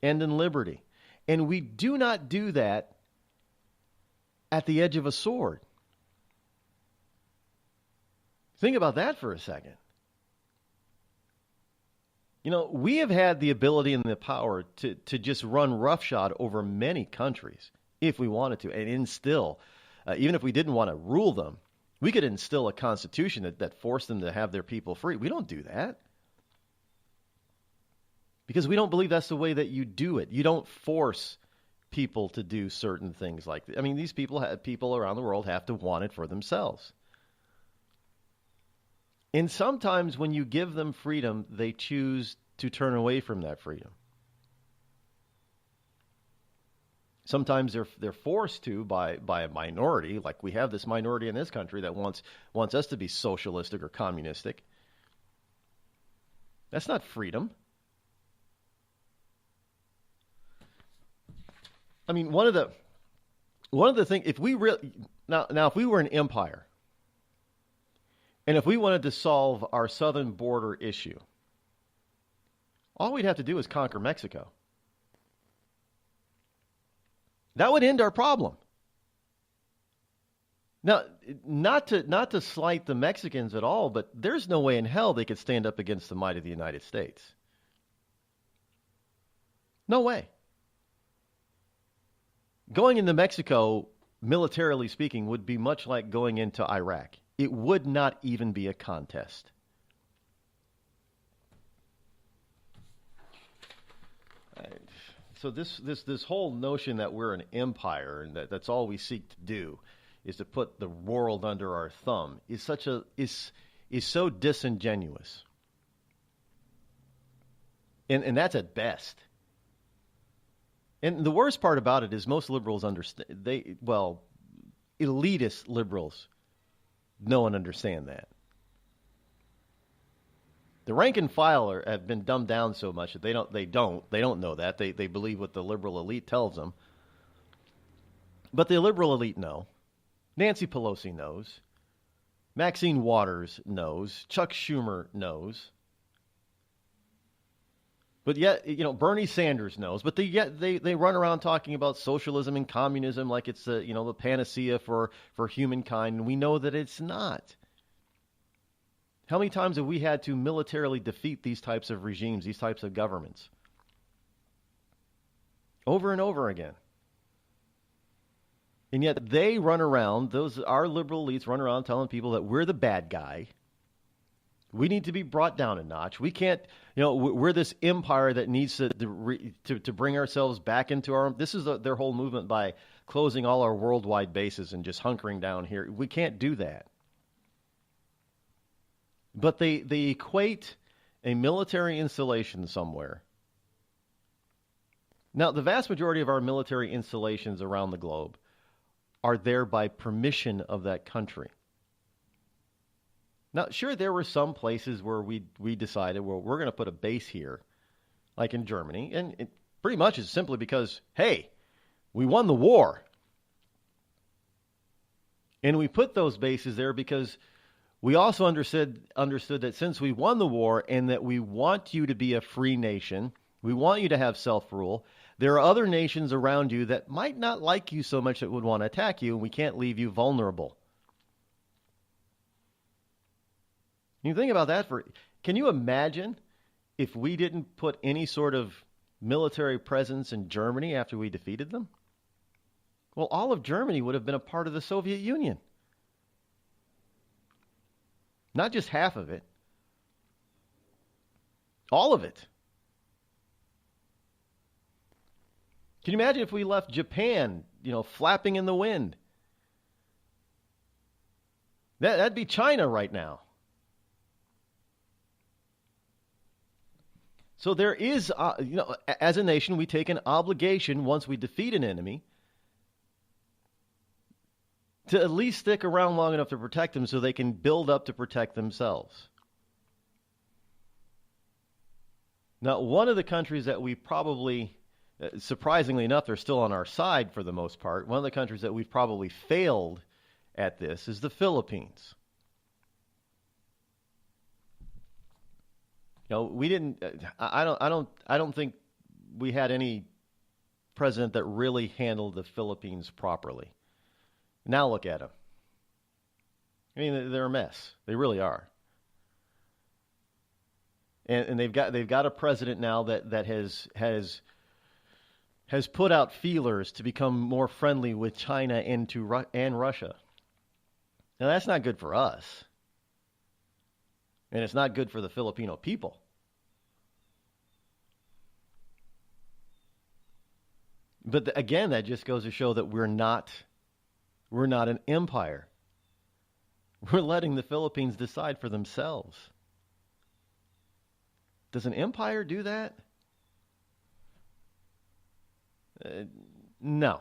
and in liberty. And we do not do that at the edge of a sword. Think about that for a second. You know, we have had the ability and the power to just run roughshod over many countries if we wanted to, and instill, even if we didn't want to rule them, we could instill a constitution that forced them to have their people free. We don't do that because we don't believe that's the way that you do it. You don't force people to do certain things like that. I mean, these people around the world have to want it for themselves. And sometimes when you give them freedom, they choose to turn away from that freedom. Sometimes they're forced to by a minority, like we have this minority in this country that wants us to be socialistic or communistic. That's not freedom. I mean, one of the things, if we really now if we were an empire, and if we wanted to solve our southern border issue, all we'd have to do is conquer Mexico. That would end our problem. Now, not to slight the Mexicans at all, but there's no way in hell they could stand up against the might of the United States. No way. Going into Mexico, militarily speaking, would be much like going into Iraq. It would not even be a contest. So this whole notion that we're an empire and that's all we seek to do is to put the world under our thumb is so disingenuous. And that's at best. And the worst part about it is most liberals understand. Elitist liberals know and understand that. The rank and file have been dumbed down so much that they don't know that. They believe what the liberal elite tells them. But the liberal elite know. Nancy Pelosi knows. Maxine Waters knows. Chuck Schumer knows. But yet, Bernie Sanders knows. But they run around talking about socialism and communism like it's the panacea for humankind. And we know that it's not. How many times have we had to militarily defeat these types of regimes, these types of governments? Over and over again. And yet they run around, our liberal elites run around telling people that we're the bad guy. We need to be brought down a notch. We can't, we're this empire that needs to bring ourselves back into our, this is their whole movement by closing all our worldwide bases and just hunkering down here. We can't do that. But they equate a military installation somewhere. Now, the vast majority of our military installations around the globe are there by permission of that country. Now, sure, there were some places where we decided, well, we're going to put a base here, like in Germany. And it pretty much is simply because, hey, we won the war. And we put those bases there because we also understood that since we won the war and that we want you to be a free nation, we want you to have self-rule, there are other nations around you that might not like you so much that would want to attack you, and we can't leave you vulnerable. You think about that can you imagine if we didn't put any sort of military presence in Germany after we defeated them? Well, all of Germany would have been a part of the Soviet Union. Not just half of it. All of it. Can you imagine if we left Japan, flapping in the wind? That'd be China right now. So there is, as a nation, we take an obligation once we defeat an enemy to at least stick around long enough to protect them so they can build up to protect themselves. Now, one of the countries that we probably, surprisingly enough, they're still on our side for the most part, one of the countries that we've probably failed at this is the Philippines. We didn't. I don't think we had any president that really handled the Philippines properly. Now look at them. I mean, they're a mess. They really are. And they've got a president now that has put out feelers to become more friendly with China and Russia. Now that's not good for us. And it's not good for the Filipino people. But again, that just goes to show that we're not an empire. We're letting the Philippines decide for themselves. Does an empire do that? No.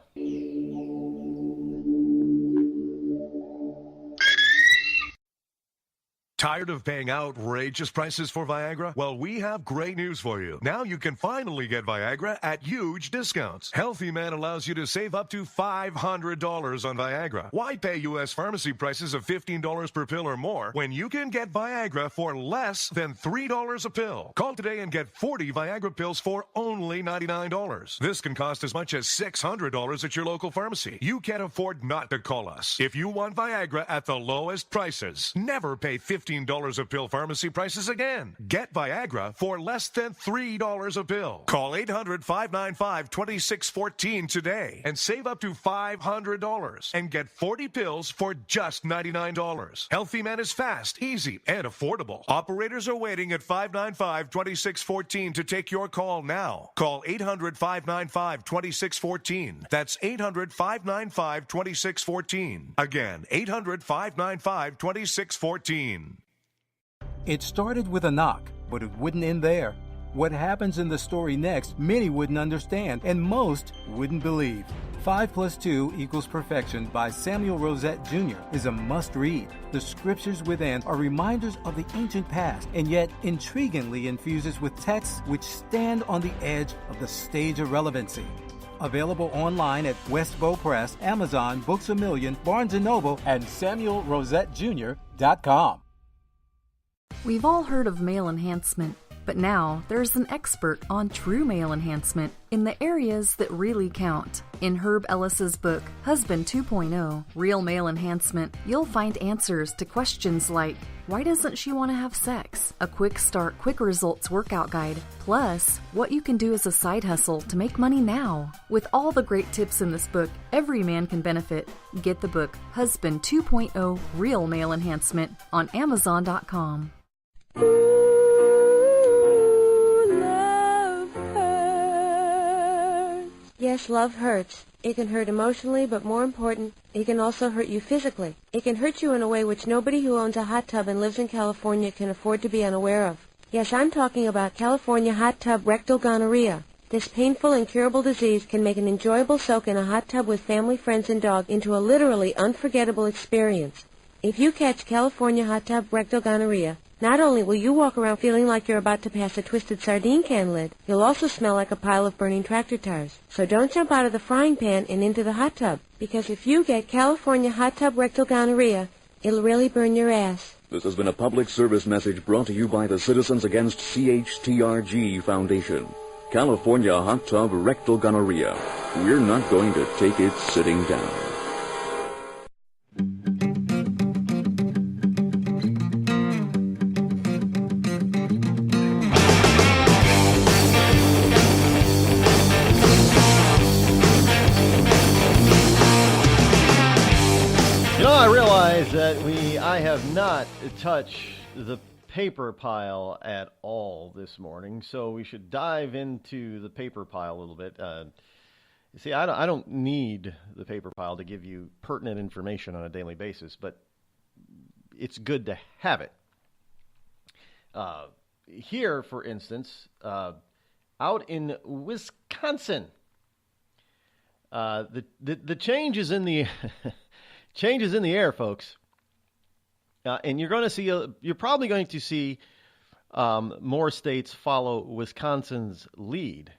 Tired of paying outrageous prices for Viagra? Well, we have great news for you. Now you can finally get Viagra at huge discounts. Healthy Man allows you to save up to $500 on Viagra. Why pay U.S. pharmacy prices of $15 per pill or more when you can get Viagra for less than $3 a pill? Call today and get 40 Viagra pills for only $99. This can cost as much as $600 at your local pharmacy. You can't afford not to call us. If you want Viagra at the lowest prices, never pay $15 a pill pharmacy prices again. Get Viagra for less than $3 a pill. Call 800-595-2614 today and save up to $500 and get 40 pills for just $99. Healthy Man is fast, easy, and affordable. Operators are waiting at 595-2614 to take your call now. Call 800-595-2614. That's 800-595-2614. Again, 800-595-2614. It started with a knock, but it wouldn't end there. What happens in the story next, many wouldn't understand, and most wouldn't believe. 5 + 2 = Perfection by Samuel Rosette Jr. is a must-read. The scriptures within are reminders of the ancient past, and yet intriguingly infuses with texts which stand on the edge of the stage of relevancy. Available online at Westbow Press, Amazon, Books A Million, Barnes & Noble, and SamuelRosetteJr.com. We've all heard of male enhancement, but now there's an expert on true male enhancement in the areas that really count. In Herb Ellis's book, Husband 2.0, Real Male Enhancement, you'll find answers to questions like, why doesn't she want to have sex? A quick start, quick results workout guide, plus what you can do as a side hustle to make money now. With all the great tips in this book, every man can benefit. Get the book, Husband 2.0, Real Male Enhancement, on Amazon.com. Yes, love hurts. It can hurt emotionally, but more important, it can also hurt you physically. It can hurt you in a way which nobody who owns a hot tub and lives in California can afford to be unaware of. Yes, I'm talking about California hot tub rectal gonorrhea. This painful, incurable disease can make an enjoyable soak in a hot tub with family, friends, and dog into a literally unforgettable experience. If you catch California hot tub rectal gonorrhea, not only will you walk around feeling like you're about to pass a twisted sardine can lid, you'll also smell like a pile of burning tractor tires. So don't jump out of the frying pan and into the hot tub, because if you get California hot tub rectal gonorrhea, it'll really burn your ass. This has been a public service message brought to you by the Citizens Against CHTRG Foundation. California hot tub rectal gonorrhea. We're not going to take it sitting down. I realize that I have not touched the paper pile at all this morning, so we should dive into the paper pile a little bit. See, I don't need the paper pile to give you pertinent information on a daily basis, but it's good to have it. Here, for instance, out in Wisconsin, the change is in the change is in the air, folks, and you're probably going to see more states follow Wisconsin's lead.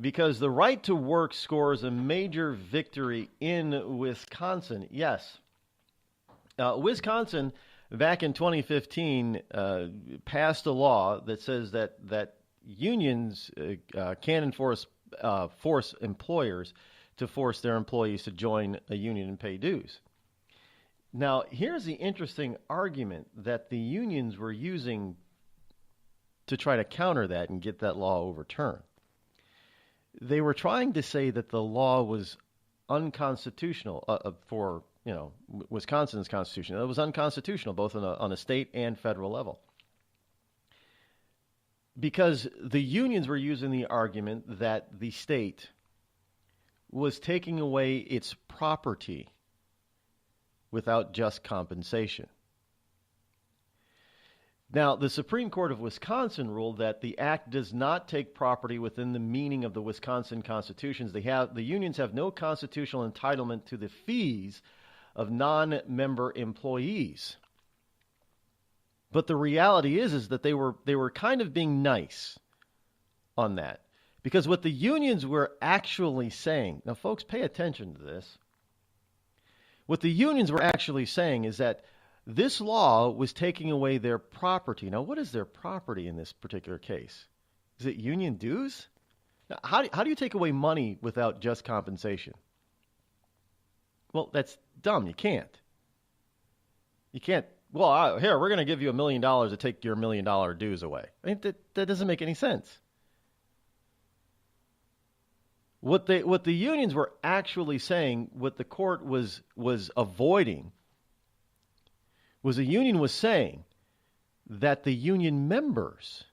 Because the right to work scores a major victory in Wisconsin. Yes. Wisconsin, back in 2015, passed a law that says that unions can force employers to force their employees to join a union and pay dues. Now, here's the interesting argument that the unions were using to try to counter that and get that law overturned. They were trying to say that the law was unconstitutional for Wisconsin's constitution. It was unconstitutional both on a state and federal level. Because the unions were using the argument that the state was taking away its property without just compensation. Now, the Supreme Court of Wisconsin ruled that the act does not take property within the meaning of the Wisconsin Constitution. The unions have no constitutional entitlement to the fees of non-member employees. But the reality is that they were kind of being nice on that. Because what the unions were actually saying, now folks, pay attention to this. What the unions were actually saying is that this law was taking away their property. Now, what is their property in this particular case? Is it union dues? Now, how do you take away money without just compensation? Well, that's dumb. You can't. You can't. Well, here, we're going to give you $1 million to take your $1 million dues away. I mean, that doesn't make any sense. What the unions were actually saying, what the court was avoiding, was the union was saying that the union members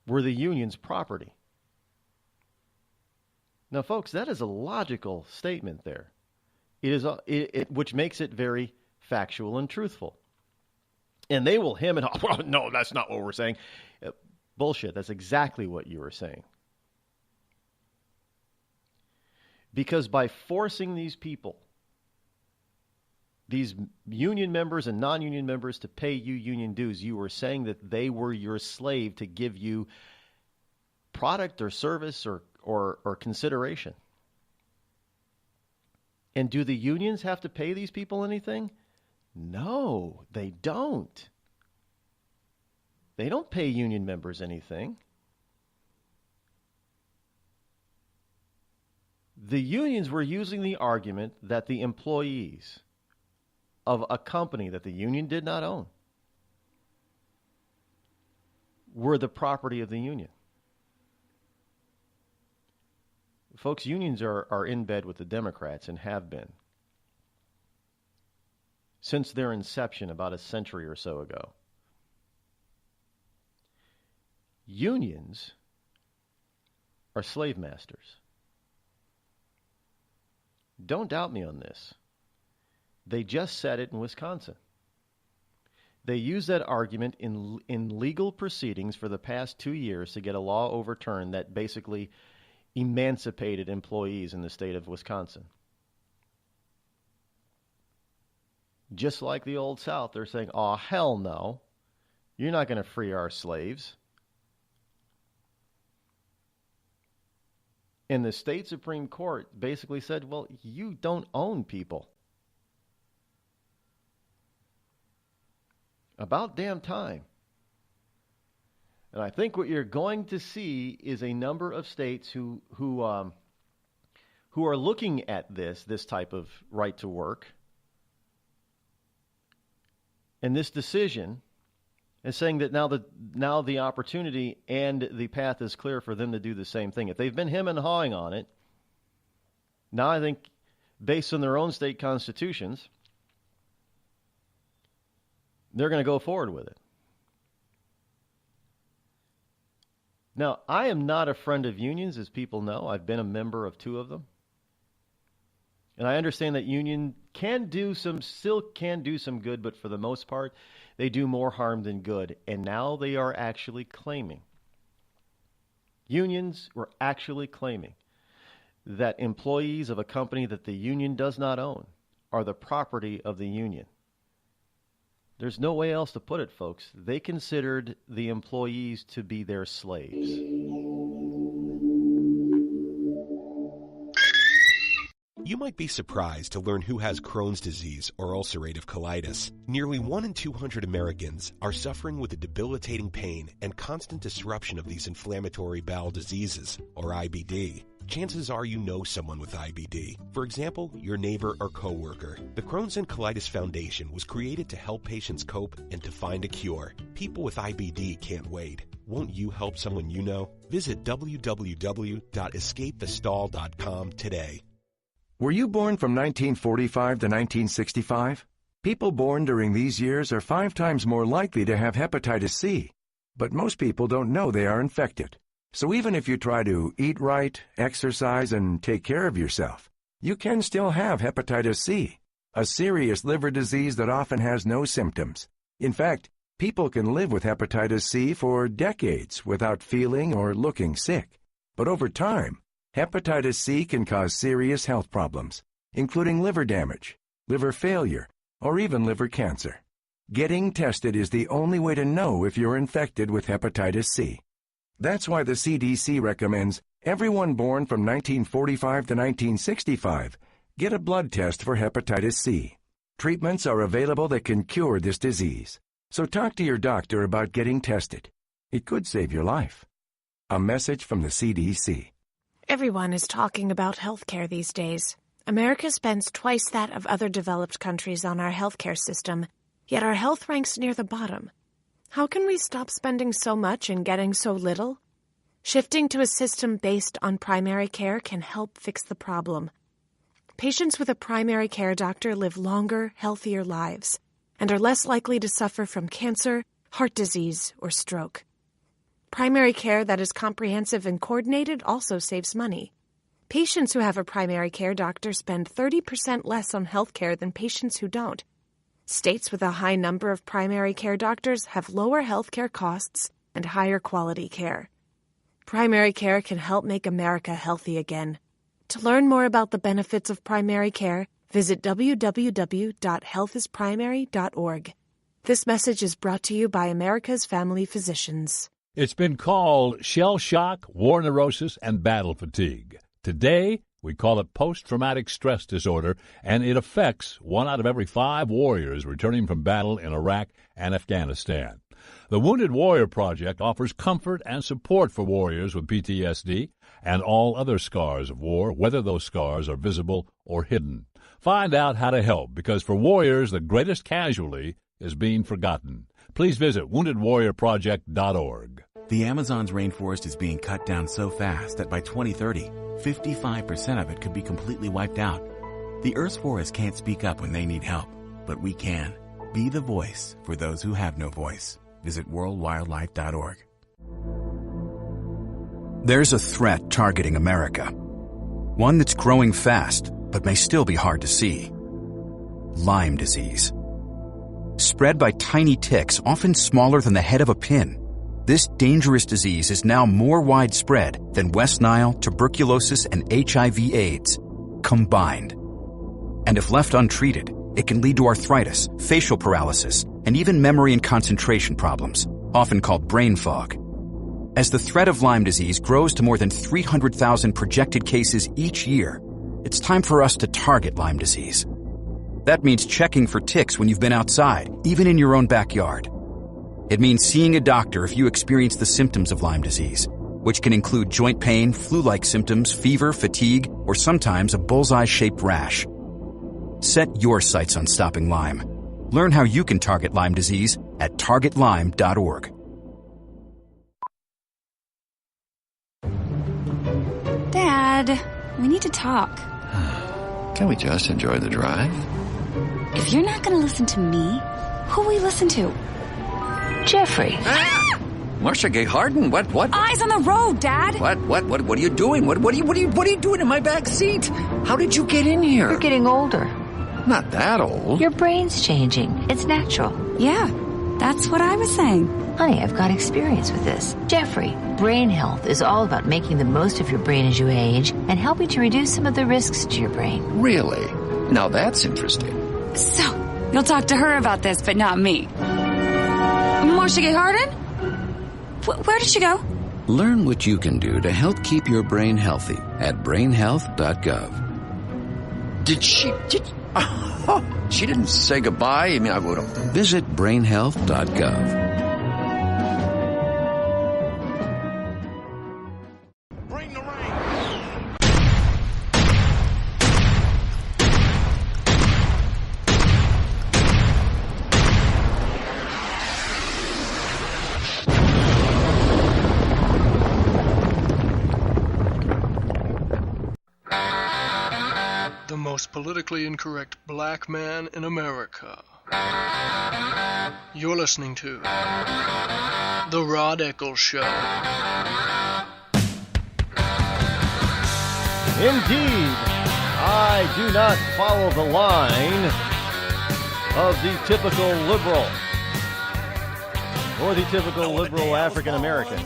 were the union's property. Now, folks, that is a logical statement there. It is which makes it very factual and truthful. And they will hem and haw. Well, no, that's not what we're saying. Bullshit. That's exactly what you were saying. Because by forcing these people, these union members and non-union members, to pay you union dues, you were saying that they were your slave to give you product or service or consideration. And do the unions have to pay these people anything? No, they don't. They don't pay union members anything. The unions were using the argument that the employees of a company that the union did not own were the property of the union. Folks, unions are in bed with the Democrats and have been since their inception about a century or so ago. Unions are slave masters. Don't doubt me on this. They just said it in Wisconsin. They used that argument in legal proceedings for the past 2 years to get a law overturned that basically emancipated employees in the state of Wisconsin. Just like the Old South, they're saying, oh, hell no. You're not going to free our slaves. And the state Supreme Court basically said, well, you don't own people. About damn time. And I think what you're going to see is a number of states who are looking at this type of right to work, and this decision, and saying that now the opportunity and the path is clear for them to do the same thing. If they've been hemming and hawing on it, now I think, based on their own state constitutions, they're going to go forward with it. Now, I am not a friend of unions, as people know. I've been a member of 2 of them. And I understand that union still can do some good, but for the most part, they do more harm than good. And now they are actually claiming, unions were actually claiming that employees of a company that the union does not own are the property of the union. There's no way else to put it, folks. They considered the employees to be their slaves. You might be surprised to learn who has Crohn's disease or ulcerative colitis. Nearly 1 in 200 Americans are suffering with the debilitating pain and constant disruption of these inflammatory bowel diseases, or IBD. Chances are you know someone with IBD. For example, your neighbor or coworker. The Crohn's and Colitis Foundation was created to help patients cope and to find a cure. People with IBD can't wait. Won't you help someone you know? Visit www.escapethestall.com today. Were you born from 1945 to 1965? People born during these years are 5 times more likely to have hepatitis C, but most people don't know they are infected. So even if you try to eat right, exercise, and take care of yourself, you can still have hepatitis C, a serious liver disease that often has no symptoms. In fact, people can live with hepatitis C for decades without feeling or looking sick. But over time, hepatitis C can cause serious health problems, including liver damage, liver failure, or even liver cancer. Getting tested is the only way to know if you're infected with hepatitis C. That's why the CDC recommends everyone born from 1945 to 1965 get a blood test for hepatitis C. Treatments are available that can cure this disease. So talk to your doctor about getting tested. It could save your life. A message from the CDC. Everyone is talking about healthcare these days. America spends twice that of other developed countries on our healthcare system, yet our health ranks near the bottom. How can we stop spending so much and getting so little? Shifting to a system based on primary care can help fix the problem. Patients with a primary care doctor live longer, healthier lives and are less likely to suffer from cancer, heart disease, or stroke. Primary care that is comprehensive and coordinated also saves money. Patients who have a primary care doctor spend 30% less on health care than patients who don't. States with a high number of primary care doctors have lower health care costs and higher quality care. Primary care can help make America healthy again. To learn more about the benefits of primary care, visit www.healthisprimary.org. This message is brought to you by America's Family Physicians. It's been called shell shock, war neurosis, and battle fatigue. Today, we call it post-traumatic stress disorder, and it affects 1 out of every 5 warriors returning from battle in Iraq and Afghanistan. The Wounded Warrior Project offers comfort and support for warriors with PTSD and all other scars of war, whether those scars are visible or hidden. Find out how to help, because for warriors, the greatest casualty is being forgotten. Please visit woundedwarriorproject.org. The Amazon's rainforest is being cut down so fast that by 2030, 55% of it could be completely wiped out. The Earth's forests can't speak up when they need help, but we can. Be the voice for those who have no voice. Visit worldwildlife.org. There's a threat targeting America. One that's growing fast, but may still be hard to see. Lyme disease. Spread by tiny ticks, often smaller than the head of a pin. This dangerous disease is now more widespread than West Nile, tuberculosis, and HIV/AIDS combined. And if left untreated, it can lead to arthritis, facial paralysis, and even memory and concentration problems, often called brain fog. As the threat of Lyme disease grows to more than 300,000 projected cases each year, it's time for us to target Lyme disease. That means checking for ticks when you've been outside, even in your own backyard. It means seeing a doctor if you experience the symptoms of Lyme disease, which can include joint pain, flu-like symptoms, fever, fatigue, or sometimes a bullseye-shaped rash. Set your sights on stopping Lyme. Learn how you can target Lyme disease at targetlyme.org. Dad, we need to talk. Can we just enjoy the drive? If you're not going to listen to me, who will we listen to? Jeffrey. Marcia Gay Harden? What? Eyes on the road, Dad. What are you doing? What are you doing in my back seat? How did you get in here? You're getting older. Not that old. Your brain's changing. It's natural. Yeah, that's what I was saying. Honey, I've got experience with this. Jeffrey, brain health is all about making the most of your brain as you age and helping to reduce some of the risks to your brain. Really? Now that's interesting. So, you'll talk to her about this, but not me. Marcia Gay Harden? Where did she go? Learn what you can do to help keep your brain healthy at brainhealth.gov. She didn't say goodbye? I mean, I would have. Visit brainhealth.gov. Most politically incorrect black man in America. You're listening to The Rod Eccles Show. Indeed, I do not follow the line of the typical liberal or the typical liberal African American.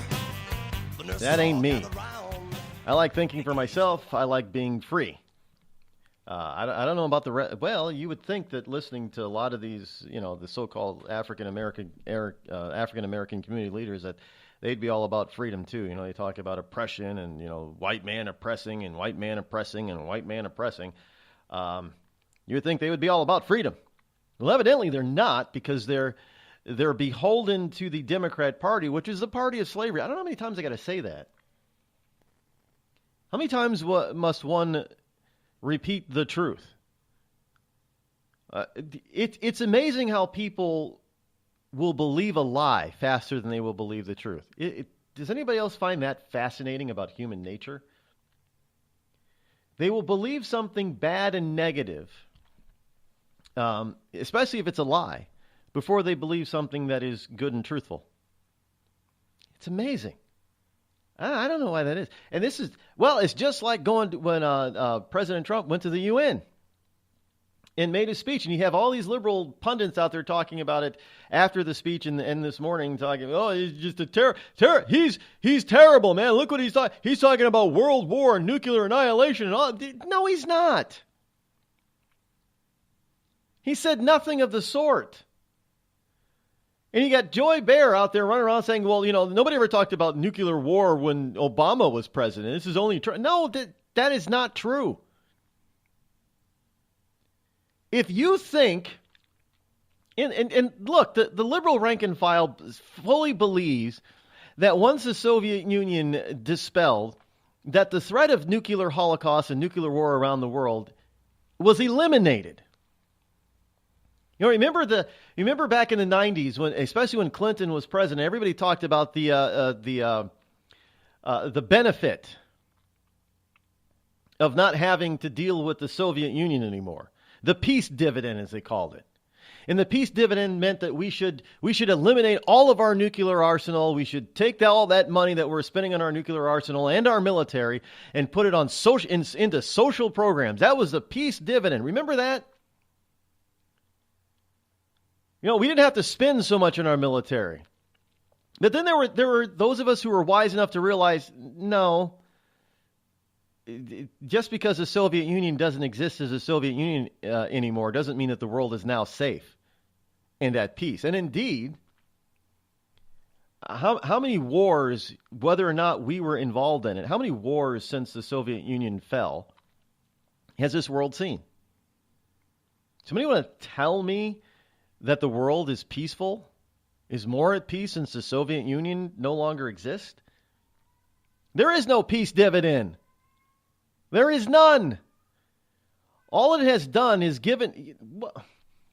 That ain't me. I like thinking for myself. I like being free. I don't know about the rest. Well, you would think that listening to a lot of these, the so-called African American community leaders, that they'd be all about freedom too. They talk about oppression and white man oppressing and white man oppressing and white man oppressing. You would think they would be all about freedom. Well, evidently they're not, because they're beholden to the Democrat Party, which is the party of slavery. I don't know how many times I got to say that. How many times must one repeat the truth? It's amazing how people will believe a lie faster than they will believe the truth. Does anybody else find that fascinating about human nature? They will believe something bad and negative, especially if it's a lie, before they believe something that is good and truthful. It's amazing. I don't know why that is. And this is, it's just like when President Trump went to the UN and made his speech. And you have all these liberal pundits out there talking about it after the speech and this morning, talking, he's just a he's terrible, man. Look what he's talking. He's talking about world war and nuclear annihilation and all. No, he's not. He said nothing of the sort. And you got Joy Behar out there running around saying, nobody ever talked about nuclear war when Obama was president. This is only true. No, that is not true. If you think, and look, the liberal rank and file fully believes that once the Soviet Union dispelled, that the threat of nuclear holocaust and nuclear war around the world was eliminated. Remember back in the 90s, especially when Clinton was president, everybody talked about the benefit of not having to deal with the Soviet Union anymore. The peace dividend, as they called it. And the peace dividend meant that we should eliminate all of our nuclear arsenal. We should take all that money that we're spending on our nuclear arsenal and our military and put it on into social programs. That was the peace dividend. Remember that? We didn't have to spend so much on our military. But then there were those of us who were wise enough to realize, no, just because the Soviet Union doesn't exist as a Soviet Union anymore doesn't mean that the world is now safe and at peace. And indeed, how many wars, whether or not we were involved in it, how many wars since the Soviet Union fell has this world seen? Somebody want to tell me that the world is peaceful, is more at peace since the Soviet Union no longer exists? There is no peace dividend. There is none. All it has done is given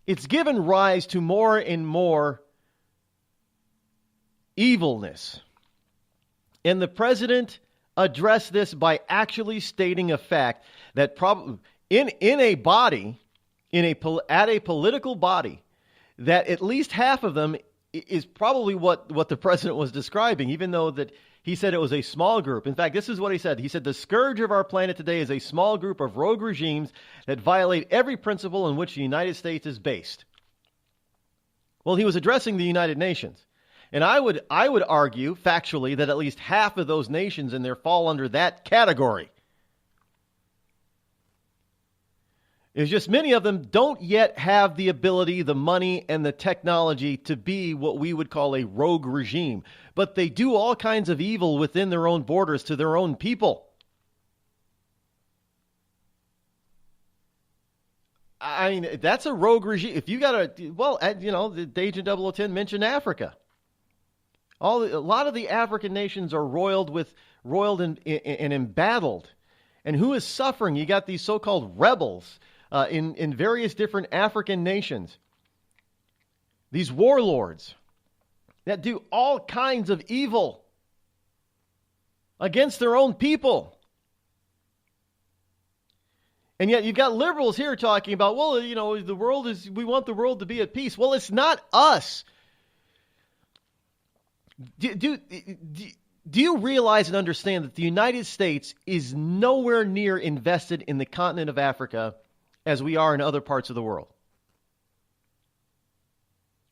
rise to more and more evilness. And the president addressed this by actually stating a fact that probably at a political body, that at least half of them is probably what the president was describing, even though that he said it was a small group. In fact, this is what he said. He said, the scourge of our planet today is a small group of rogue regimes that violate every principle in which the United States is based. Well, he was addressing the United Nations. And I would argue factually that at least half of those nations in there fall under that category. It's just many of them don't yet have the ability, the money, and the technology to be what we would call a rogue regime. But they do all kinds of evil within their own borders to their own people. I mean, that's a rogue regime. If you got the Agent 010 mentioned Africa. A lot of the African nations are roiled and embattled. And who is suffering? You got these so-called rebels in various different African nations. These warlords that do all kinds of evil against their own people. And yet you've got liberals here talking about, well, we want the world to be at peace. Well, it's not us. Do you realize and understand that the United States is nowhere near invested in the continent of Africa as we are in other parts of the world?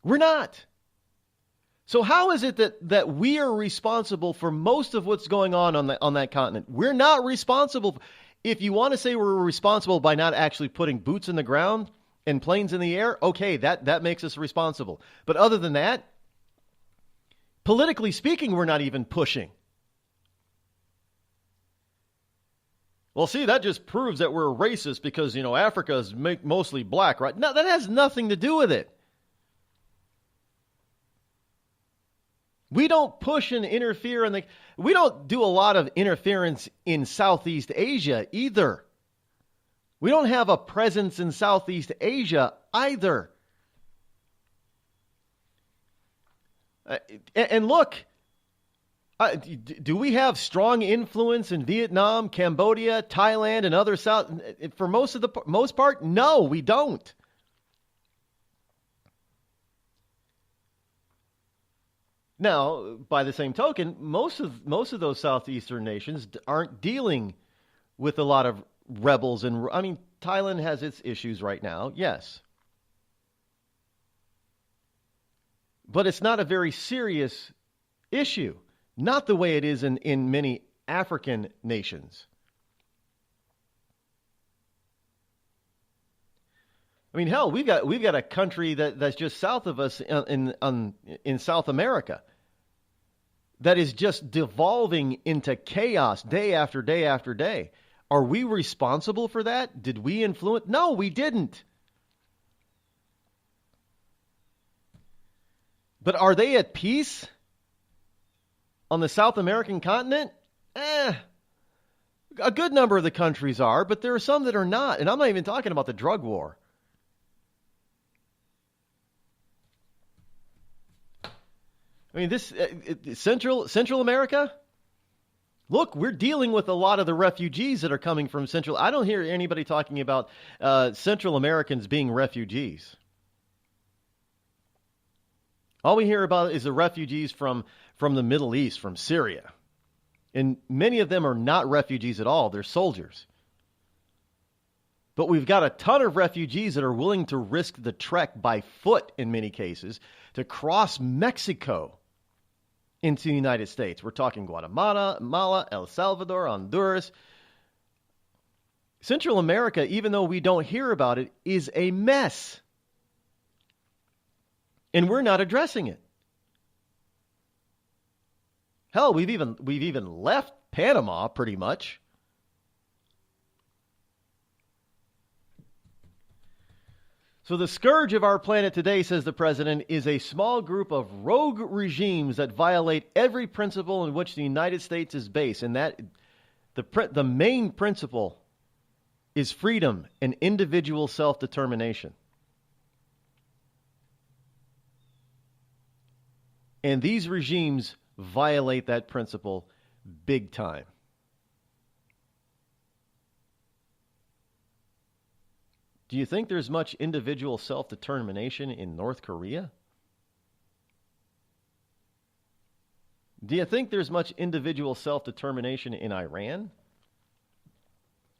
We're not. So how is it that we are responsible for most of what's going on that continent? We're not responsible. If you want to say we're responsible by not actually putting boots in the ground and planes in the air, okay, that makes us responsible. But other than that, politically speaking, we're not even pushing. Well, see, that just proves that we're racist because, Africa is mostly black, right? No, that has nothing to do with it. We don't push and interfere we don't do a lot of interference in Southeast Asia either. We don't have a presence in Southeast Asia either. And look, do we have strong influence in Vietnam, Cambodia, Thailand, and other South? For most part, no, we don't. Now, by the same token, most of those southeastern nations aren't dealing with a lot of rebels, and Thailand has its issues right now, yes. But it's not a very serious issue. Not the way it is in many African nations. Hell, we've got a country that's just south of us in South America that is just devolving into chaos day after day after day. Are we responsible for that? Did we influence? No, we didn't. But are they at peace on the South American continent? A good number of the countries are, but there are some that are not. And I'm not even talking about the drug war. This Central America, look, we're dealing with a lot of the refugees that are coming from Central. I don't hear anybody talking about Central Americans being refugees. All we hear about is the refugees from the Middle East, from Syria. And many of them are not refugees at all. They're soldiers. But we've got a ton of refugees that are willing to risk the trek by foot in many cases to cross Mexico into the United States. We're talking Guatemala, El Salvador, Honduras. Central America, even though we don't hear about it, is a mess. And we're not addressing it. Hell, we've even left Panama pretty much. So the scourge of our planet today, says the president, is a small group of rogue regimes that violate every principle in which the United States is based. And that the main principle is freedom and individual self-determination. And these regimes violate that principle big time. Do you think there's much individual self-determination in North Korea? Do you think there's much individual self-determination in Iran?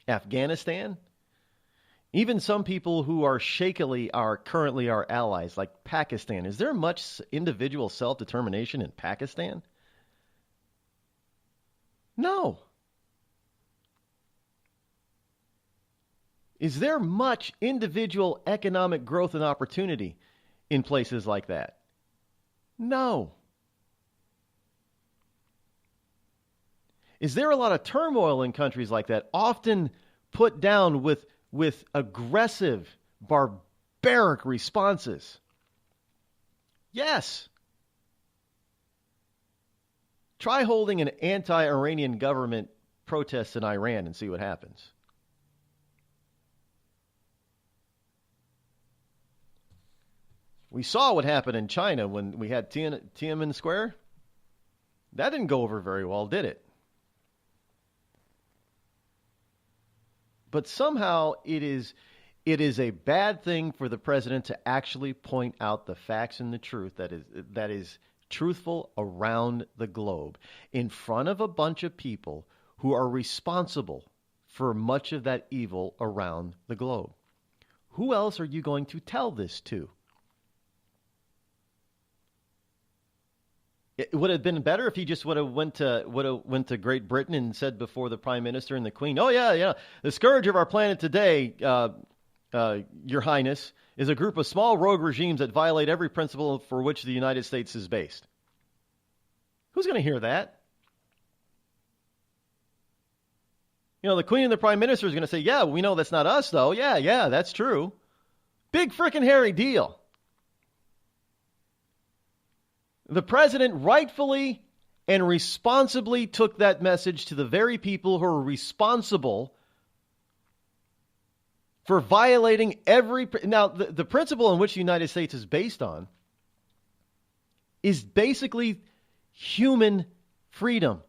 Afghanistan? Even some people who are shakily are currently our allies, like Pakistan. Is there much individual self-determination in Pakistan? No. Is there much individual economic growth and opportunity in places like that? No. Is there a lot of turmoil in countries like that, often put down with aggressive, barbaric responses? Yes. Try holding an anti-Iranian government protest in Iran and see what happens. We saw what happened in China when we had Tiananmen Square. That didn't go over very well, did it? But somehow it is a bad thing for the president to actually point out the facts and the truth that is truthful around the globe in front of a bunch of people who are responsible for much of that evil around the globe. Who else are you going to tell this to? It would have been better if he just would have went to Great Britain and said before the Prime Minister and the Queen, "Oh yeah, the scourge of our planet today, Your Highness, is a group of small rogue regimes that violate every principle for which the United States is based." Who's going to hear that? The Queen and the Prime Minister is going to say, "Yeah, we know that's not us, though. Yeah, that's true." Big frickin' hairy deal. The president rightfully and responsibly took that message to the very people who are responsible for violating every... Now, the principle in which the United States is based on is basically human freedom,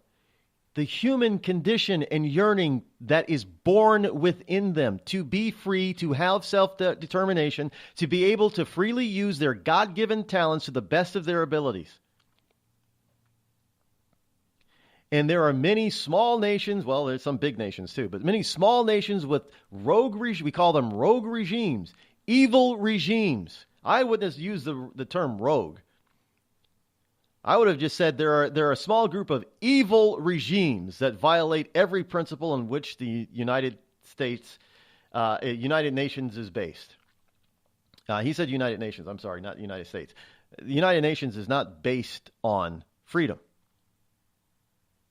the human condition and yearning that is born within them to be free, to have self-determination, to be able to freely use their God-given talents to the best of their abilities. And there are many small nations, well, there's some big nations too, but many small nations with rogue regimes, we call them rogue regimes, evil regimes. I wouldn't have used the term rogue. I would have just said there are a small group of evil regimes that violate every principle on which the United Nations is based. He said United Nations. I'm sorry, not United States. The United Nations is not based on freedom.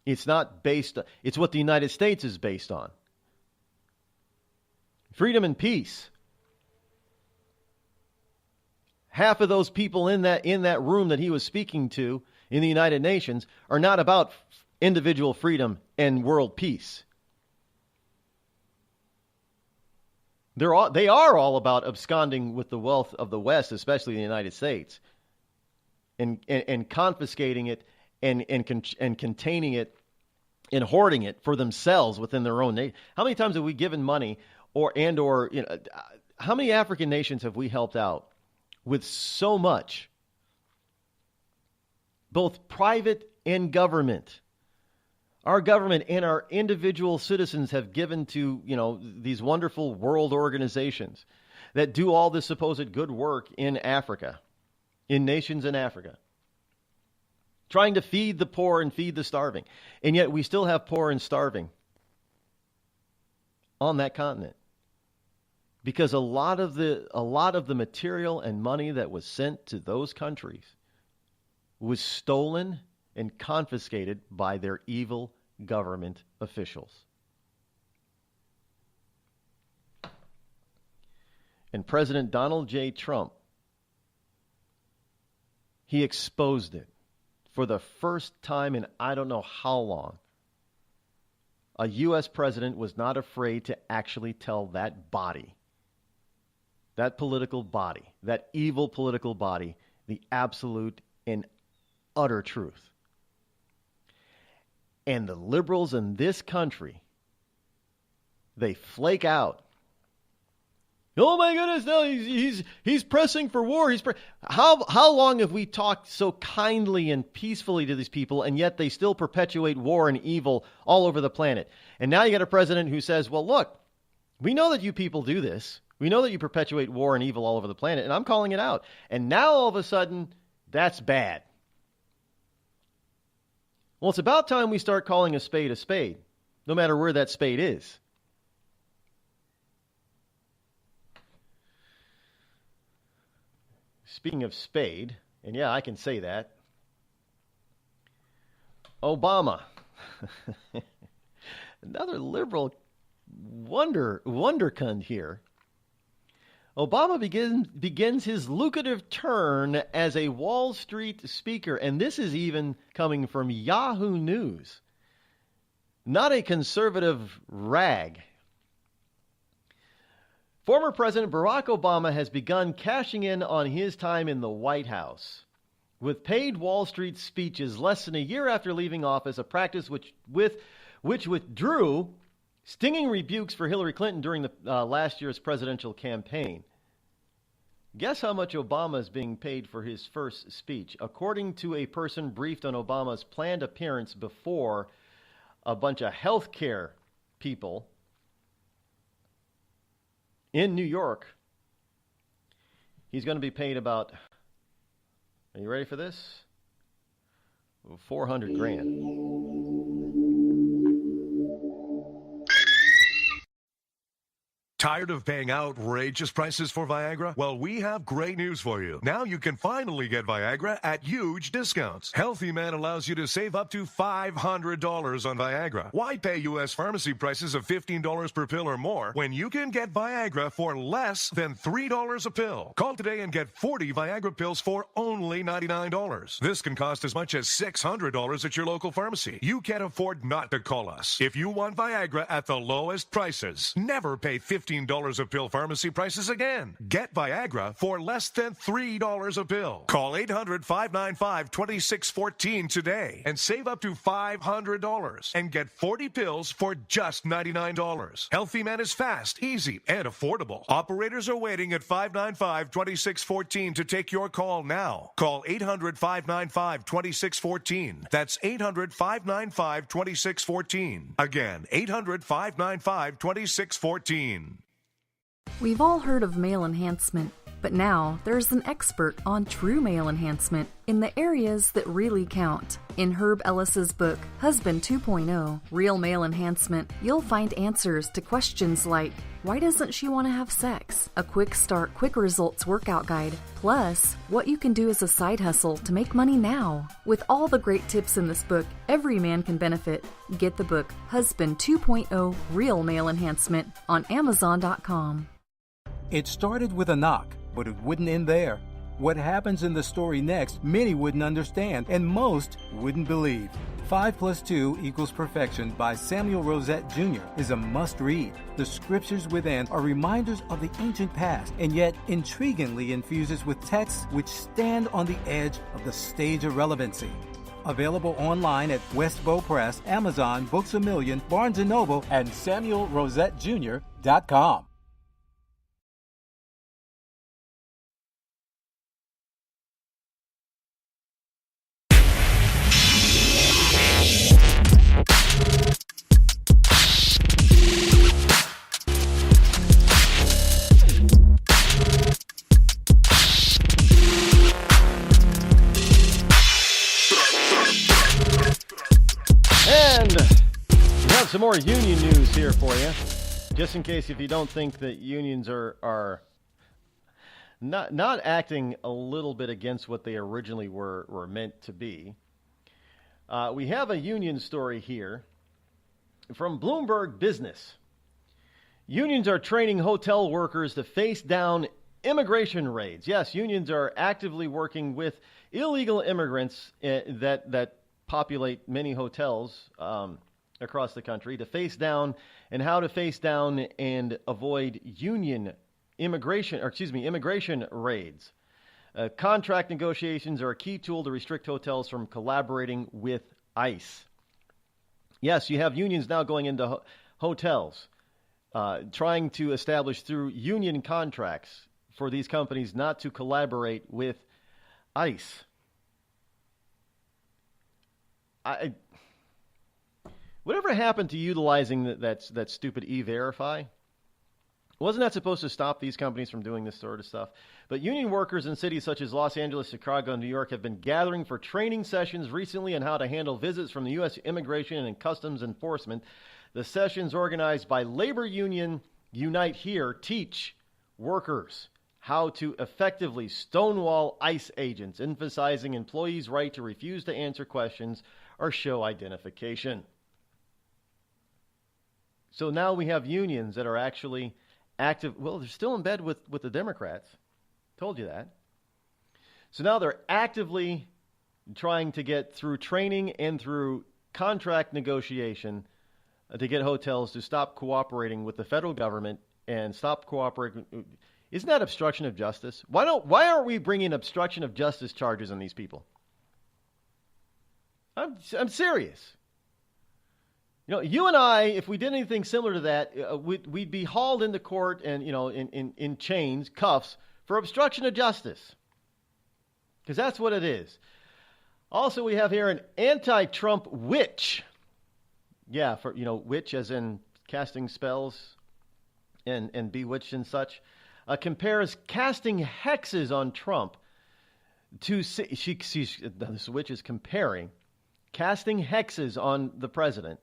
It's not based. It's what the United States is based on. Freedom and peace. Half of those people in that room that he was speaking to in the United Nations are not about individual freedom and world peace. They are all about absconding with the wealth of the West, especially the United States, and confiscating it and containing it and hoarding it for themselves within their own nation. How many times have we given money or how many African nations have we helped out with so much, both private and government? Our government and our individual citizens have given to, these wonderful world organizations that do all this supposed good work in Africa, in nations in Africa, trying to feed the poor and feed the starving. And yet we still have poor and starving on that continent. Because a lot of the material and money that was sent to those countries was stolen and confiscated by their evil government officials. And President Donald J. Trump, he exposed it for the first time in I don't know how long. A U.S. president was not afraid to actually tell that body, that political body, that evil political body, the absolute and utter truth. And the liberals in this country, they flake out Oh my goodness! No, he's pressing for war. How long have we talked so kindly and peacefully to these people, and yet they still perpetuate war and evil all over the planet? And now you got a president who says, "Well, look, we know that you people do this. We know that you perpetuate war and evil all over the planet, and I'm calling it out." And now all of a sudden, that's bad. Well, it's about time we start calling a spade, no matter where that spade is. Speaking of spade, and yeah, I can say that, Obama, another liberal wonderkind here. Obama begins his lucrative turn as a Wall Street speaker, and this is even coming from Yahoo News, not a conservative rag. Former President Barack Obama has begun cashing in on his time in the White House with paid Wall Street speeches less than a year after leaving office, a practice which withdrew stinging rebukes for Hillary Clinton during the last year's presidential campaign. Guess how much Obama is being paid for his first speech? According to a person briefed on Obama's planned appearance before a bunch of healthcare people in New York, he's going to be paid about, are you ready for this? $400,000. Tired of paying outrageous prices for Viagra? Well, we have great news for you. Now you can finally get Viagra at huge discounts. Healthy Man allows you to save up to $500 on Viagra. Why pay U.S. pharmacy prices of $15 per pill or more when you can get Viagra for less than $3 a pill? Call today and get 40 Viagra pills for only $99. This can cost as much as $600 at your local pharmacy. You can't afford not to call us. If you want Viagra at the lowest prices, never pay $15 a pill pharmacy prices again. Get Viagra for less than $3 a pill. Call 800-595-2614 today and save up to $500 and get 40 pills for just $99. Healthy Man is fast, easy, and affordable. Operators are waiting at 595-2614 to take your call now. Call 800-595-2614. That's 800-595-2614. Again, 800-595-2614. We've all heard of male enhancement, but now there's an expert on true male enhancement in the areas that really count. In Herb Ellis's book, Husband 2.0, Real Male Enhancement, you'll find answers to questions like, why doesn't she want to have sex? A quick start, quick results workout guide, plus what you can do as a side hustle to make money now. With all the great tips in this book, every man can benefit. Get the book, Husband 2.0, Real Male Enhancement, on Amazon.com. It started with a knock, but it wouldn't end there. What happens in the story next, many wouldn't understand, and most wouldn't believe. 5 + 2 = Perfection by Samuel Rosette Jr. is a must-read. The scriptures within are reminders of the ancient past, and yet intriguingly infuses with texts which stand on the edge of the stage of relevancy. Available online at Westbow Press, Amazon, Books A Million, Barnes & Noble, and SamuelRosetteJr.com. Some more union news here for you, just in case if you don't think that unions are not acting a little bit against what they originally were meant to be. We have a union story here from Bloomberg Business. Unions are training hotel workers to face down immigration raids. Yes, unions are actively working with illegal immigrants that populate many hotels across the country to face down and how to face down and avoid immigration raids. Contract negotiations are a key tool to restrict hotels from collaborating with ICE. Yes, you have unions now going into hotels trying to establish through union contracts for these companies not to collaborate with ICE. Whatever happened to utilizing that stupid E-Verify? Wasn't that supposed to stop these companies from doing this sort of stuff? But union workers in cities such as Los Angeles, Chicago, and New York have been gathering for training sessions recently on how to handle visits from the U.S. Immigration and Customs Enforcement. The sessions organized by labor union Unite Here teach workers how to effectively stonewall ICE agents, emphasizing employees' right to refuse to answer questions or show identification. So now we have unions that are actually active. Well, they're still in bed with the Democrats. Told you that. So now they're actively trying to get through training and through contract negotiation to get hotels to stop cooperating with the federal government and stop cooperating. Isn't that obstruction of justice? Why aren't we bringing obstruction of justice charges on these people? I'm serious. You know, you and I, if we did anything similar to that, we'd be hauled into court and, you know, in chains, cuffs, for obstruction of justice. Because that's what it is. Also, we have here an anti-Trump witch. Yeah, for, you know, witch as in casting spells and bewitched and such. Compares casting hexes on Trump to, this witch is comparing casting hexes on the president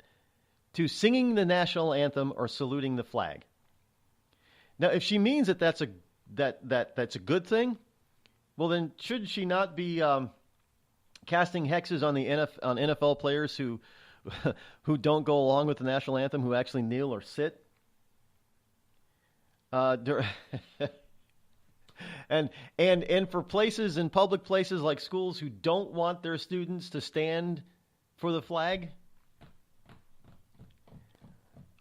to singing the national anthem or saluting the flag. Now, if she means that that's a good thing, well, then should she not be casting hexes on on NFL players who don't go along with the national anthem, who actually kneel or sit? And for places in public places like schools who don't want their students to stand for the flag?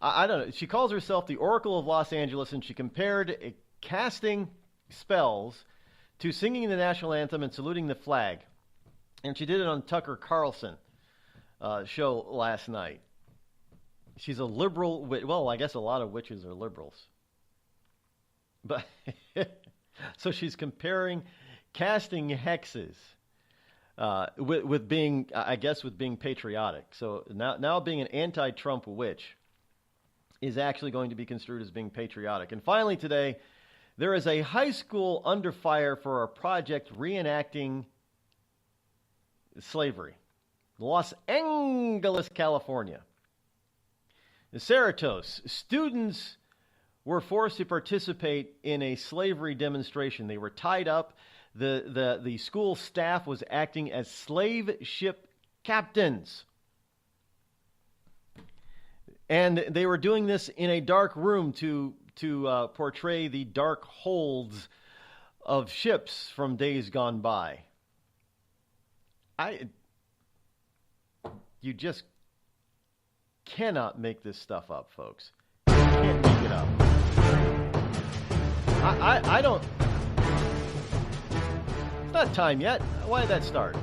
I don't know. She calls herself the Oracle of Los Angeles, and she compared casting spells to singing the national anthem and saluting the flag. And she did it on Tucker Carlson show last night. She's a liberal. Well, I guess a lot of witches are liberals. But so she's comparing casting hexes with being, I guess, with being patriotic. So now being an anti-Trump witch is actually going to be construed as being patriotic. And finally today, there is a high school under fire for a project reenacting slavery. Los Angeles, California. In Cerritos, students were forced to participate in a slavery demonstration. They were tied up. The school staff was acting as slave ship captains. And they were doing this in a dark room to portray the dark holds of ships from days gone by. You just cannot make this stuff up, folks. You can't make it up. I don't... It's not time yet. Why did that start?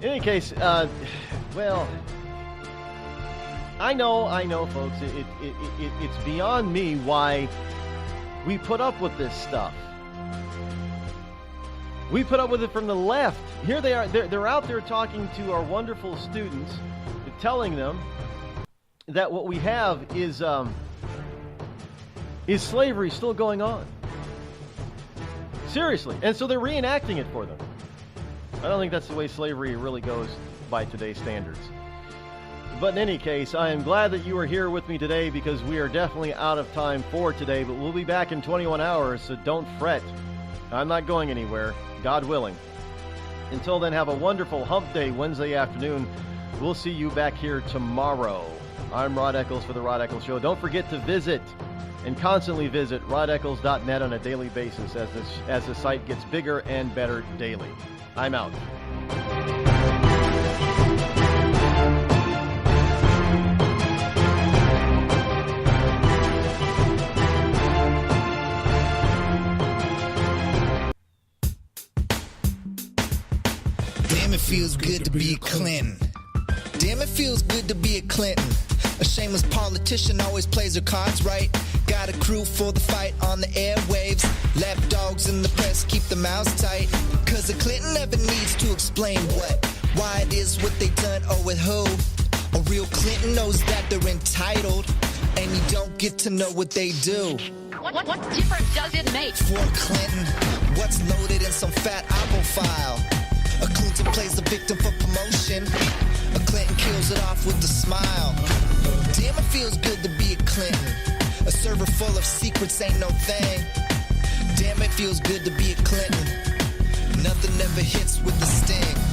In any case, well... I know, folks. It's beyond me why we put up with this stuff. We put up with it from the left. Here they are. They're out there talking to our wonderful students, telling them that what we have is slavery still going on. Seriously. And so they're reenacting it for them. I don't think that's the way slavery really goes by today's standards. But in any case, I am glad that you are here with me today because we are definitely out of time for today, but we'll be back in 21 hours, so don't fret. I'm not going anywhere, God willing. Until then, have a wonderful hump day Wednesday afternoon. We'll see you back here tomorrow. I'm Rod Eccles for The Rod Eccles Show. Don't forget to visit and constantly visit rodeccles.net on a daily basis as the site gets bigger and better daily. I'm out. Damn, it feels good to be a Clinton. Damn, it feels good to be a Clinton. A shameless politician always plays her cards right. Got a crew for the fight on the airwaves. Lapdogs in the press keep their mouths tight. Cause a Clinton never needs to explain what, why it is what they done or with who. A real Clinton knows that they're entitled, and you don't get to know what they do. What difference does it make? For Clinton, what's loaded in some fat Apple file? A Clinton plays the victim for promotion. A Clinton kills it off with a smile. Damn, it feels good to be a Clinton. A server full of secrets ain't no thing. Damn, it feels good to be a Clinton. Nothing ever hits with the sting.